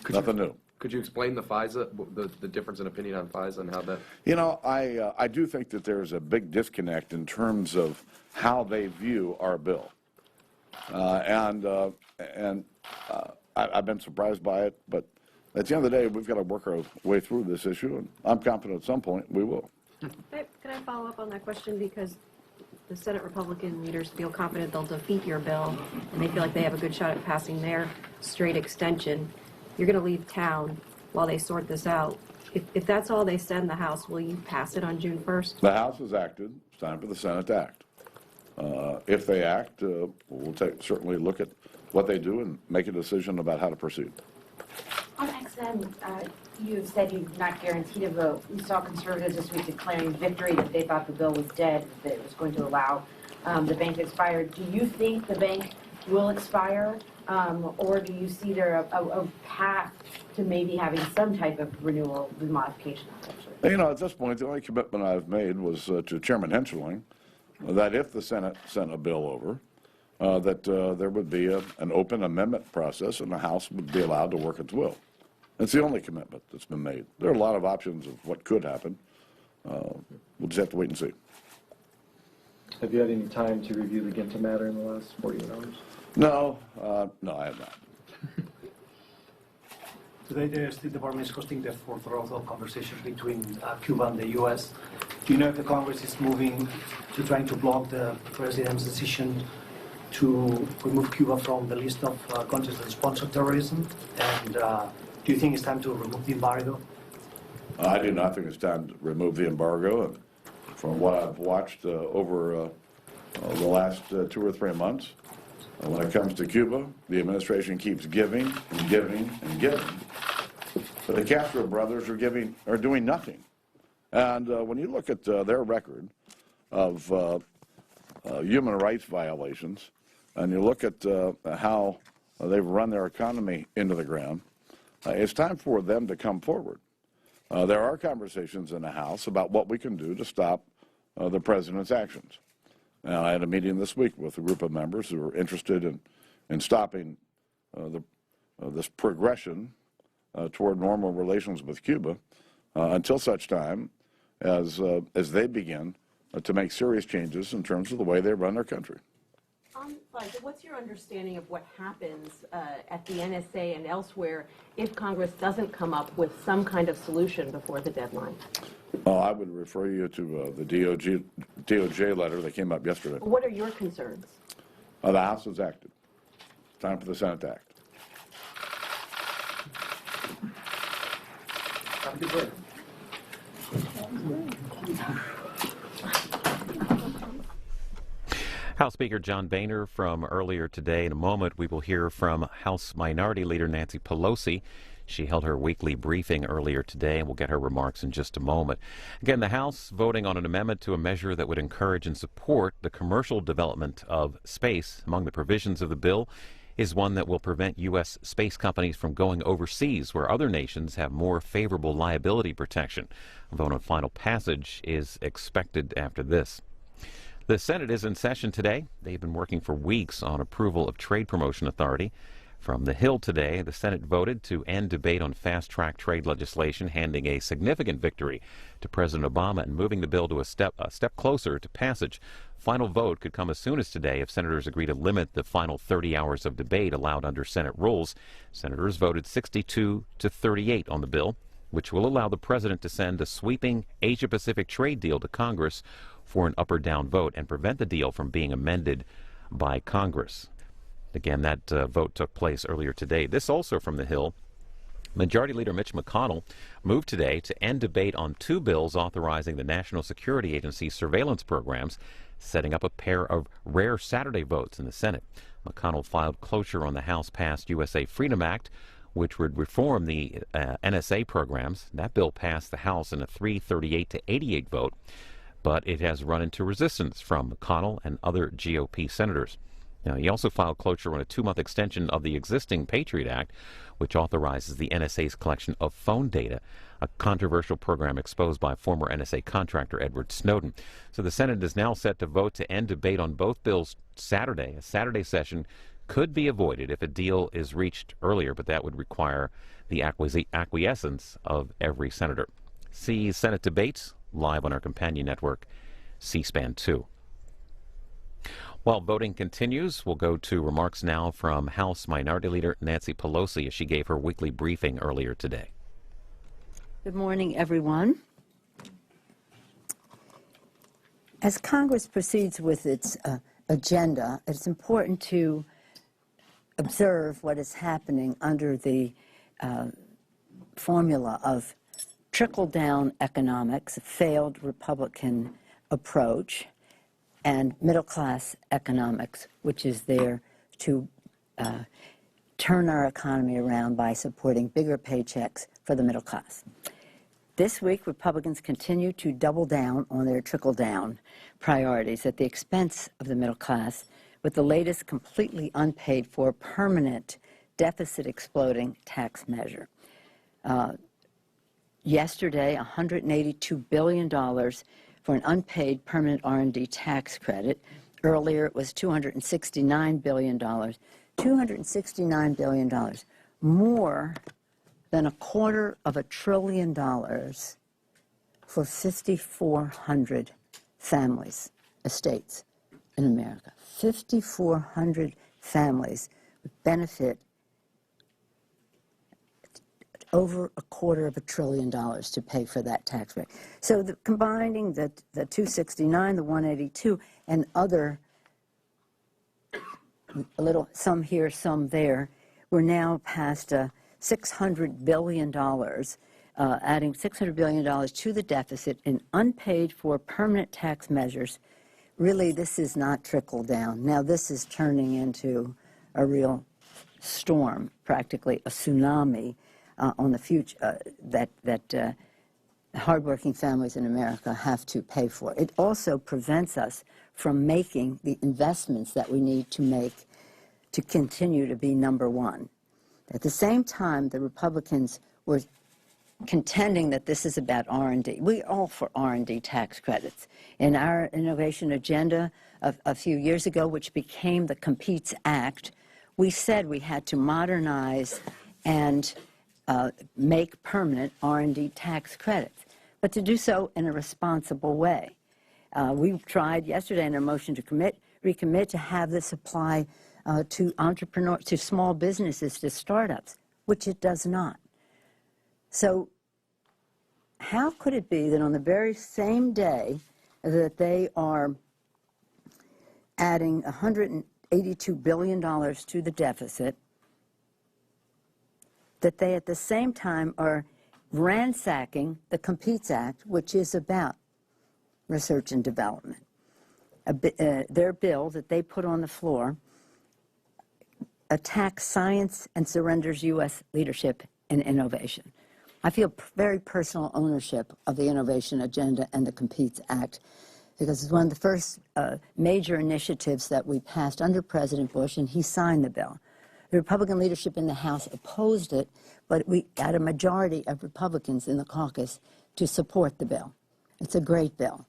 Nothing new. Could you explain the FISA, the difference in opinion on FISA and how that? You know, I do think that there's a big disconnect in terms of how they view our bill. I've been surprised by it, but at the end of the day, we've got to work our way through this issue, and I'm confident at some point we will. Can I follow up on that question? Because the Senate Republican leaders feel confident they'll defeat your bill, and they feel like they have a good shot at passing their straight extension. You're going to leave town while they sort this out. If that's all they send the House, will you pass it on June 1st? The House has acted. It's time for the Senate to act. If they act, we'll certainly look at what they do and make a decision about how to proceed. On XM, you have said you've not guaranteed a vote. We saw conservatives this week declaring victory that they thought the bill was dead, that it was going to allow the bank to expire. Do you think the bank will expire, or do you see there a path to maybe having some type of renewal with modification? You know, at this point, the only commitment I've made was to Chairman Hensarling that if the Senate sent a bill over, that there would be an open amendment process and the House would be allowed to work its will. It's the only commitment that's been made. There are a lot of options of what could happen. We'll just have to wait and see. Have you had any time to review the Ginta matter in the last 48 hours? No, no, I have not. Today, the State Department is hosting the fourth round of conversations between Cuba and the U.S. Do you know if the Congress is moving to trying to block the President's decision to remove Cuba from the list of countries that sponsor terrorism? And do you think it's time to remove the embargo? I do not think it's time to remove the embargo. And from what I've watched over the last 2 or 3 months, when it comes to Cuba, the administration keeps giving and giving and giving. But the Castro brothers are doing nothing. And when you look at their record of human rights violations, and you look at how they've run their economy into the ground, it's time for them to come forward. There are conversations in the House about what we can do to stop the president's actions. And I had a meeting this week with a group of members who are interested in stopping this progression toward normal relations with Cuba until such time as they begin to make serious changes in terms of the way they run their country. What's your understanding of what happens at the NSA and elsewhere if Congress doesn't come up with some kind of solution before the deadline? I would refer you to the DOJ letter that came up yesterday. What are your concerns? The House has acted. Time for the Senate to act. Have a good day. House Speaker John Boehner from earlier today. In a moment, we will hear from House Minority Leader Nancy Pelosi. She held her weekly briefing earlier today, and we'll get her remarks in just a moment. Again, the House voting on an amendment to a measure that would encourage and support the commercial development of space. Among the provisions of the bill is one that will prevent U.S. space companies from going overseas, where other nations have more favorable liability protection. A vote on final passage is expected after this. The Senate is in session today. They've been working for weeks on approval of Trade Promotion Authority. From the Hill today, the Senate voted to end debate on fast-track trade legislation, handing a significant victory to President Obama and moving the bill to a step closer to passage. Final vote could come as soon as today if senators agree to limit the final 30 hours of debate allowed under Senate rules. Senators voted 62 to 38 on the bill, which will allow the president to send a sweeping Asia-Pacific trade deal to Congress for an up or down vote and prevent the deal from being amended by Congress. Again, that vote took place earlier today. This also from the Hill. Majority Leader Mitch McConnell moved today to end debate on 2 bills authorizing the National Security Agency's surveillance programs, setting up a pair of rare Saturday votes in the Senate. McConnell filed cloture on the House-passed USA Freedom Act, which would reform the NSA programs. That bill passed the House in a 338 to 88 vote, but it has run into resistance from McConnell and other GOP senators. Now, he also filed cloture on a 2-month extension of the existing Patriot Act, which authorizes the NSA's collection of phone data, a controversial program exposed by former NSA contractor Edward Snowden. So the Senate is now set to vote to end debate on both bills Saturday. A Saturday session could be avoided if a deal is reached earlier, but that would require the acquiescence of every senator. See Senate debates live on our companion network, C-SPAN 2. While voting continues, we'll go to remarks now from House Minority Leader Nancy Pelosi as she gave her weekly briefing earlier today. Good morning, everyone. As Congress proceeds with its agenda, it's important to observe what is happening under the formula of trickle-down economics, a failed Republican approach, and middle-class economics, which is there to turn our economy around by supporting bigger paychecks for the middle class. This week, Republicans continue to double down on their trickle-down priorities at the expense of the middle class with the latest completely unpaid for permanent deficit-exploding tax measure. Yesterday, $182 billion for an unpaid permanent R&D tax credit. Earlier, it was $269 billion. $269 billion, more than $250 billion for 5,400 families, estates in America. 5,400 families would benefit over $250 billion to pay for that tax rate. So combining the 269, the 182, and other, a little some here, some there, we're now past $600 billion, adding $600 billion to the deficit in unpaid for permanent tax measures. Really, this is not trickle down. Now, this is turning into a real storm, practically a tsunami on the future that hardworking families in America have to pay for. It also prevents us from making the investments that we need to make to continue to be number one. At the same time, the Republicans were contending that this is about R&D. We're all for R&D tax credits. In our innovation agenda a few years ago, which became the Competes Act, we said we had to modernize and make permanent R&D tax credits, but to do so in a responsible way. We tried yesterday in our motion to recommit to have this apply to entrepreneurs, to small businesses, to startups, which it does not. So how could it be that on the very same day that they are adding $182 billion to the deficit, that they at the same time are ransacking the Competes Act, which is about research and development? Their bill that they put on the floor attacks science and surrenders U.S. leadership in innovation. I feel very personal ownership of the innovation agenda and the Competes Act because it's one of the first major initiatives that we passed under President Bush, and he signed the bill. The Republican leadership in the House opposed it, but we got a majority of Republicans in the caucus to support the bill. It's a great bill.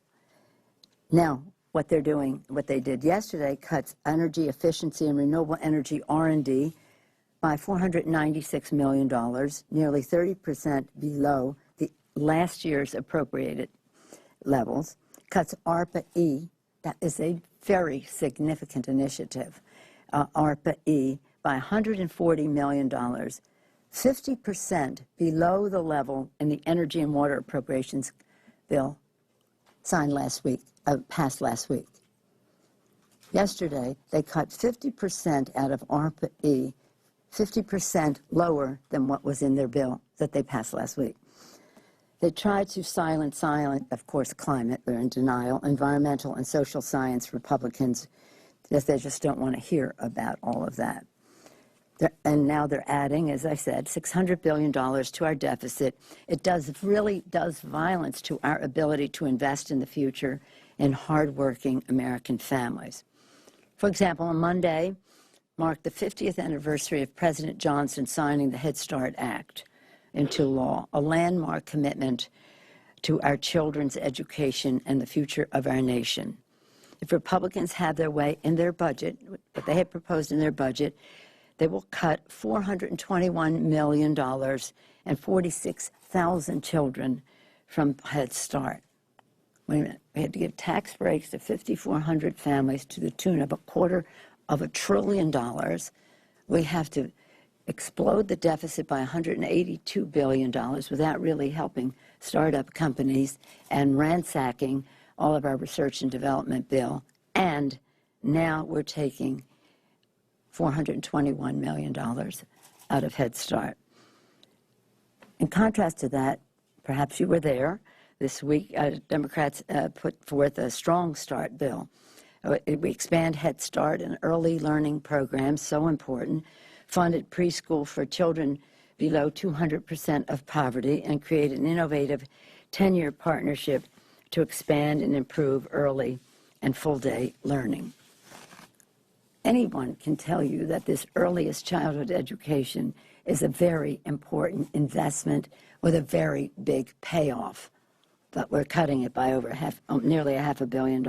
Now, what they're doing, what they did yesterday, cuts energy efficiency and renewable energy R&D by $496 million, nearly 30% below the last year's appropriated levels, cuts ARPA-E, that is a very significant initiative, ARPA-E by $140 million, 50% below the level in the energy and water appropriations bill signed last week, passed last week. Yesterday, they cut 50% out of ARPA-E, 50% lower than what was in their bill that they passed last week. They tried to silence, of course, climate. They're in denial. Environmental and social science Republicans, they just don't want to hear about all of that. And now they're adding, as I said, $600 billion to our deficit. It really does violence to our ability to invest in the future in hardworking American families. For example, on Monday marked the 50th anniversary of President Johnson signing the Head Start Act into law, a landmark commitment to our children's education and the future of our nation. If Republicans have their way in their budget, what they have proposed in their budget, they will cut $421 million and 46,000 children from Head Start. wait a minute, we had to give tax breaks to 5,400 families to the tune of $250 billion. We have to explode the deficit by $182 billion without really helping startup companies and ransacking all of our research and development bill. And now we're taking $421 million out of Head Start. In contrast to that, perhaps you were there this week, Democrats put forth a Strong Start bill. We expand Head Start and early learning programs, so important, funded preschool for children below 200% of poverty, and created an innovative 10-year partnership to expand and improve early and full-day learning. Anyone can tell you that this earliest childhood education is a very important investment with a very big payoff, but we're cutting it by nearly $500 million.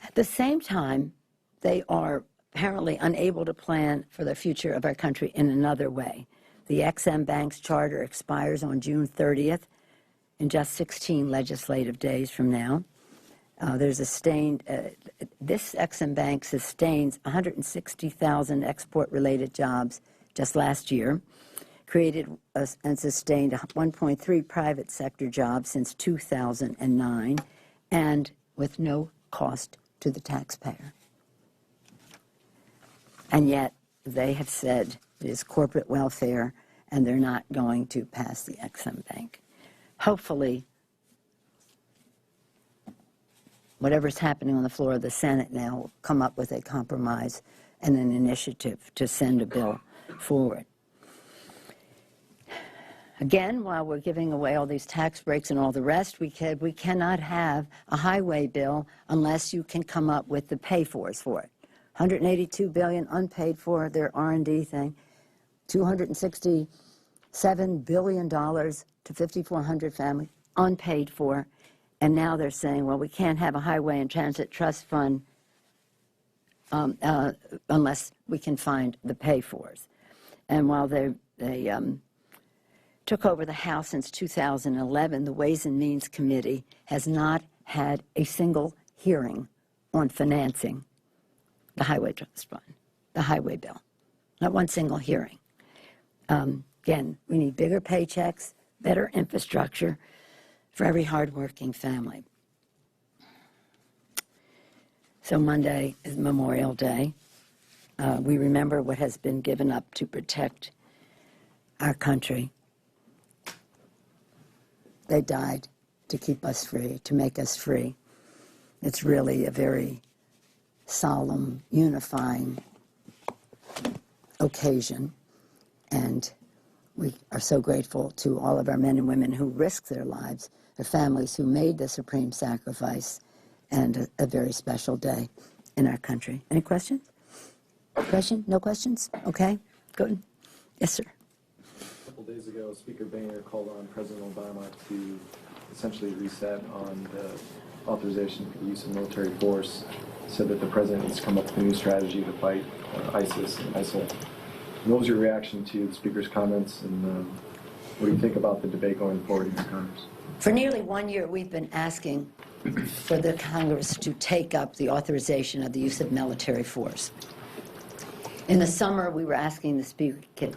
At the same time, they are apparently unable to plan for the future of our country in another way. The EXIM Bank's charter expires on June 30th, in just 16 legislative days from now. This EXIM Bank sustains 160,000 export-related jobs just last year, created and sustained 1.3 private sector jobs since 2009, and with no cost to the taxpayer. And yet, they have said it is corporate welfare, and they're not going to pass the EXIM Bank. Hopefully, whatever's happening on the floor of the Senate now will come up with a compromise and an initiative to send a bill forward. Again, while we're giving away all these tax breaks and all the rest, we cannot have a highway bill unless you can come up with the pay-fors for it. $182 billion unpaid for their R&D thing, $267 billion to 5,400 families unpaid for, and now they're saying, well, we can't have a highway and transit trust fund unless we can find the pay-fors. And while they took over the House since 2011, the Ways and Means Committee has not had a single hearing on financing the highway trust fund, the highway bill. Not one single hearing. Again, we need bigger paychecks, better infrastructure for every hardworking family. So Monday is Memorial Day. We remember what has been given up to protect our country. They died to keep us free, to make us free. It's really a very solemn, unifying occasion, and we are so grateful to all of our men and women who risked their lives, their families who made the supreme sacrifice, and a very special day in our country. Any questions? Question? No questions? Okay. Good. Yes, sir. A couple days ago, Speaker Boehner called on President Obama to essentially reset on the authorization for the use of military force, said that the president has come up with a new strategy to fight ISIS and ISIL. What was your reaction to the Speaker's comments, and what do you think about the debate going forward in Congress? For nearly 1 year, we've been asking for the Congress to take up the authorization of the use of military force. In the summer, we were asking the Speaker,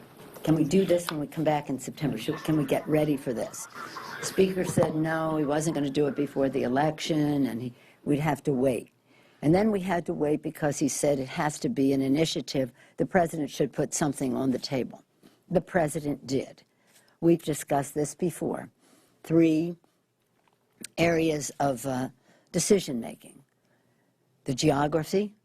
can we do this when we come back in September? Can we get ready for this? The Speaker said no, he wasn't going to do it before the election, and we'd have to wait. And then we had to wait because he said it has to be an initiative. The president should put something on the table. The president did. We've discussed this before. 3 areas of decision-making. The geography,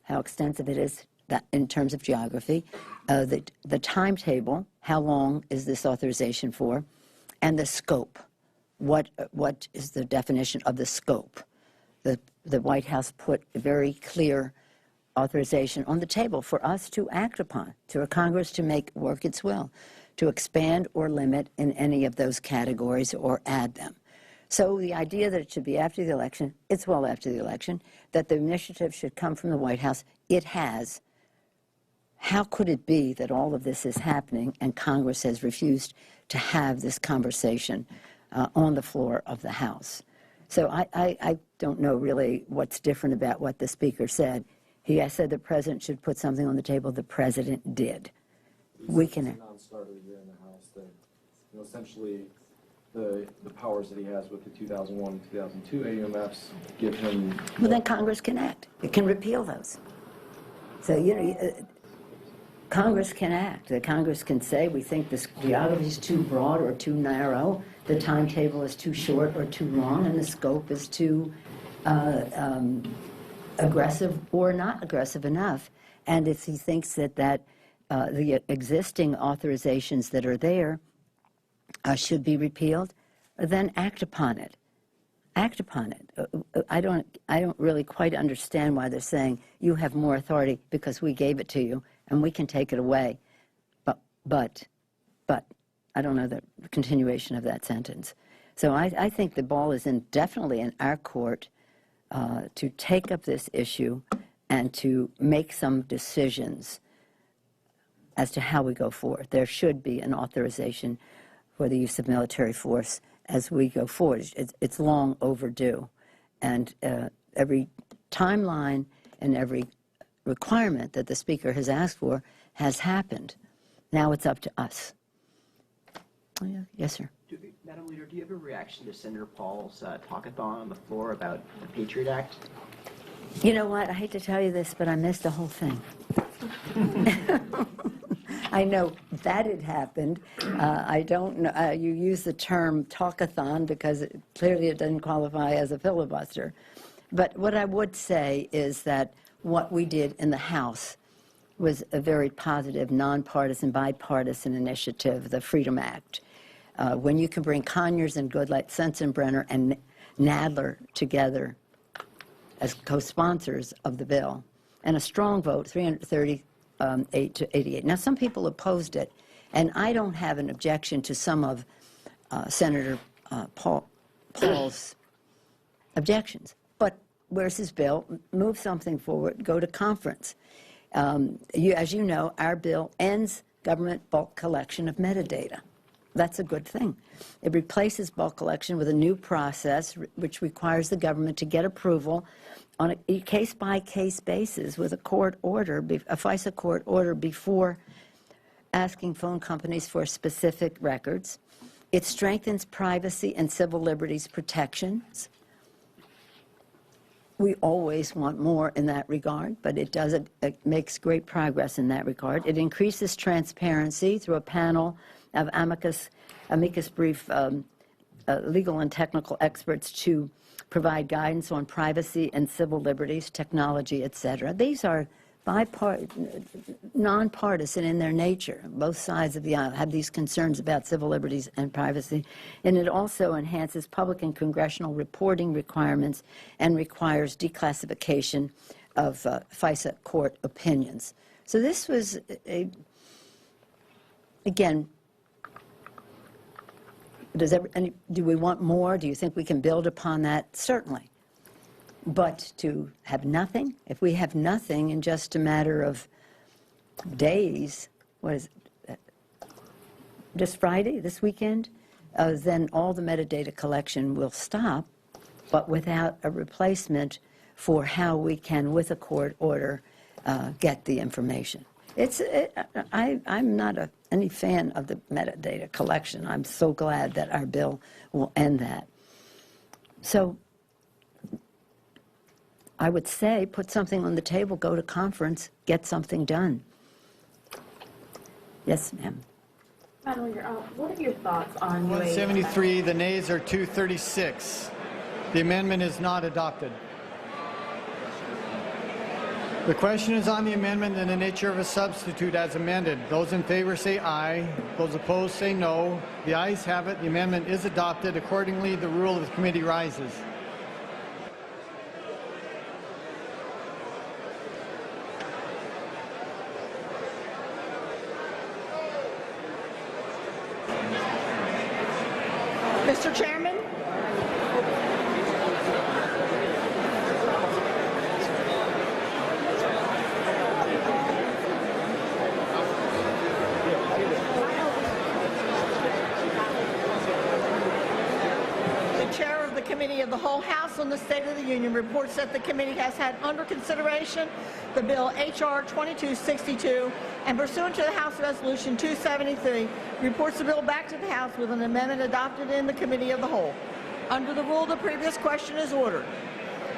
how extensive it is in terms of geography. The timetable, how long is this authorization for? And the scope. What is the definition of the scope? The White House put a very clear authorization on the table for us to act upon, to a Congress to make work its will, to expand or limit in any of those categories or add them. So the idea that it should be after the election, it's well after the election, that the initiative should come from the White House, it has. How could it be that all of this is happening and Congress has refused to have this conversation on the floor of the House. So I don't know really what's different about what the Speaker said. He said the President should put something on the table. The President did. We can. It's a non-starter here in the House that, essentially the powers that he has with the 2001 and 2002 AUMFs give him. Well, then Congress can act. It can repeal those. So, Congress can act. The Congress can say, we think this geography is too broad or too narrow, the timetable is too short or too long, and the scope is too aggressive or not aggressive enough. And if he thinks that the existing authorizations that are there should be repealed, then act upon it. Act upon it. I don't really quite understand why they're saying you have more authority because we gave it to you and we can take it away. But I don't know the continuation of that sentence. So I think the ball is definitely in our court to take up this issue and to make some decisions as to how we go forward. There should be an authorization for the use of military force as we go forward. It's long overdue. And every timeline and every requirement that the Speaker has asked for has happened. Now it's up to us. Oh, yeah. Yes, sir. Madam Leader, do you have a reaction to Senator Paul's talkathon on the floor about the Patriot Act? You know what? I hate to tell you this, but I missed the whole thing. I know that it happened. I don't know. You use the term talkathon because clearly it doesn't qualify as a filibuster. But what I would say is that what we did in the House was a very positive, nonpartisan, bipartisan initiative, the Freedom Act. When you can bring Conyers and Goodlatte, Sensenbrenner, and Nadler together as co-sponsors of the bill, and a strong vote, 338 to 88. Now, some people opposed it, and I don't have an objection to some of Senator Paul's objections. But where's his bill? Move something forward, go to conference. As you know, our bill ends government bulk collection of metadata. That's a good thing. It replaces bulk collection with a new process which requires the government to get approval on a case-by-case basis with a court order, a FISA court order, before asking phone companies for specific records. It strengthens privacy and civil liberties protections. We always want more in that regard, but it makes great progress in that regard. It increases transparency through a panel of amicus brief legal and technical experts to provide guidance on privacy and civil liberties, technology, etc. These are nonpartisan in their nature. Both sides of the aisle have these concerns about civil liberties and privacy. And it also enhances public and congressional reporting requirements and requires declassification of FISA court opinions. So this was, again, do we want more? Do you think we can build upon that? Certainly. But to have nothing, if we have nothing in just a matter of days, what is it, just Friday, this weekend, then all the metadata collection will stop, but without a replacement for how we can, with a court order, get the information. I'm not any fan of the metadata collection. I'm so glad that our bill will end that. So I would say put something on the table, go to conference, get something done. Yes, ma'am. Madam Leader, what are your thoughts on 173, the nays are 236. The amendment is not adopted. The question is on the amendment in the nature of a substitute as amended. Those in favor say aye. Those opposed say no. The ayes have it. The amendment is adopted. Accordingly, the rule of the committee rises. Mr. Chairman? Committee of the Whole House on the State of the Union reports that the committee has had under consideration the bill H.R. 2262 and pursuant to the House Resolution 273 reports the bill back to the House with an amendment adopted in the Committee of the Whole. Under the rule, the previous question is ordered.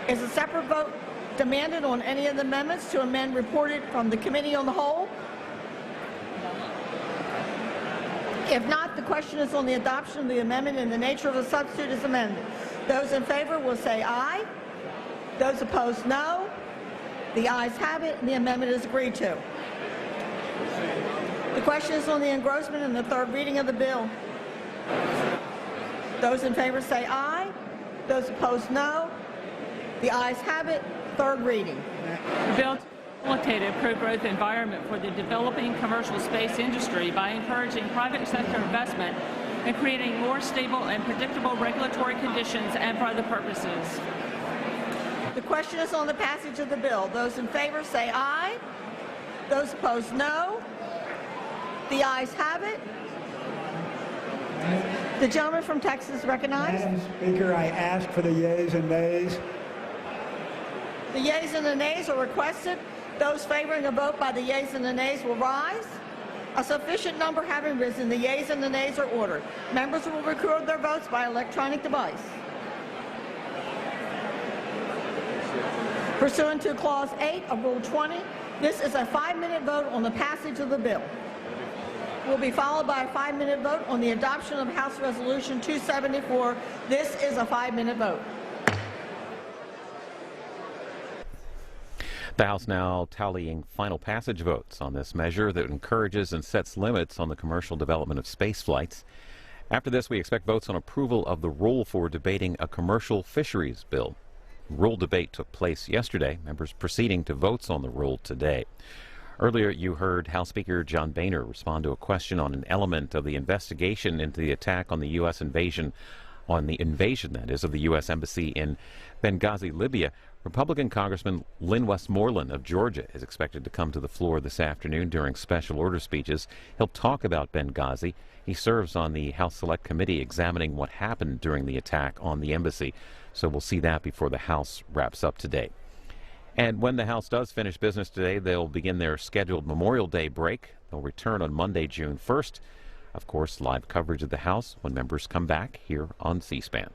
Is a separate vote demanded on any of the amendments to amend reported from the Committee on the Whole? If not, the question is on the adoption of the amendment and the nature of the substitute is amended. Those in favor will say aye. Those opposed, no. The ayes have it, and the amendment is agreed to. The question is on the engrossment and the third reading of the bill. Those in favor say aye. Those opposed, no. The ayes have it. Third reading. The bill facilitated a pro-growth environment for the developing commercial space industry by encouraging private sector investment and creating more stable and predictable regulatory conditions and for other purposes. The question is on the passage of the bill. Those in favor say aye. Those opposed, no. The ayes have it. The gentleman from Texas recognized. Madam Speaker, I ask for the yeas and nays. The yeas and the nays are requested. Those favoring a vote by the yeas and the nays will rise. A sufficient number having risen, the yeas and the nays are ordered. Members will record their votes by electronic device. Pursuant to Clause 8 of Rule 20, this is a 5-minute vote on the passage of the bill. Will be followed by a 5-minute vote on the adoption of House Resolution 274. This is a 5-minute vote. The House now tallying final passage votes on this measure that encourages and sets limits on the commercial development of space flights. After this, we expect votes on approval of the rule for debating a commercial fisheries bill. Rule debate took place yesterday, members proceeding to votes on the rule today. Earlier, you heard House Speaker John Boehner respond to a question on an element of the investigation into the attack on the U.S. invasion, that is, of the U.S. Embassy in Benghazi, Libya. Republican Congressman Lynn Westmoreland of Georgia is expected to come to the floor this afternoon during special order speeches. He'll talk about Benghazi. He serves on the House Select Committee examining what happened during the attack on the embassy. So we'll see that before the House wraps up today. And when the House does finish business today, they'll begin their scheduled Memorial Day break. They'll return on Monday, June 1st. Of course, live coverage of the House when members come back here on C-SPAN.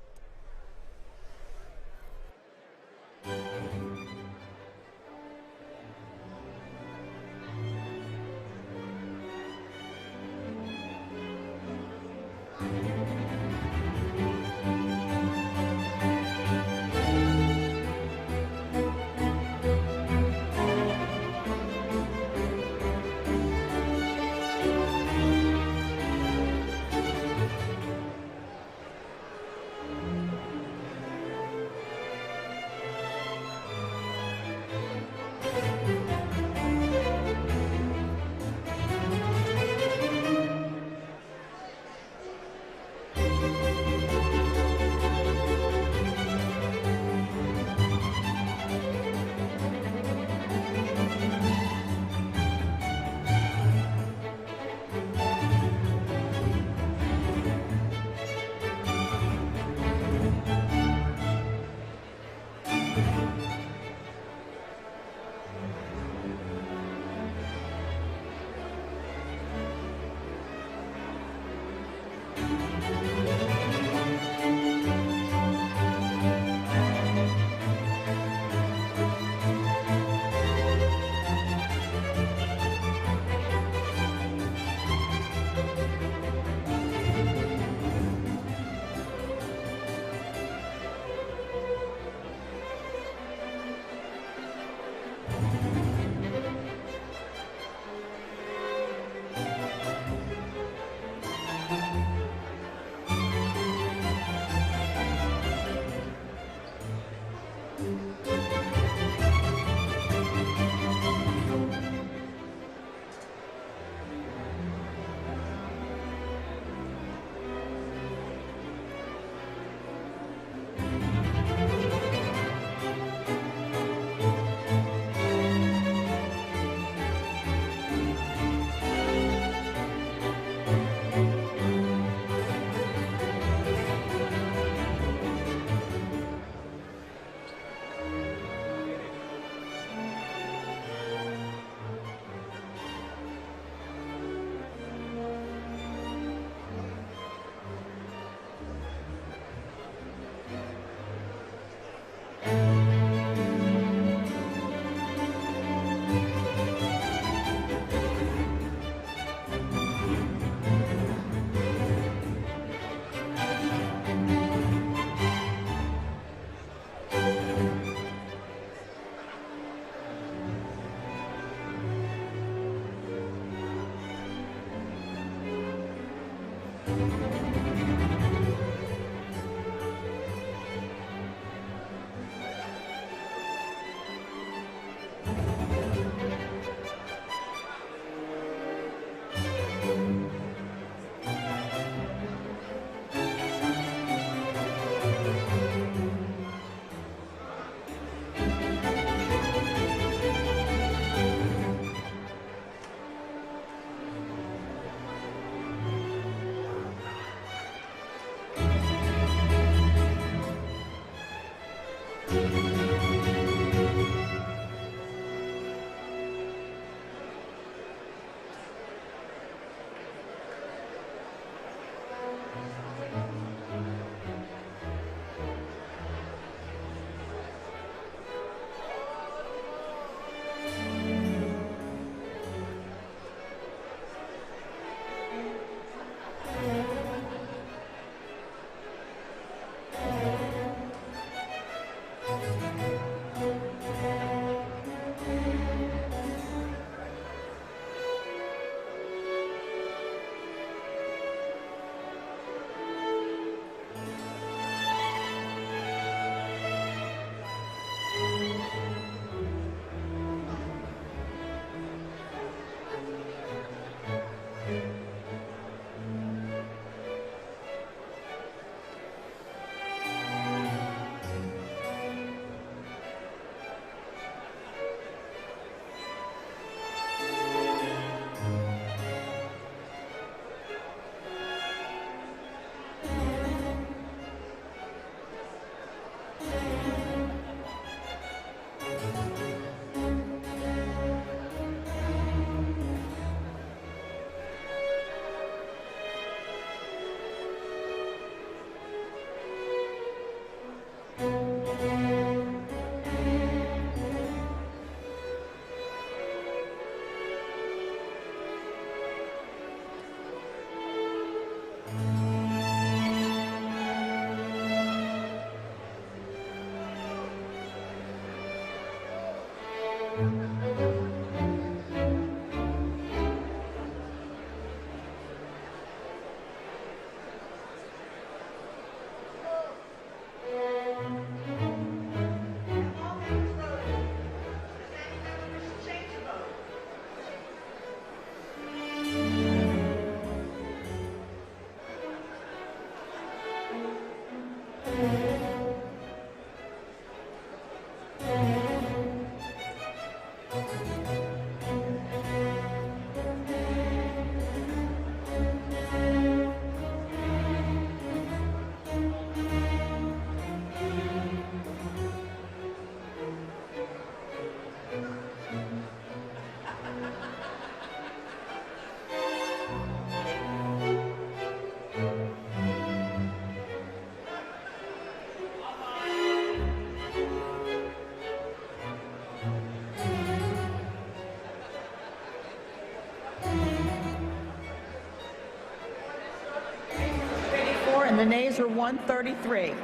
And the nays are 133.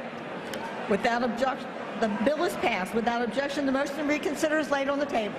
Without objection, the bill is passed. Without objection, the motion to reconsider is laid on the table.